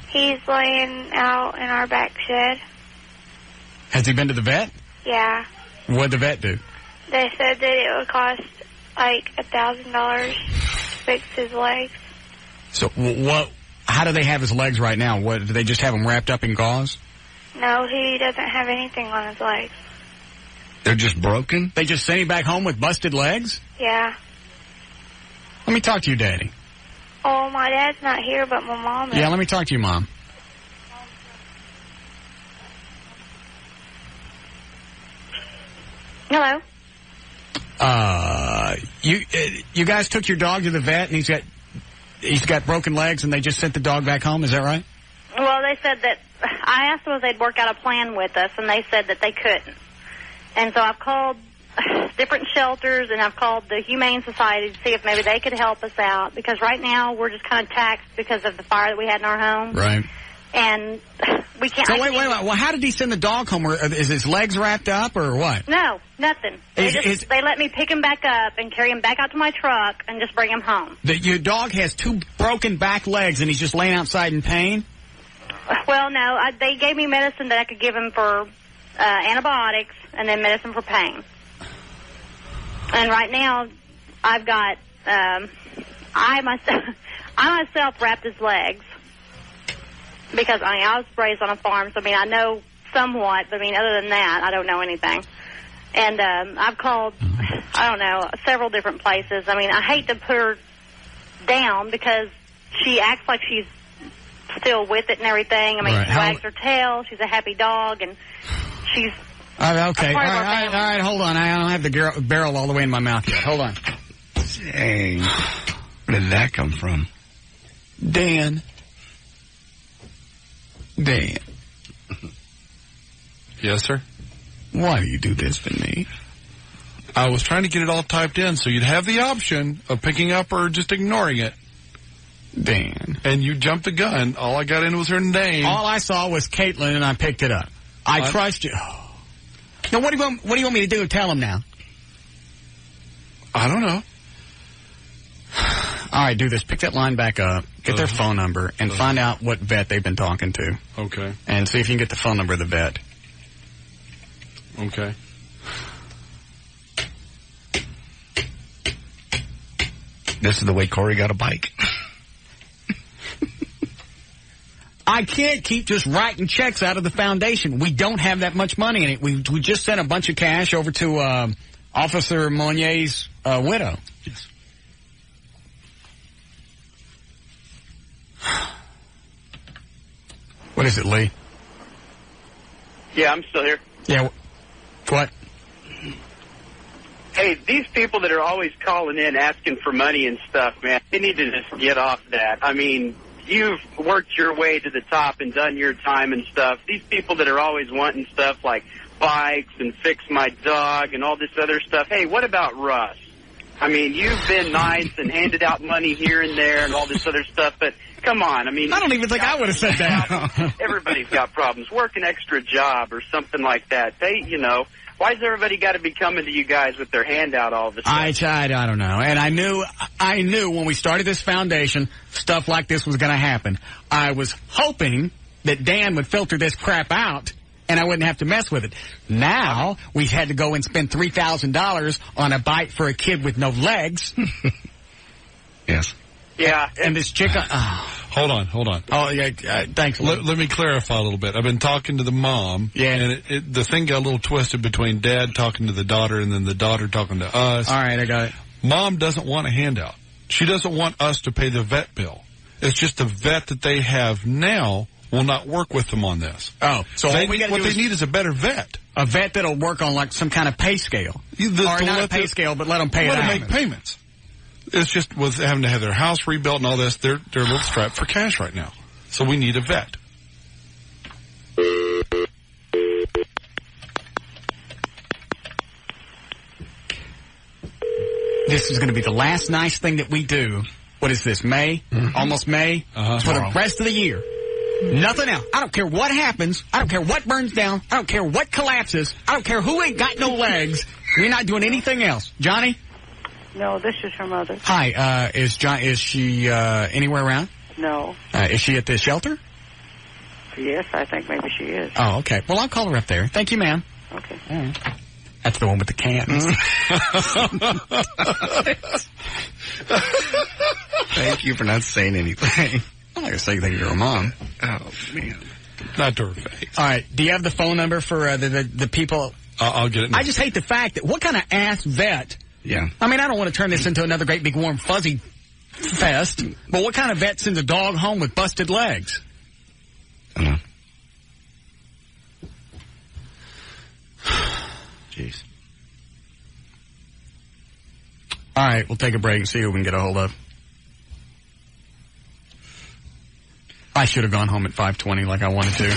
He's laying out in our back shed. Has he been to the vet? Yeah. What'd the vet do? They said that it would cost like $1,000 to fix his legs. So what? How do they have his legs right now? What, do they just have him wrapped up in gauze? No, he doesn't have anything on his legs. They're just broken? They just sent him back home with busted legs? Yeah. Let me talk to you, Daddy. Oh, my dad's not here, but my mom is. Yeah, let me talk to you, Mom. Hello? You guys took your dog to the vet, and he's got broken legs, and they just sent the dog back home. Is that right? Well, they said that I asked them if they'd work out a plan with us, and they said that they couldn't. And so I've called different shelters, and I've called the Humane Society to see if maybe they could help us out, because right now we're just kind of taxed because of the fire that we had in our home. Right. And we can't... So wait. Well, how did he send the dog home? Is his legs wrapped up or what? No, nothing. They let me pick him back up and carry him back out to my truck and just bring him home. Your dog has 2 broken back legs, and he's just laying outside in pain? Well, no. They gave me medicine that I could give him for antibiotics and then medicine for pain. And right now, I've got... I myself wrapped his legs. Because, I was raised on a farm, so, I know somewhat, but, other than that, I don't know anything. And I've called, several different places. I hate to put her down because she acts like she's still with it and everything. Right. She wags her tail. She's a happy dog, and she's... Okay. All right, hold on. I don't have the barrel all the way in my mouth yet. Hold on. Dang. Where did that come from? Dan. Yes, sir? Why do you do this to me? I was trying to get it all typed in so you'd have the option of picking up or just ignoring it. Dan. And you jumped the gun. All I got in was her name. All I saw was Caitlin, and I picked it up. I trust you. Now, what do you want me to do? Tell him now. I don't know. All right, do this. Pick that line back up, get their phone number, and find out what vet they've been talking to. Okay. And see if you can get the phone number of the vet. Okay. This is the way Corey got a bike. I can't keep just writing checks out of the foundation. We don't have that much money in it. We just sent a bunch of cash over to Officer Monier's widow. Yes. What is it, Lee? Yeah, I'm still here. Yeah. What? Hey, these people that are always calling in asking for money and stuff, man, they need to just get off that. You've worked your way to the top and done your time and stuff. These people that are always wanting stuff like bikes and fix my dog and all this other stuff, hey, what about Russ? You've been nice and handed out money here and there and all this other stuff, but come on. I don't even think I would have said that. Everybody's got problems. Work an extra job or something like that. Why has everybody got to be coming to you guys with their hand out all the time? I don't know. And I knew when we started this foundation, stuff like this was going to happen. I was hoping that Dan would filter this crap out and I wouldn't have to mess with it. Now, we've had to go and spend $3,000 on a bike for a kid with no legs. Yes. Yeah. And this chick... Hold on. Oh, yeah, thanks. Let me clarify a little bit. I've been talking to the mom. Yeah. And the thing got a little twisted between Dad talking to the daughter and then the daughter talking to us. All right, I got it. Mom doesn't want a handout. She doesn't want us to pay the vet bill. It's just the vet that they have now will not work with them on this. Oh, so what they need is a better vet. A vet that'll work on like some kind of pay scale. Or not a pay scale, but let them pay it out. Let them make payments. It's just with having to have their house rebuilt and all this, they're a little strapped for cash right now. So we need a vet. This is going to be the last nice thing that we do. What is this, May? Almost May? For the rest of the year. Nothing else. I don't care what happens. I don't care what burns down. I don't care what collapses. I don't care who ain't got no legs. We're not doing anything else. Johnny? No, this is her mother. Hi, is she anywhere around? No. Is she at the shelter? Yes, I think maybe she is. Oh, okay. Well, I'll call her up there. Thank you, ma'am. Okay. All right. That's the one with the cans. Thank you for not saying anything. I'm not going to say anything to your mom. Oh, man. Not to her face. All right. Do you have the phone number for the people? I'll get it now. I just hate the fact that what kind of ass vet... Yeah. I mean, I don't want to turn this into another great big warm fuzzy fest, but what kind of vet sends a dog home with busted legs? I don't know. Jeez. All right, we'll take a break and see who we can get a hold of. I should have gone home at 5:20 like I wanted to.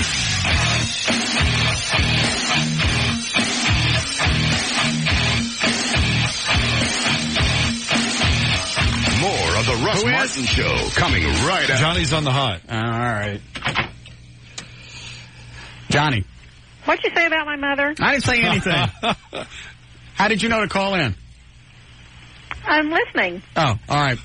More of the Russ Martin Show coming right up. Johnny's on the hot. All right. Johnny. What'd you say about my mother? I didn't say anything. How did you know to call in? I'm listening. Oh, all right.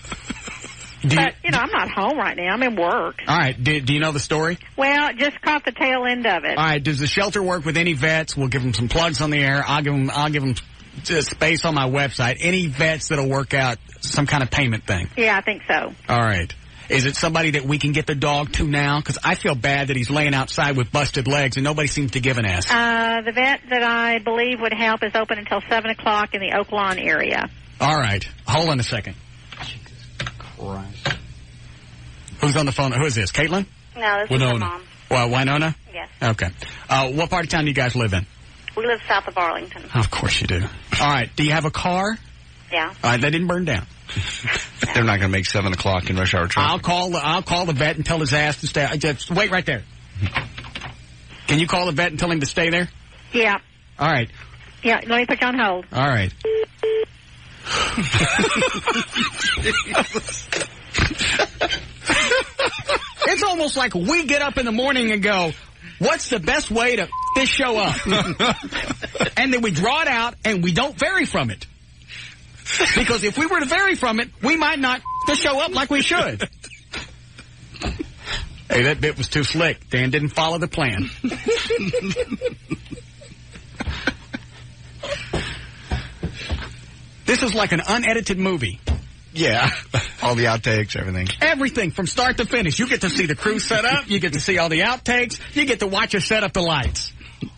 But, I'm not home right now. I'm in work. All right. Do you know the story? Well, just caught the tail end of it. All right. Does the shelter work with any vets? We'll give them some plugs on the air. I'll give them space on my website. Any vets that'll work out some kind of payment thing. Yeah, I think so. All right. Is it somebody that we can get the dog to now? Because I feel bad that he's laying outside with busted legs and nobody seems to give an ass. The vet that I believe would help is open until 7 o'clock in the Oak Lawn area. All right. Hold on a second. Jesus Christ. Who's on the phone? Who is this? Caitlin? No, this is my mom. Well, Winona? Yes. Okay. What part of town do you guys live in? We live south of Arlington. Of course you do. All right. Do you have a car? Yeah. All right. That didn't burn down. They're not going to make 7 o'clock in rush hour traffic. I'll call the vet and tell his ass to stay. Just wait right there. Can you call the vet and tell him to stay there? Yeah. All right. Yeah, let me put you on hold. All right. It's almost like we get up in the morning and go, what's the best way to this show up? And then we draw it out and we don't vary from it. Because if we were to vary from it, we might not show up like we should. Hey, that bit was too slick. Dan didn't follow the plan. This is like an unedited movie. Yeah. All the outtakes, everything. Everything from start to finish. You get to see the crew set up. You get to see all the outtakes. You get to watch us set up the lights.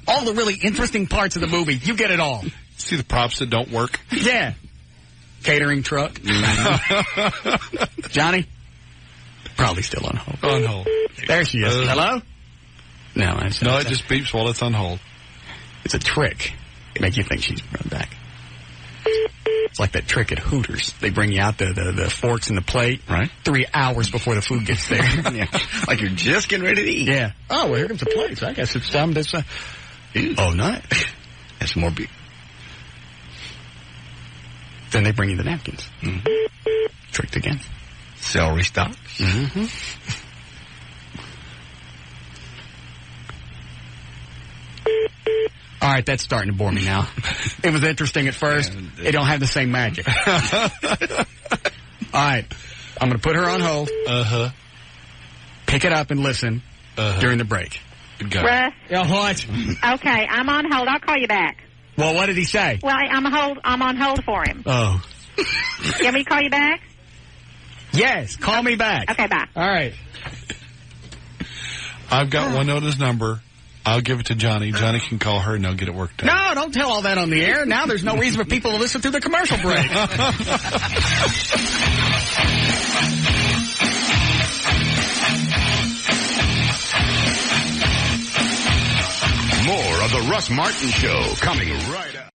All the really interesting parts of the movie. You get it all. See the props that don't work? Yeah. Catering truck. Johnny? Probably still on hold. On hold. There she is. Hello? No, it just beeps while it's on hold. It's a trick. It make you think she's run back. It's like that trick at Hooters. They bring you out the forks and the plate. Right. 3 hours before the food gets there. Yeah. Like you're just getting ready to eat. Yeah. Oh, well, here comes the plate. So I guess it's time to... Oh, nice. That's more beef. Then they bring you the napkins. Mm-hmm. Tricked again. Celery stalks. Mm-hmm. All right, that's starting to bore me now. It was interesting at first. It don't have the same magic. All right, I'm going to put her on hold. Uh-huh. Pick it up and listen during the break. Russ? Yeah, what? Okay, I'm on hold. I'll call you back. Well, what did he say? Well, I'm on hold for him. Oh. You want me to call you back? Yes, call me back. Okay, bye. All right. I've got Winona's number. I'll give it to Johnny. Johnny can call her and they'll get it worked out. No, don't tell all that on the air. Now there's no reason for people to listen through the commercial break. More of the Russ Martin Show coming right up.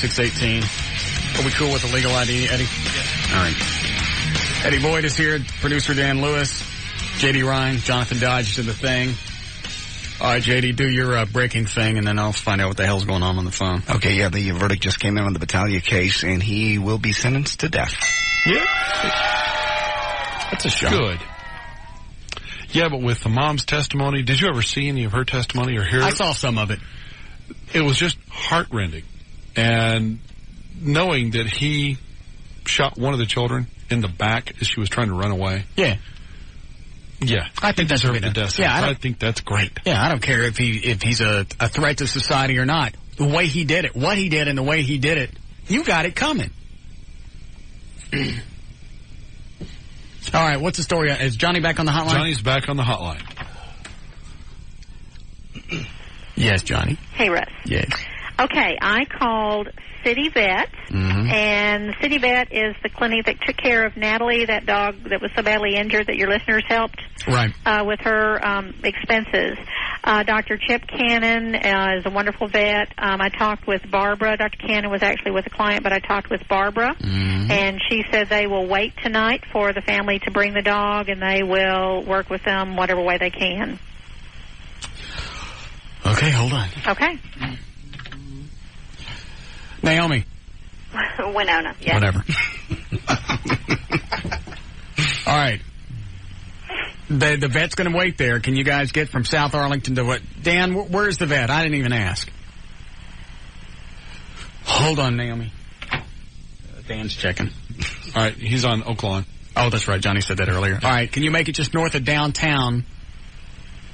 618. Are we cool with the legal ID, Eddie? Yeah. All right. Eddie Boyd is here. Producer Dan Lewis. J.D. Ryan. Jonathan Dodge did the thing. All right, J.D., do your breaking thing, and then I'll find out what the hell's going on the phone. Okay, yeah, the verdict just came in on the Battaglia case, and he will be sentenced to death. Yeah. That's a shock. Good. Yeah, but with the mom's testimony, did you ever see any of her testimony or hear it? I saw some of it. It was just heartrending. And knowing that he shot one of the children in the back as she was trying to run away. Yeah. Yeah. I think that's the death. Yeah, I think that's great. Yeah, I don't care if he's a threat to society or not. The way he did it, what he did and the way he did it, you got it coming. All right, what's the story? Is Johnny back on the hotline? Johnny's back on the hotline. Yes, Johnny. Hey, Russ. Yes. Okay, I called City Vet, and City Vet is the clinic that took care of Natalie, that dog that was so badly injured that your listeners helped with her expenses. Dr. Chip Cannon is a wonderful vet. I talked with Barbara. Dr. Cannon was actually with a client, but I talked with Barbara, and she said they will wait tonight for the family to bring the dog, and they will work with them whatever way they can. Okay, hold on. Okay. Naomi. Winona, yeah. Whatever. All right. The vet's going to wait there. Can you guys get from South Arlington to what? Dan, where's the vet? I didn't even ask. Hold on, Naomi. Dan's checking. All right, he's on Oaklawn. Oh, that's right. Johnny said that earlier. All right, can you make it just north of downtown?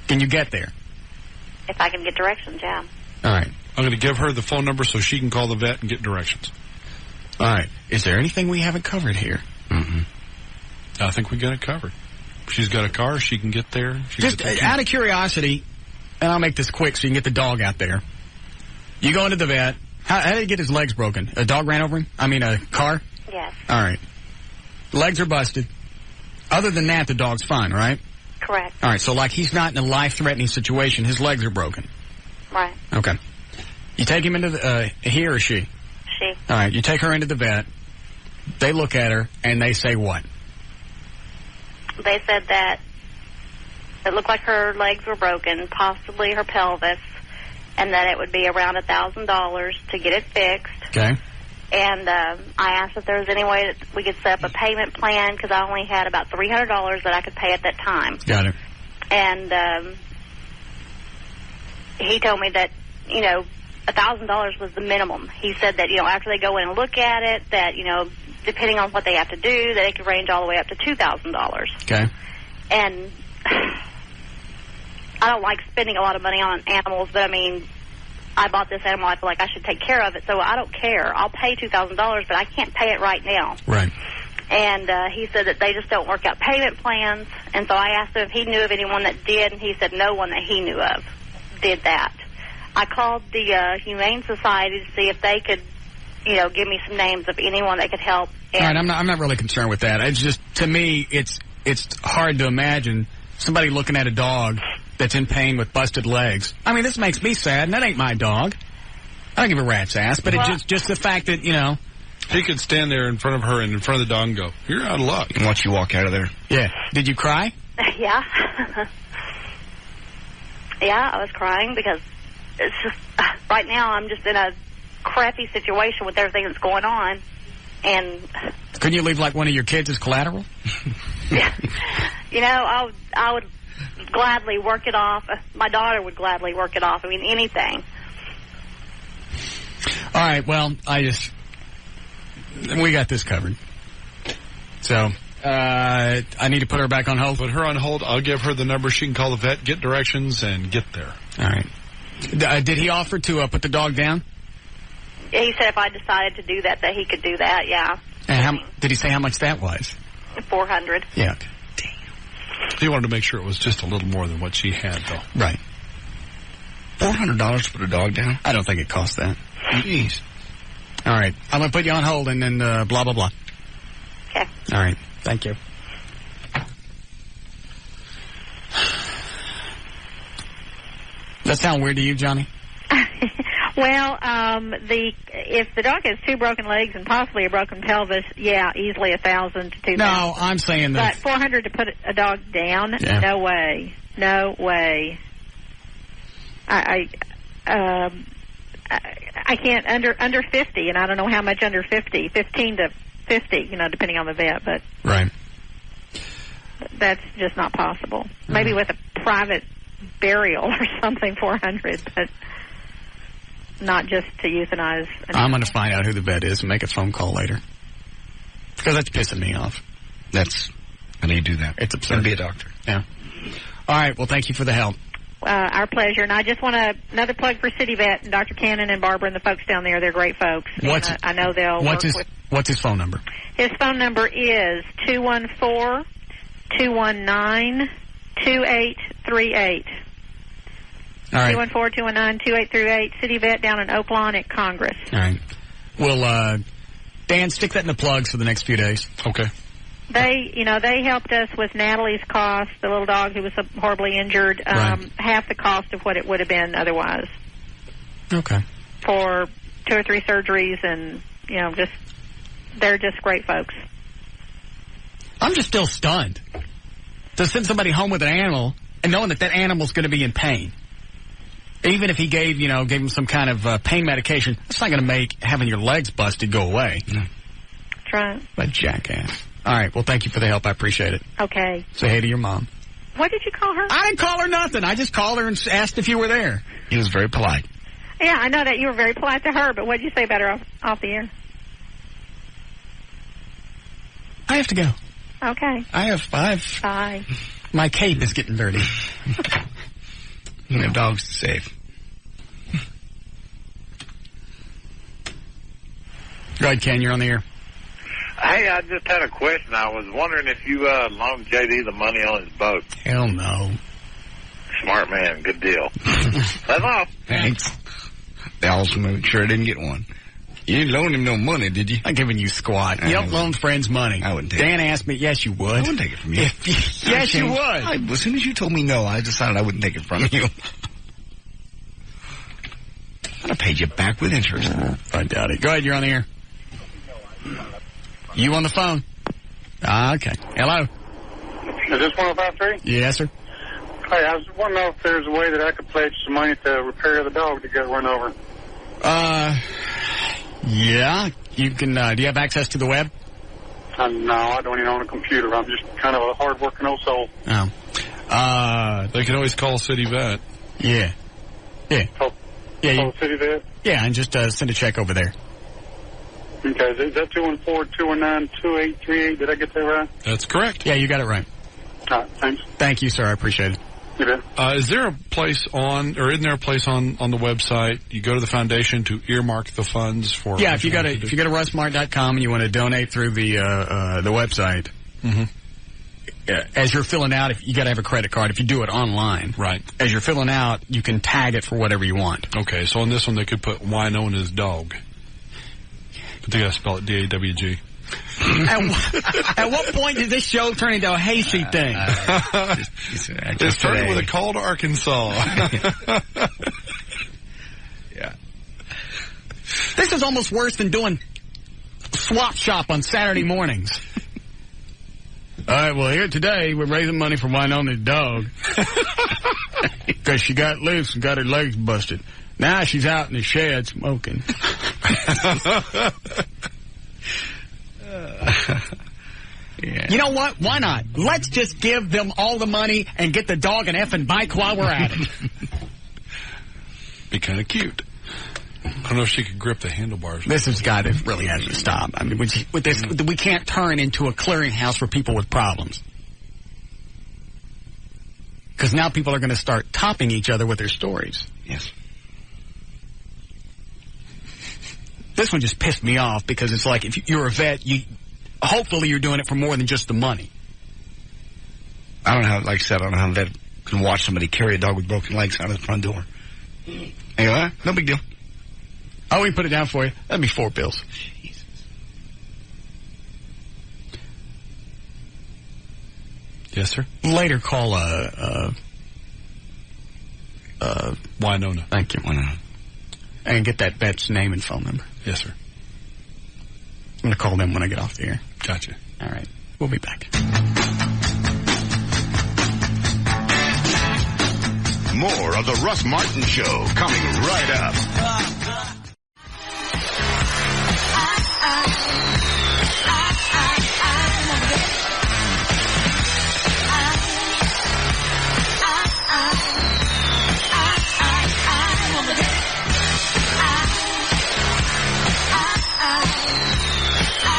Can you get there? If I can get directions, yeah. All right. I'm going to give her the phone number so she can call the vet and get directions. All right. Is there anything we haven't covered here? I think we got it covered. She's got a car. She can get there. Just out of curiosity, and I'll make this quick so you can get the dog out there. You go into the vet. How did he get his legs broken? A dog ran over him? I mean, a car? Yes. All right. Legs are busted. Other than that, the dog's fine, right? Correct. All right. So, like, he's not in a life-threatening situation. His legs are broken. Right. Okay. You take him into the, he or she? She. All right. You take her into the vet. They look at her, and they say what? They said that it looked like her legs were broken, possibly her pelvis, and that it would be around $1,000 to get it fixed. Okay. And I asked if there was any way that we could set up a payment plan because I only had about $300 that I could pay at that time. Got it. And he told me that, you know, $1,000 was the minimum. He said that, you know, after they go in and look at it, that, you know, depending on what they have to do, that it could range all the way up to $2,000. Okay. And I don't like spending a lot of money on animals, but I mean, I bought this animal. I feel like I should take care of it, so I don't care. I'll pay $2,000, but I can't pay it right now. Right. And he said that they just don't work out payment plans, and so I asked him if he knew of anyone that did, and he said no one that he knew of did that. I called the Humane Society to see if they could, you know, give me some names of anyone that could help. All right, I'm not really concerned with that. It's just, to me, it's hard to imagine somebody looking at a dog that's in pain with busted legs. I mean, this makes me sad, and that ain't my dog. I don't give a rat's ass, but it's just the fact that, you know. He could stand there in front of her and in front of the dog and go, "You're out of luck." And watch you walk out of there. Yeah. Did you cry? Yeah. Yeah, I was crying because it's just, right now I'm just in a crappy situation with everything that's going on. And couldn't you leave like one of your kids as collateral? You know, I would gladly work it off. My daughter would gladly work it off. I mean, anything. All right, well, we got this covered. So, I need to put her back on hold. Put her on hold. I'll give her the number. She can call the vet, get directions, and get there. All right. Did he offer to put the dog down? He said if I decided to do that he could do that, yeah. And did he say how much that was? $400. Yeah. Damn. He wanted to make sure it was just a little more than what she had, though. Right. $400 to put a dog down? I don't think it costs that. Jeez. All right. I'm going to put you on hold and then blah, blah, blah. Okay. All right. Thank you. Does that sound weird to you, Johnny? Well, if the dog has 2 broken legs and possibly a broken pelvis, yeah, easily $1,000 to $2,000. No, I'm saying that. But $400 to put a dog down? Yeah. No way. No way. I can't under 50, and I don't know how much under 50. 15 to 50, depending on the vet, but right. That's just not possible. Maybe with a private burial or something, 400, but not just to euthanize. I'm going to find out who the vet is and make a phone call later. Because that's pissing me off. I need to do that. It's absurd. And be a doctor. Yeah. All right, well, thank you for the help. Our pleasure. And I just want another plug for City Vet and Dr. Cannon and Barbara and the folks down there. They're great folks. I know they'll work with... What's his phone number? His phone number is 214-219-2838. All right. 214-219-2838. City Vet down in Oaklawn at Congress. All right. Well, Dan, stick that in the plugs for the next few days. Okay. They helped us with Natalie's cost, the little dog who was horribly injured, half the cost of what it would have been otherwise. Okay. For 2 or 3 surgeries, and they're just great folks. I'm just still stunned to send somebody home with an animal and knowing that animal's going to be in pain. Even if he gave him some kind of pain medication, it's not going to make having your legs busted go away. That's right. But jackass. All right. Well, thank you for the help. I appreciate it. Okay. Say hey to your mom. What did you call her? I didn't call her nothing. I just called her and asked if you were there. He was very polite. Yeah, I know that you were very polite to her, but what did you say about her off the air? I have to go. Okay. Bye. My cape is getting dirty. The dog's safe. Go ahead, Ken. You're on the air. Hey, I just had a question. I was wondering if you loaned JD the money on his boat. Hell no. Smart man. Good deal. That's all. Thanks. They also made sure I didn't get one. You didn't loan him no money, did you? I'm giving you squat. You don't loan friends money. I wouldn't take Dan asked me. Yes, you would. I wouldn't take it from you. Yes, you would. As soon as you told me no, I decided I wouldn't take it from you. I'd have paid you back with interest. I doubt it. Go ahead. You're on the air. You on the phone? Okay. Hello. Is this 105.3? Yes, sir. Hey, I was wondering if there's a way that I could pledge some money to repair the dog that got run over. Yeah. You can, do you have access to the web? No, I don't even own a computer. I'm just kind of a hard-working old soul. Oh. They can always call City Vet. Yeah. Yeah. Call City Vet? Yeah, and just send a check over there. Okay, is that 214-219-2838? Did I get that right? That's correct. Yeah, you got it right. All right, thanks. Thank you, sir. I appreciate it. You bet. Is there a place isn't there a place on the website? You go to the foundation to earmark the funds for. Yeah, if you go to russmart.com and you want to donate through the website, as you're filling out, you got to have a credit card. If you do it online, right? As you're filling out, you can tag it for whatever you want. Okay, so on this one they could put Winona's dog, but they got to spell it D-A-W-G. At what point did this show turn into a hayseed thing? It started with a call to Arkansas. Yeah. This is almost worse than doing swap shop on Saturday mornings. All right, well, here today, we're raising money for Winona's dog. Because she got loose and got her legs busted. Now she's out in the shed smoking. Yeah. You know what? Why not? Let's just give them all the money and get the dog an effing bike while we're at it. Be kind of cute. I don't know if she could grip the handlebars. This has got to really have to stop. I mean, with this, we can't turn into a clearinghouse for people with problems. Because now people are going to start topping each other with their stories. Yes. This one just pissed me off because it's like if you're a vet, hopefully you're doing it for more than just the money. I don't know how, like I said, I don't know how a vet can watch somebody carry a dog with broken legs out of the front door. Anyway, no big deal. Oh, we can put it down for you. That'd be $4 bills. Jesus. Yes, sir. Later, call Winona. Thank you, Winona. And get that vet's name and phone number. Yes, sir. I'm going to call them when I get off the air. Gotcha. All right. We'll be back. More of the Russ Martin Show coming right up.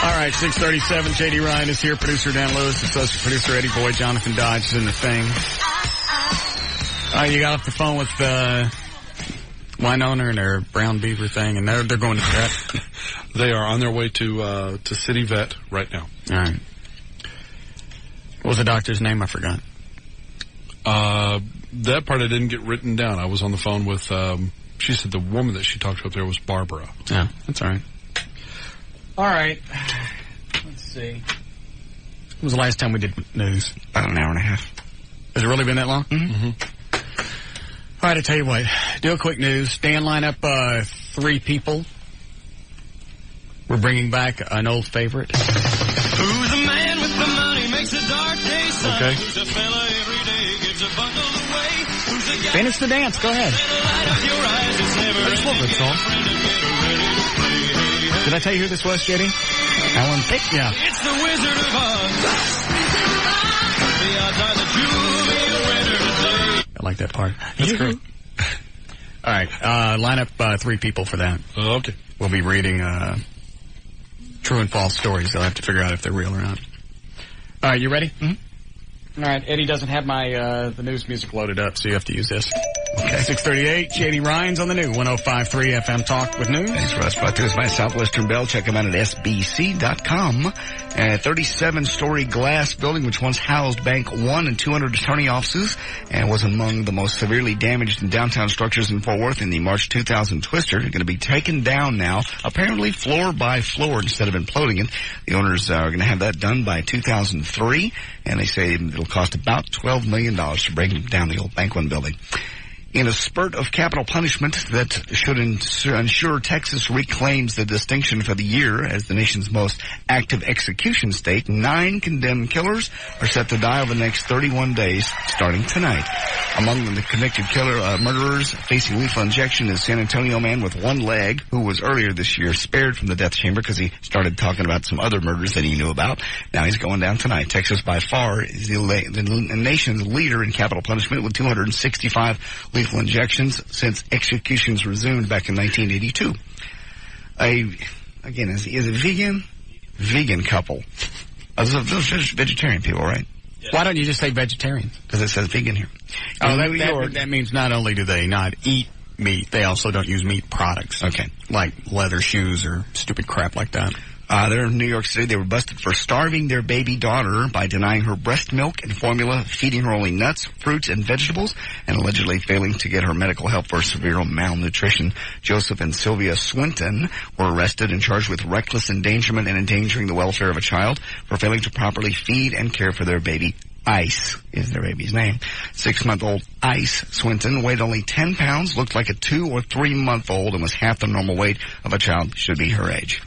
All right, 6:37. J.D. Ryan is here. Producer Dan Lewis, associate producer Eddie Boyd, Jonathan Dodge is in the thing. You got off the phone with wine owner and their brown beaver thing, and they're going to vet. They are on their way to City Vet right now. All right. What was the doctor's name? I forgot. That part I didn't get written down. I was on the phone with, she said the woman that she talked to up there was Barbara. Yeah, that's all right. All right. Let's see. When was the last time we did news? About an hour and a half. Has it really been that long? Mm-hmm. All right, I tell you what. Do a quick news. Dan, line up 3 people. We're bringing back an old favorite. Who's a man with the money makes a dark day sun? Okay. Who's a fella every day gives a bundle away? Who's a guy Finish the dance. Go ahead. I just love that song. Did I tell you who this was, JD? Alan Thicke? Yeah. It's the Wizard of Oz. The odds are that you'll be a winner today. I like that part. That's great. All right. Line up 3 people for that. Okay. We'll be reading true and false stories. They'll have to figure out if they're real or not. All right, you ready? Mm-hmm. All right. Eddie doesn't have my the news music loaded up, so you have to use this. Okay. 6:38. J.D. Ryan's on the new 105.3 FM Talk with News. Thanks, Russ. Brought to us by Southwestern Bell. Check them out at sbc.com. A 37-story glass building which once housed Bank 1 and 200 attorney offices and was among the most severely damaged in downtown structures in Fort Worth in the March 2000 twister. Going to be taken down now, apparently floor by floor instead of imploding it. The owners are going to have that done by 2003, and they say it'll cost about $12 million to bring down the old Bank 1 building. In a spurt of capital punishment that should ensure Texas reclaims the distinction for the year as the nation's most active execution state, 9 condemned killers are set to die over the next 31 days, starting tonight. Among them, the convicted murderers facing lethal injection is San Antonio man with one leg, who was earlier this year spared from the death chamber because he started talking about some other murders that he knew about. Now he's going down tonight. Texas, by far, is the nation's leader in capital punishment with 265 lethal injections since executions resumed back in 1982. Is a vegan couple. Those are vegetarian people, right? Yeah. Why don't you just say vegetarians? Because it says vegan here. Oh, that means not only do they not eat meat, they also don't use meat products. Okay. Like leather shoes or stupid crap like that. They're in New York City. They were busted for starving their baby daughter by denying her breast milk and formula, feeding her only nuts, fruits, and vegetables, and allegedly failing to get her medical help for severe malnutrition. Joseph and Sylvia Swinton were arrested and charged with reckless endangerment and endangering the welfare of a child for failing to properly feed and care for their baby. Ice is their baby's name. 6-month-old Ice Swinton weighed only 10 pounds, looked like a 2 or 3-month-old, and was half the normal weight of a child should be her age.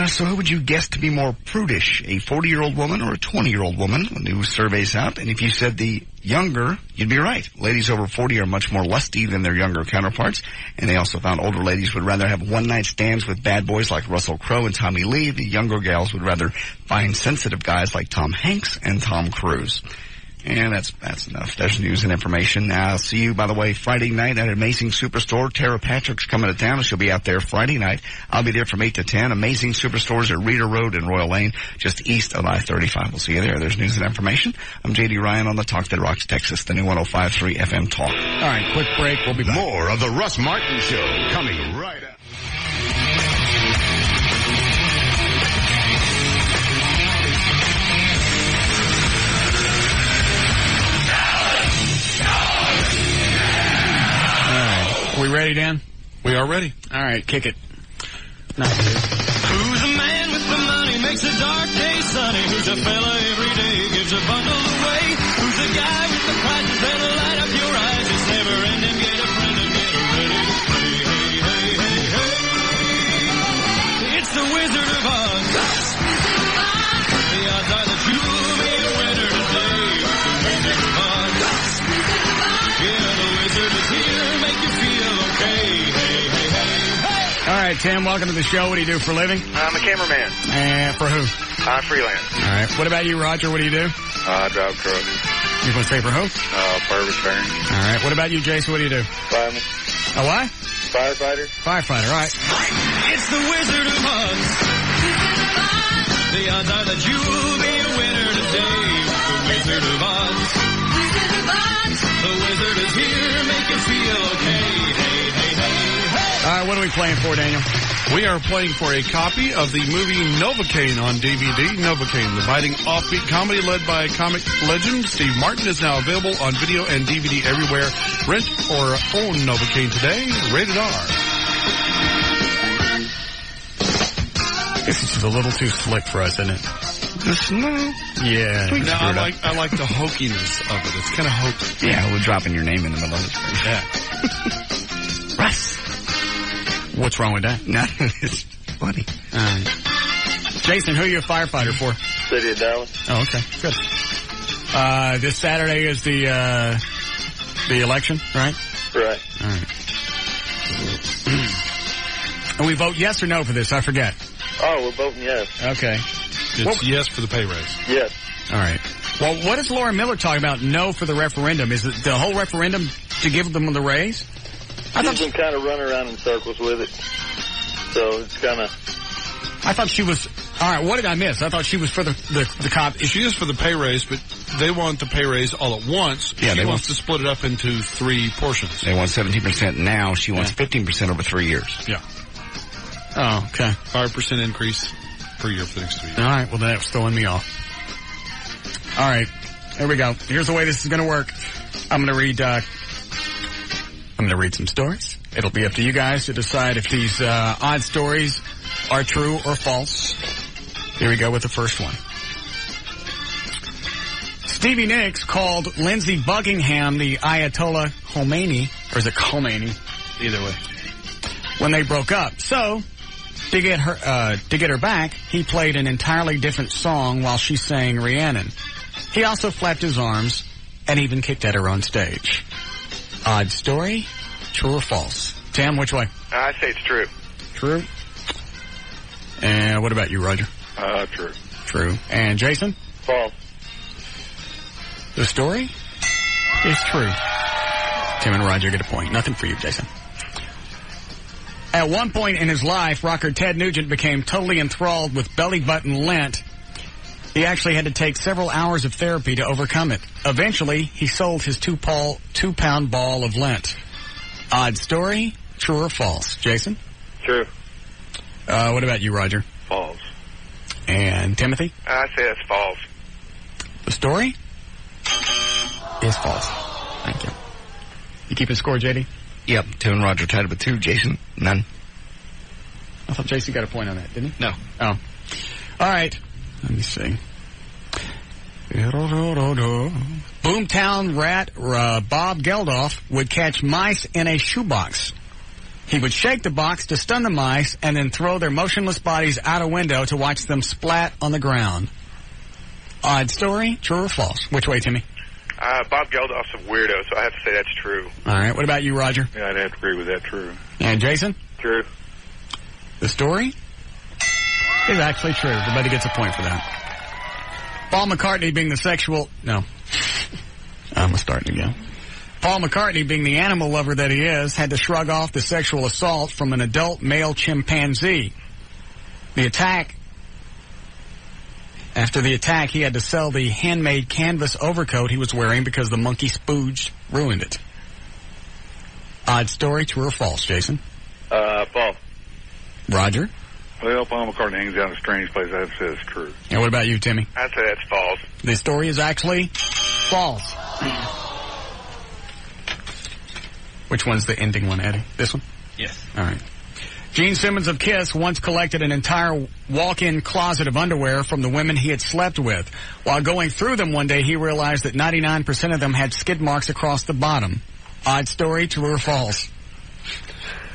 So who would you guess to be more prudish, a 40-year-old woman or a 20-year-old woman? A new survey's out, and if you said the younger, you'd be right. Ladies over 40 are much more lusty than their younger counterparts, and they also found older ladies would rather have one-night stands with bad boys like Russell Crowe and Tommy Lee. The younger gals would rather find sensitive guys like Tom Hanks and Tom Cruise. And that's enough. There's news and information. I'll see you, by the way, Friday night at Amazing Superstore. Tara Patrick's coming to town. She'll be out there Friday night. I'll be there from 8 to 10. Amazing Superstores at Reeder Road and Royal Lane, just east of I-35. We'll see you there. There's news and information. I'm J.D. Ryan on the Talk That Rocks Texas, the new 105.3 FM Talk. All right, quick break. We'll be back. More of the Russ Martin Show coming right up. We ready, Dan? We are ready. All right, kick it. Not good. Who's a man with the money makes a dark day sunny? Who's a fella every day gives a bundle away? Who's a guy with the prices that'll light up your eyes? It's never ending. Get a friend and get ready to right, Tim, welcome to the show. What do you do for a living? I'm a cameraman. And for who? Freelance. All right. What about you, Roger? What do you do? I drive truck. You want to say for who? Service bearing. All right. What about you, Jason? What do you do? Fireman. A what? Firefighter. Firefighter. All right. It's the Wizard of Oz. The odds are that you will be a winner today. The Wizard of Oz. The Wizard is here, make you feel okay. Hey, hey, hey, hey. All right, what are we playing for, Daniel? We are playing for a copy of the movie Novocaine on DVD. Novocaine, the biting offbeat comedy led by comic legend Steve Martin, is now available on video and DVD everywhere. Rent or own Novocaine today. Rated R. This is just a little too slick for us, isn't it? Yeah. No, I like the hokiness of it. It's kind of hokey. Yeah, we're dropping your name in the middle of it. Yeah. Russ. What's wrong with that? Nothing. It's funny. Jason, who are you a firefighter for? City of Dallas. Oh, okay. Good. This Saturday is the election, right? Right. All right. And we vote yes or no for this? I forget. Oh, we're voting yes. Okay. It's yes for the pay raise. Yes. All right. Well, what is Laura Miller talking about no for the referendum? Is it the whole referendum to give them the raise? She's been kind of running around in circles with it. So it's kind of... I thought she was... All right, what did I miss? I thought she was for the cop. She is for the pay raise, but they want the pay raise all at once. Yeah, she wants to split it up into 3 portions. They want 17% now. She wants 15% over 3 years. Yeah. Oh, okay. 5% increase per year for the next 3 years. All right, well, that's throwing me off. All right, here we go. Here's the way this is going to work. I'm going to read some stories. It'll be up to you guys to decide if these odd stories are true or false. Here we go with the first one. Stevie Nicks called Lindsey Buckingham the Ayatollah Khomeini, or is it Khomeini? Either way. When they broke up. So, to get her back, he played an entirely different song while she sang Rhiannon. He also flapped his arms and even kicked at her on stage. Odd story, true or false? Tim, which way? I say it's true. True. And what about you, Roger? True. True. And Jason? False. The story is true. Tim and Roger get a point. Nothing for you, Jason. At one point in his life, rocker Ted Nugent became totally enthralled with belly button lint. He actually had to take several hours of therapy to overcome it. Eventually, he sold his 2-pound ball of lint. Odd story, true or false? Jason? True. What about you, Roger? False. And Timothy? I say it's false. The story is false. Thank you. You keeping score, JD? Yep. Tim and Roger tied up with 2. Jason, none. I thought Jason got a point on that, didn't he? No. Oh. All right. Let me see. Boomtown rat Bob Geldof would catch mice in a shoebox. He would shake the box to stun the mice and then throw their motionless bodies out a window to watch them splat on the ground. Odd story, true or false? Which way, Timmy? Bob Geldof's a weirdo, so I have to say that's true. All right. What about you, Roger? Yeah, I'd have to agree with that. True. And Jason? True. The story is actually true. Everybody gets a point for that. Paul McCartney being the sexual... No. I'm starting again. Paul McCartney, being the animal lover that he is, had to shrug off the sexual assault from an adult male chimpanzee. After the attack, he had to sell the handmade canvas overcoat he was wearing because the monkey spooge ruined it. Odd story, true or false, Jason? False. Roger? Well, Paul McCartney hangs out in a strange place. I have to say it's true. And what about you, Timmy? I say that's false. The story is actually false. Which one's the ending one, Eddie? This one? Yes. All right. Gene Simmons of Kiss once collected an entire walk-in closet of underwear from the women he had slept with. While going through them one day, he realized that 99% of them had skid marks across the bottom. Odd story, true or false?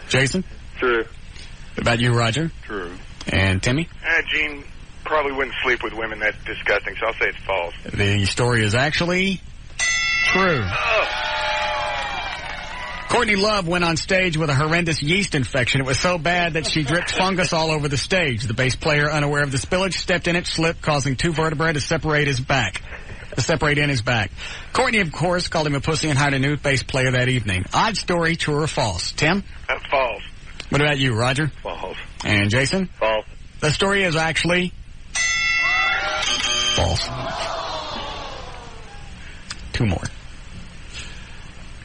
Jason? True. What about you, Roger? True. And Timmy? Gene probably wouldn't sleep with women that disgusting, so I'll say it's false. The story is actually true. Of Courtney Love went on stage with a horrendous yeast infection. It was so bad that she dripped fungus all over the stage. The bass player, unaware of the spillage, stepped in it, slipped, causing 2 vertebrae to separate in his back. Courtney, of course, called him a pussy and hired a new bass player that evening. Odd story, true or false? Tim? That's false. What about you, Roger? False. And Jason? False. The story is actually false. 2 more.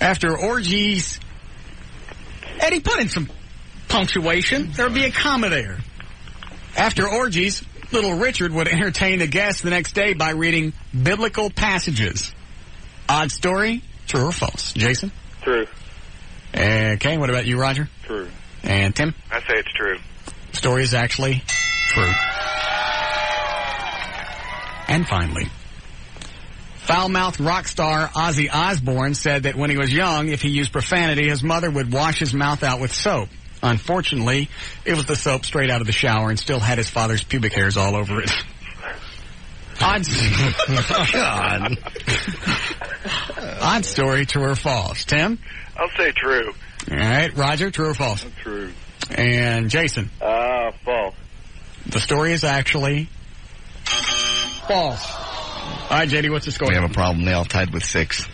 After orgies, Eddie, put in some punctuation. There would be a comma there. After orgies, little Richard would entertain the guests the next day by reading biblical passages. Odd story, true or false? Jason? True. Okay, what about you, Roger? True. And Tim? I say it's true. Story is actually true. And finally, foul-mouthed rock star Ozzy Osbourne said that when he was young, if he used profanity, his mother would wash his mouth out with soap. Unfortunately, it was the soap straight out of the shower and still had his father's pubic hairs all over it. Odd story, true or false? Tim? I'll say true. All right, Roger, true or false? True. And Jason? False. The story is actually false. All right, JD, what's the score? We have a problem. They all tied with 6.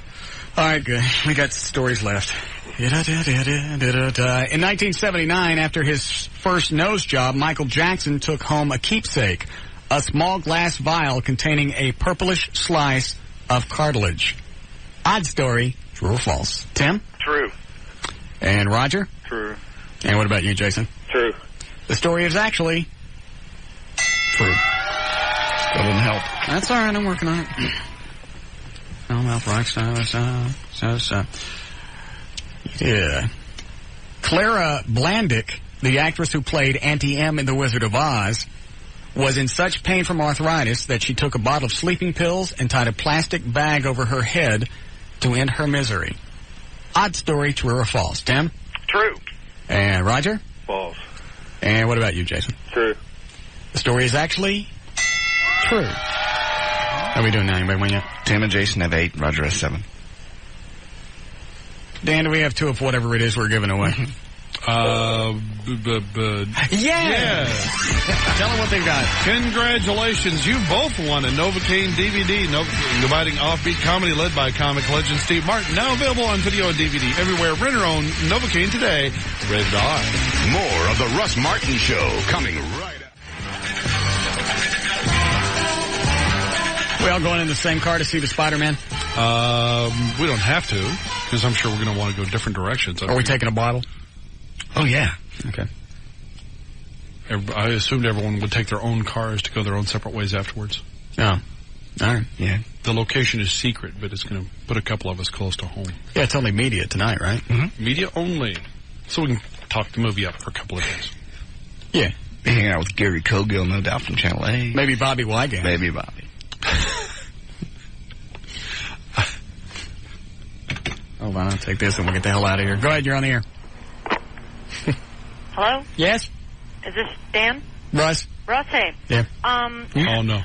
All right, good. We got stories left. In 1979, after his first nose job, Michael Jackson took home a keepsake, a small glass vial containing a purplish slice of cartilage. Odd story, true or false? Tim? True. And Roger? True. And what about you, Jason? True. The story is actually true. That didn't help. That's all right. I'm working on it. Yeah. Clara Blandick, the actress who played Auntie M in The Wizard of Oz, was in such pain from arthritis that she took a bottle of sleeping pills and tied a plastic bag over her head to end her misery. Odd story, true or false? Tim? True. And Roger? False. And what about you, Jason? True. The story is actually true. How are we doing now? Anybody win yet? Tim and Jason have 8. Roger has 7. Dan, do we have 2 of whatever it is we're giving away? Yeah. Tell them what they got. Congratulations. You both won a Novocaine DVD, inviting offbeat comedy led by comic legend Steve Martin. Now available on video and DVD everywhere. Rent or own Novocaine today. Rated R. More of the Russ Martin Show coming right up. We all going in the same car to see the Spider-Man? We don't have to, because I'm sure we're going to want to go different directions. Are we taking a bottle? Oh, yeah. Okay. I assumed everyone would take their own cars to go their own separate ways afterwards. Oh. All right. Yeah. The location is secret, but it's going to put a couple of us close to home. Yeah, it's only media tonight, right? Mm-hmm. Media only. So we can talk the movie up for a couple of days. Yeah. Be hanging out with Gary Cogill, no doubt, from Channel A. Maybe Bobby Wygant. Maybe Bobby. Hold on, I'll take this and we'll get the hell out of here. Go ahead, you're on the air. Hello? Yes? Is this Dan? Russ? Russ, hey. Yeah. Oh, no.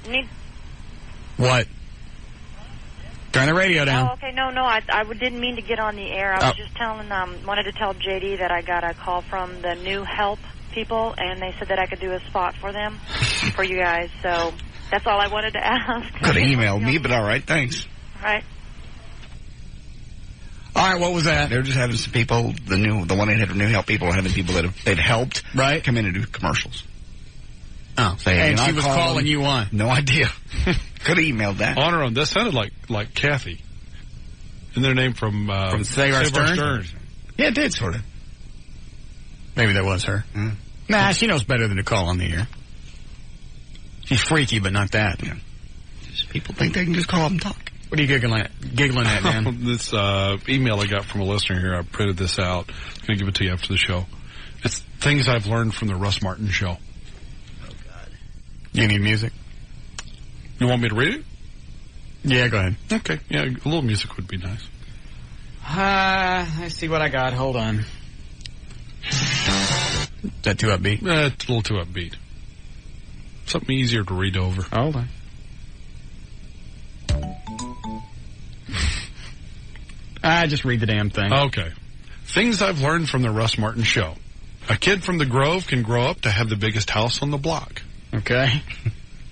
Need... What? Turn the radio down. Oh, okay. No, I didn't mean to get on the air. I was just wanted to tell JD that I got a call from the new help people, and they said that I could do a spot for them, for you guys. So that's all I wanted to ask. Could have emailed me, but all right, thanks. All right. All right, what was that? They're just having some people, the 1-800 new help people, having people that they'd helped come in and do commercials. Oh, and she was calling you on. No idea. Could have emailed that. On her own. That sounded like Kathy. And their name from Save Our Stern? Yeah, it did, sort of. Maybe that was her. Nah, she knows better than to call on the air. She's freaky, but not that. Yeah. Just people think they can just call up and talk. What are you giggling at, man? This email I got from a listener here, I printed this out. I'm going to give it to you after the show. It's things I've learned from the Russ Martin Show. Oh, God. You need music? You want me to read it? Yeah, go ahead. Okay. Yeah, a little music would be nice. I see what I got. Hold on. Is that too upbeat? It's a little too upbeat. Something easier to read over. Hold on. Just read the damn thing. Okay. Things I've learned from the Russ Martin Show. A kid from the Grove can grow up to have the biggest house on the block. Okay.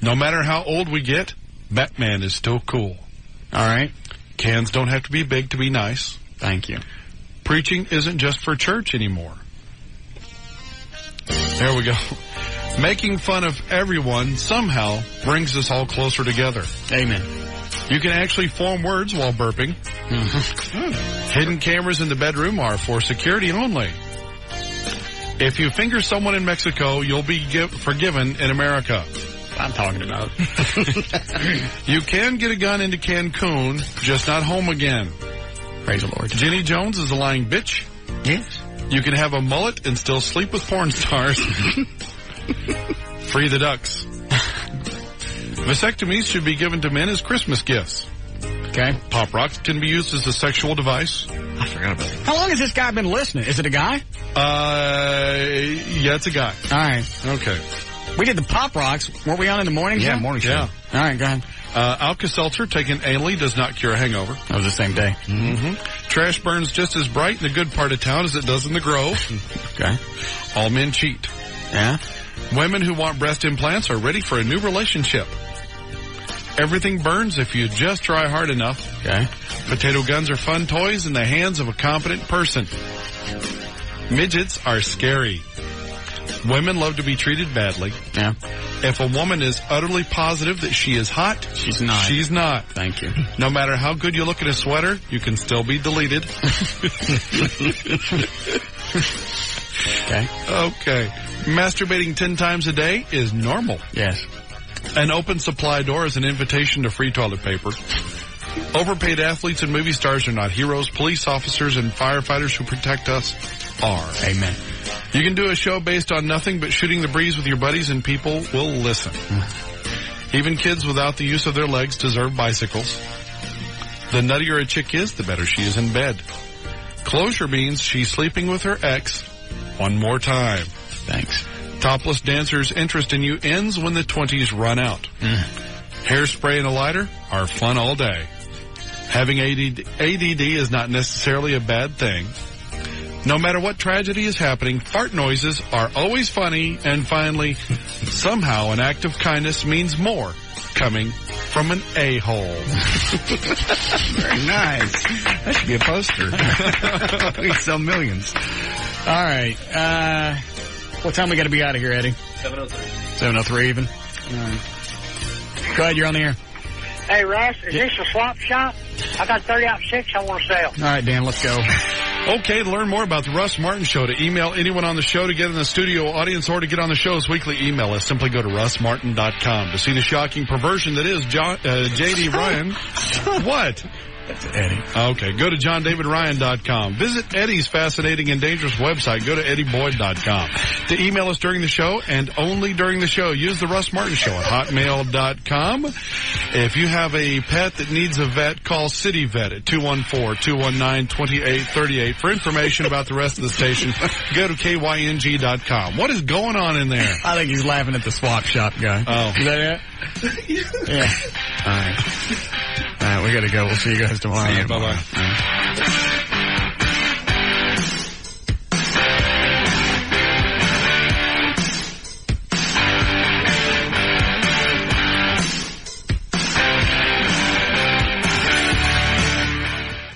No matter how old we get, Batman is still cool. All right. Cans don't have to be big to be nice. Thank you. Preaching isn't just for church anymore. There we go. Making fun of everyone somehow brings us all closer together. Amen. You can actually form words while burping. Mm-hmm. Hidden cameras in the bedroom are for security only. If you finger someone in Mexico, you'll be forgiven in America. I'm talking about. You can get a gun into Cancun, just not home again. Praise the Lord. Jenny Jones is a lying bitch. Yes. You can have a mullet and still sleep with porn stars. Free the ducks. Vasectomies should be given to men as Christmas gifts. Okay. Pop rocks can be used as a sexual device. I forgot about it. How long has this guy been listening? Is it a guy? Yeah, it's a guy. All right. Okay. We did the Pop Rocks. Weren't we on in the morning show? Yeah, morning show. Yeah. All right, go ahead. Alka-Seltzer taken anally does not cure a hangover. That was the same day. Mm-hmm. Trash burns just as bright in the good part of town as it does in the Grove. Okay. All men cheat. Yeah. Women who want breast implants are ready for a new relationship. Everything burns if you just try hard enough. Okay. Potato guns are fun toys in the hands of a competent person. Midgets are scary. Women love to be treated badly. Yeah. If a woman is utterly positive that she is hot, she's not. She's not. Thank you. No matter how good you look in a sweater, you can still be deleted. Okay. Okay. Masturbating 10 times a day is normal. Yes. An open supply door is an invitation to free toilet paper. Overpaid athletes and movie stars are not heroes. Police officers and firefighters who protect us are. Amen. You can do a show based on nothing but shooting the breeze with your buddies and people will listen. Even kids without the use of their legs deserve bicycles. The nuttier a chick is, the better she is in bed. Closure means she's sleeping with her ex one more time. Thanks. Topless dancers' interest in you ends when the 20s run out. Hairspray and a lighter are fun all day. Having ADD is not necessarily a bad thing. No matter what tragedy is happening, fart noises are always funny. And finally, somehow an act of kindness means more coming from an a-hole. Very nice. That should be a poster. We sell millions. All right. What time we got to be out of here, Eddie? 7:03. 7:03 even. All right. Go ahead, you're on the air. Hey, Russ, is this a swap shop? I got 30-06 I want to sell. All right, Dan, let's go. Okay, to learn more about the Russ Martin Show, to email anyone on the show, to get in the studio audience, or to get on the show's weekly email list, simply go to russmartin.com. To see the shocking perversion that is J.D. Ryan. What? That's Eddie. Okay, go to johndavidryan.com. Visit Eddie's fascinating and dangerous website. Go to eddieboyd.com. To email us during the show, and only during the show, use the Russ Martin Show at hotmail.com. If you have a pet that needs a vet, call City Vet at 214-219-2838. For information about the rest of the station, go to kyng.com. What is going on in there? I think he's laughing at the swap shop guy. Oh. Is that it? Yeah. All right. All right, we got to go. We'll see you guys tomorrow. Bye-bye.